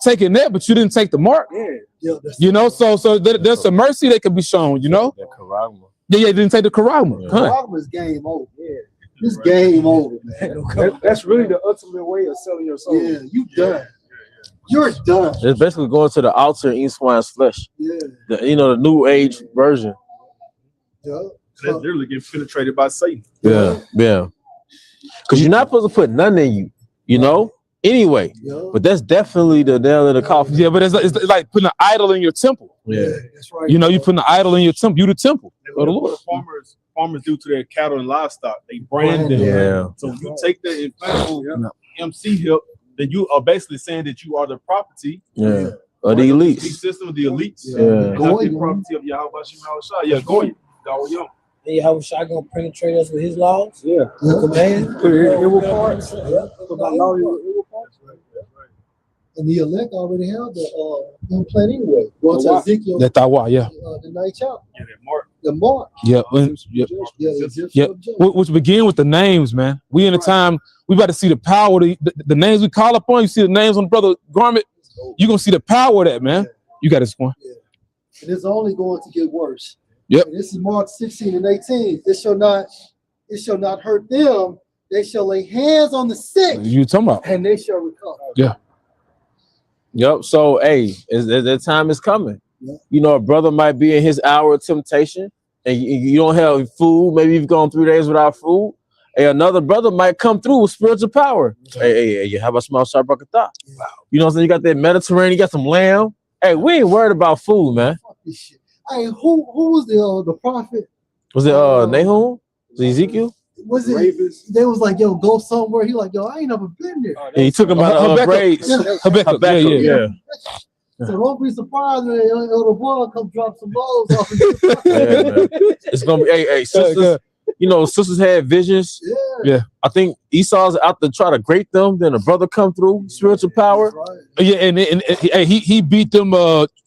taken that, but you didn't take the mark. Yeah. You know, so there's a mercy that can be shown, you know. Yeah, they didn't take the karagma. Karagma's game over. Yeah. This game over, man. That's really the ultimate way of selling your soul. Yeah, you done. You're done. It's basically going to the altar and eating swine's flesh. Yeah. The new age version. Yeah. That's literally getting penetrated by Satan. Yeah. Because you're not supposed to put none in you, you know. Anyway, but that's definitely the nail in the coffin. Yeah, but it's like putting an idol in your temple. Yeah, that's right. You know, you putting an idol in your temple. You the temple. What farmers do to their cattle and livestock, they brand them. Yeah. So if you take the inflatable MC hip, then you are basically saying that you are the property. Yeah. Of the elites. The system of the elites. Yeah. Not the property of Yahawah Bahasham Yahawashi. Yeah, Goya. And Yahawashi gonna penetrate us with his laws. Yeah. Command. Put it in evil parts. And the elect already have the implant anyway. Go to Ezekiel. That Tawa, yeah. The 9th chapter. Yeah, that mark. The mark. Yeah. Which begin with the names, man. We in a time we about to see the power. The names we call upon. You see the names on the brother garment. You gonna see the power of that, man. You got this one. Yeah. And it's only going to get worse. Yep. And this is Mark 16 and 18. It shall not hurt them. They shall lay hands on the sick. You talking about? And they shall recover. Yeah. Yep. So, hey, that time is coming. Yeah. You know, a brother might be in his hour of temptation, and you don't have food. Maybe you've gone 3 days without food. Hey, another brother might come through with spiritual power. Hey, you have a small sharp bucket. Wow. You know what I'm saying? You got that Mediterranean, you got some lamb. Hey, we ain't worried about food, man. Fuck this shit. Hey, who was the prophet? Was it Nahum? Was it Ezekiel? Was it? They was like, yo, go somewhere. He like, yo, I ain't never been there. Yeah, he took him out of braids. Habakkuk. Yeah. So don't be surprised when Elder Boy come drop some balls off. Yeah, man. It's gonna be hey, sisters. You know, sisters had visions. Yeah. I think Esau's out to try to grate them. Then a brother come through, spiritual power. Right. Yeah, and he beat them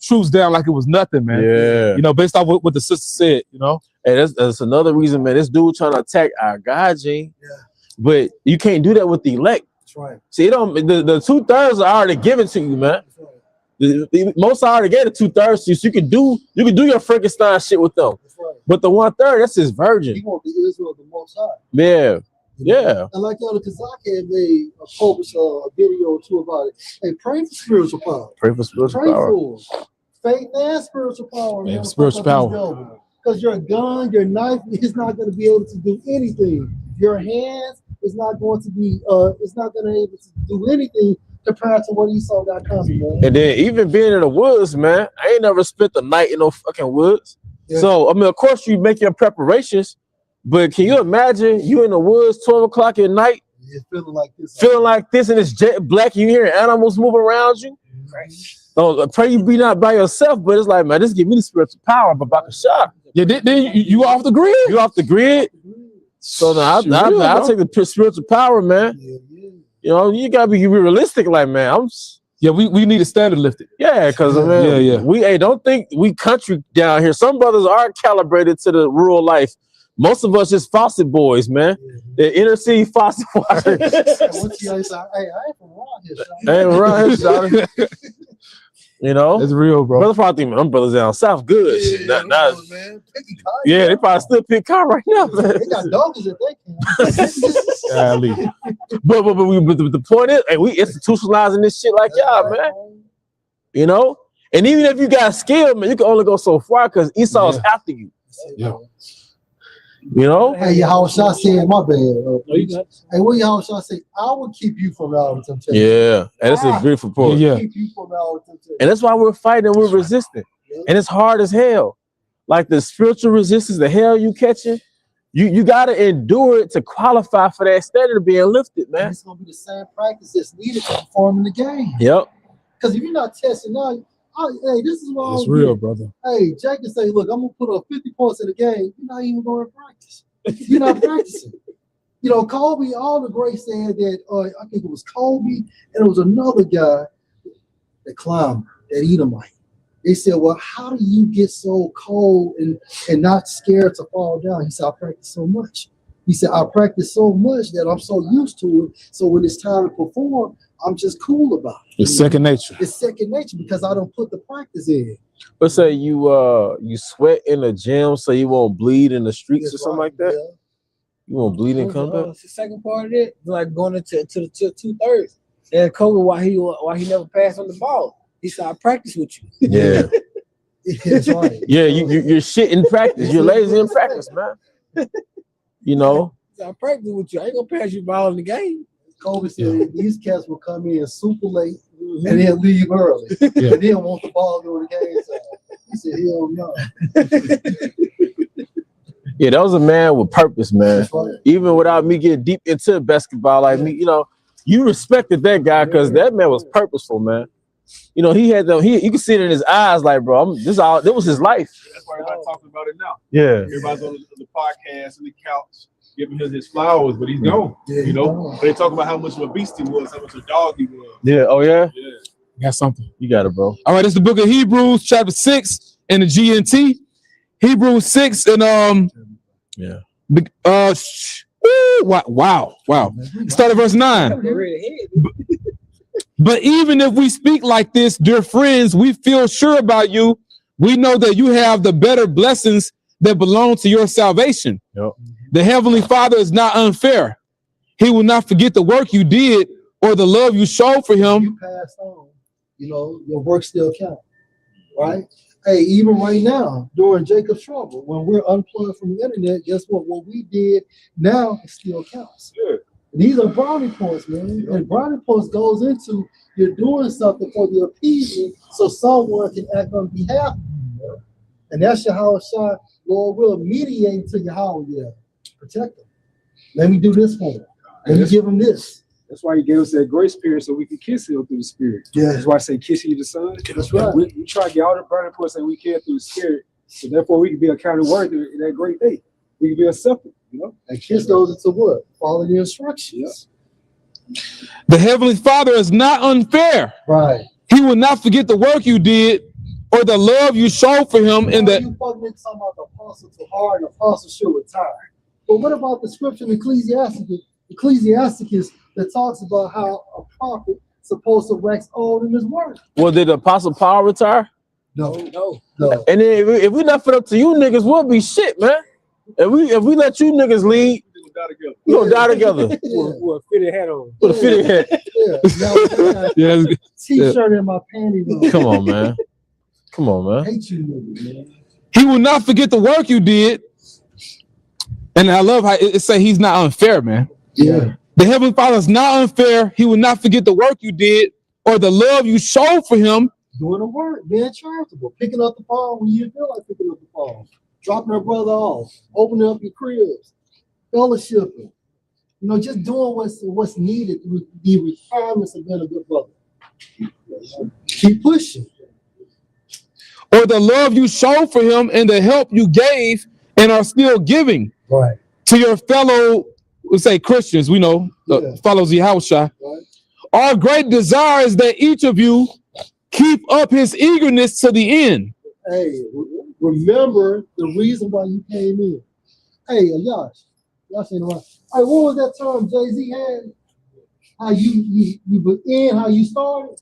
troops down like it was nothing, man. Yeah. You know, based off what the sister said, you know. Hey, that's another reason, man. This dude trying to attack our God, Gene. Yeah. But you can't do that with the elect. That's right. See, it don't the 2/3 are already given to you, man. That's right. The most already gave the 2/3 to you, so you can do your Frankenstein shit with them. That's right. But the 1/3, that's his virgin. He want the Israel of the Most High. Yeah. Yeah. And like Elder Kazak had made published a video or two about it. Hey, pray for spiritual power. Pray for spiritual Pray power. for faith and spiritual power. Yeah, spiritual power. Because your gun, your knife is not going to be able to do anything. Your hands is not going to be it's not going to be able to do anything compared to what Esau got coming, man. And then even being in the woods, man, I ain't never spent the night in no fucking woods. Yeah. So I mean, of course you make your preparations, but can you imagine you in the woods 12 o'clock at night, feeling like this, and it's jet black, you hear animals move around you? So I pray you be not by yourself, but it's like, man, this give me the spiritual power of Babakashah. Yeah, then you off the grid. You off the grid. So now I'll take the spiritual power, man. Yeah. You know, you gotta be realistic, like, man. We need a standard lifted. Yeah, because we don't think we country down here. Some brothers are calibrated to the rural life. Most of us just faucet boys, man. The inner city faucet water. Hey, I ain't from around here, son. Ain't around here, son. You know, It's real, bro. brothers probably think, man, them brothers down south good. Man. They probably still pick car right now. They got donkeys if they can. But the point is, hey, we institutionalizing this shit like y'all, man. You know, and even if you got skill, man, you can only go so far because Esau's after you. Yeah. You know? Hey, Yahawashi said, my bad. Hey, what Yahawashi say? I will keep you from all temptation. Yeah, and that's a beautiful point. Yeah. Keep you from all temptation. And that's why we're fighting, we're resisting. And it's hard as hell. Like the spiritual resistance, the hell you catching, you gotta endure it to qualify for that standard of being lifted, man. It's gonna be the same practice that's needed to perform in the game. Yep. Because if you're not testing out, hey, this is what It's real, brother. Hey, Jack can say, look, I'm gonna put up 50 points in the game. You're not even going to practice. You're not practicing. You know, Kobe, all the greats said that I think it was Kobe and it was another guy, the climber, that Edomite. They said, well, how do you get so cold and not scared to fall down? He said, I practice so much. He said, I practice so much that I'm so used to it. So when it's time to perform, I'm just cool about it. It's second nature. It's second nature because I don't put the practice in. Let's say you sweat in the gym so you won't bleed in the streets or something like that. Yeah. You won't bleed in combat. The second part of it, like going into the 2/3. And Kobe, why he never passed on the ball. He said, I practice with you. Yeah. That's right. Yeah, you're shit in practice. You're lazy in practice, man. You know. I practice with you. I ain't gonna pass you ball in the game. Kobe said these cats will come in super late and then leave early. And then want the ball during the game. So he said, hell no. Yeah, that was a man with purpose, man. Right. Even without me getting deep into basketball, like me, you know, you respected that guy because that man was purposeful, man. You know, he had them. You can see it in his eyes, like, bro, this was his life. That's why everybody's talking about it now. Yeah. Everybody's on the podcast and the couch giving him his flowers, but he's gone. You know, they talk about how much of a beast he was, how much of a dog he was. Yeah. Oh yeah. Yeah. Got something. You got it, bro. All right, it's the book of Hebrews, chapter 6 in the GNT. Hebrews 6 and Yeah. Wow. Start at verse 9. But even if we speak like this, dear friends, we feel sure about you. We know that you have the better blessings that belong to your salvation. Yep. The Heavenly Father is not unfair. He will not forget the work you did or the love you showed for him. You passed on, you know, your work still counts, right? Hey, even right now, during Jacob's trouble, when we're unplugged from the internet, guess what? What we did now, it still counts. Yeah. These are brownie points, man. And brownie points goes into you're doing something for the appeasement so someone can act on behalf of you. And that's Yahawashi. Lord will mediate to Yahawah. Protect them. Let me do this for them. Let me give them this. That's why he gave us that grace period so we can kiss him through the spirit. Yeah. That's why I say kiss you the son. That's right. We try to get all the burning points that we can through the spirit. So therefore we can be accounted worthy in that great day. We can be accepted, you know. And kiss goes into what? Follow the instructions. The Heavenly Father is not unfair. Right. He will not forget the work you did or the love you showed for him in the. You fucking make something about the apostle to hard, the apostle should retire. But what about the scripture in Ecclesiasticus that talks about how a prophet supposed to wax old in his word? Well, did the Apostle Paul retire? No. And then if we left it up to you niggas, we'll be shit, man. If we let you niggas lead, we gonna die together. With a fitted hat on. With a fitted hat. Yeah. T-shirt in my panties. Come on, man. Come on, man. I hate you niggas, man. He will not forget the work you did. And I love how it say he's not unfair, man. Yeah. The Heavenly Father is not unfair. He will not forget the work you did or the love you showed for him. Doing the work, being charitable, picking up the phone when you feel like picking up the phone, dropping her brother off, opening up your cribs, fellowshipping. You know, just doing what's needed, the requirements of being a good brother. Keep pushing. Or the love you showed for him and the help you gave and are still giving to your fellow, let's say Christians, we know, follows Yahawashi. Right. Our great desire is that each of you keep up his eagerness to the end. Hey, remember the reason why you came in. Hey, y'all saying right. Hey, what was that term Jay-Z had? How you begin, how you started?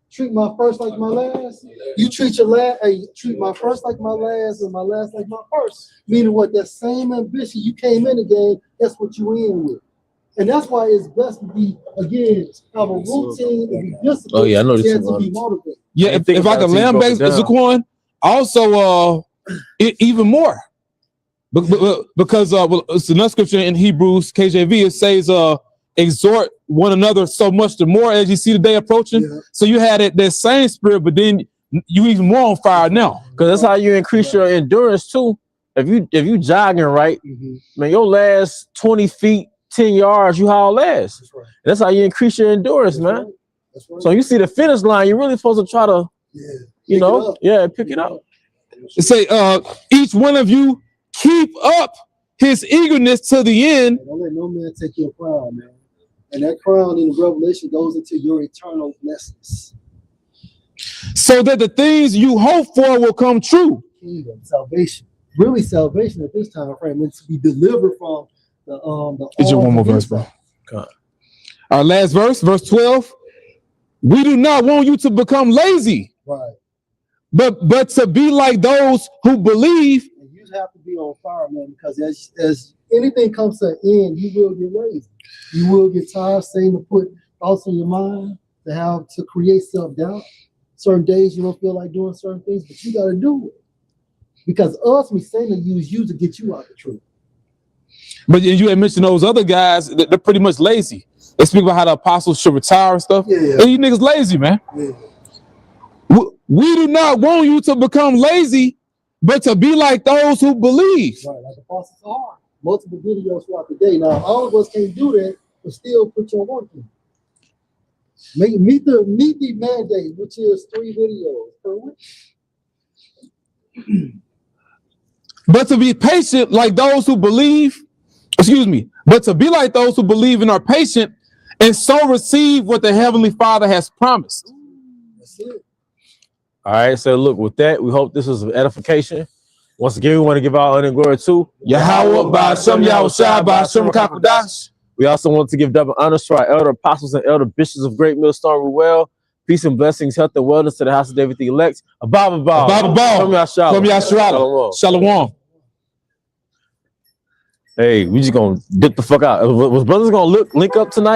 Treat my first like my last. You treat your last, treat my first like my last and my last like my first. Meaning what? That same ambition you came in again, that's what you in with. And that's why it's best to be, again, have a routine and be disciplined. Oh, yeah, I know this and is to be motivated. Yeah, if I can land back Zaquan, also even more. Because it's another scripture in Hebrews, KJV, it says exhort one another so much the more as you see the day approaching. Yeah. So you had that same spirit, but then you even more on fire now. Because that's how you increase your endurance too. If you jogging right, man, your last 20 feet, 10 yards, you haul last. That's right. That's how you increase your endurance, man. Right. That's right. So you see the finish line, you're really supposed to try to, pick it up. It say, each one of you keep up his eagerness to the end. Don't let no man take your crown, man. And that crown in the Revelation goes into your eternal blessings. So that the things you hope for will come true. Kingdom, salvation. Really salvation at this time frame. It's to be delivered from the it's just one more verse, bro. Our last verse, verse 12. We do not want you to become lazy. Right. But to be like those who believe. And you have to be on fire, man, because as anything comes to an end, you will get lazy. You will get tired, saying to put thoughts in your mind, to create self-doubt. Certain days you don't feel like doing certain things, but you got to do it. Because ultimately, Satan use you to get you out the truth. But you had mentioned those other guys, they're pretty much lazy. They speak about how the apostles should retire and stuff. Yeah. And you niggas lazy, man. Yeah. We do not want you to become lazy, but to be like those who believe. Right, like the apostles are. Multiple videos throughout the day. Now, all of us can't do that, but still put your work in. Meet the mandate, which is 3 videos per week. But to be patient like those who believe, but to be like those who believe and are patient and so receive what the Heavenly Father has promised. That's it. All right, so look, with that, we hope this was an edification. Once again, we want to give our honor and glory to Yahawah Bahashem Yahawashi Bahashem Yahawashi. We also want to give double honors to our elder apostles and elder bishops of Great Millstone Ruel. Peace and blessings, health and wellness to the house of David the elect. Ababa Shalom. Hey, we just gonna dip the fuck out. Was brothers gonna link up tonight?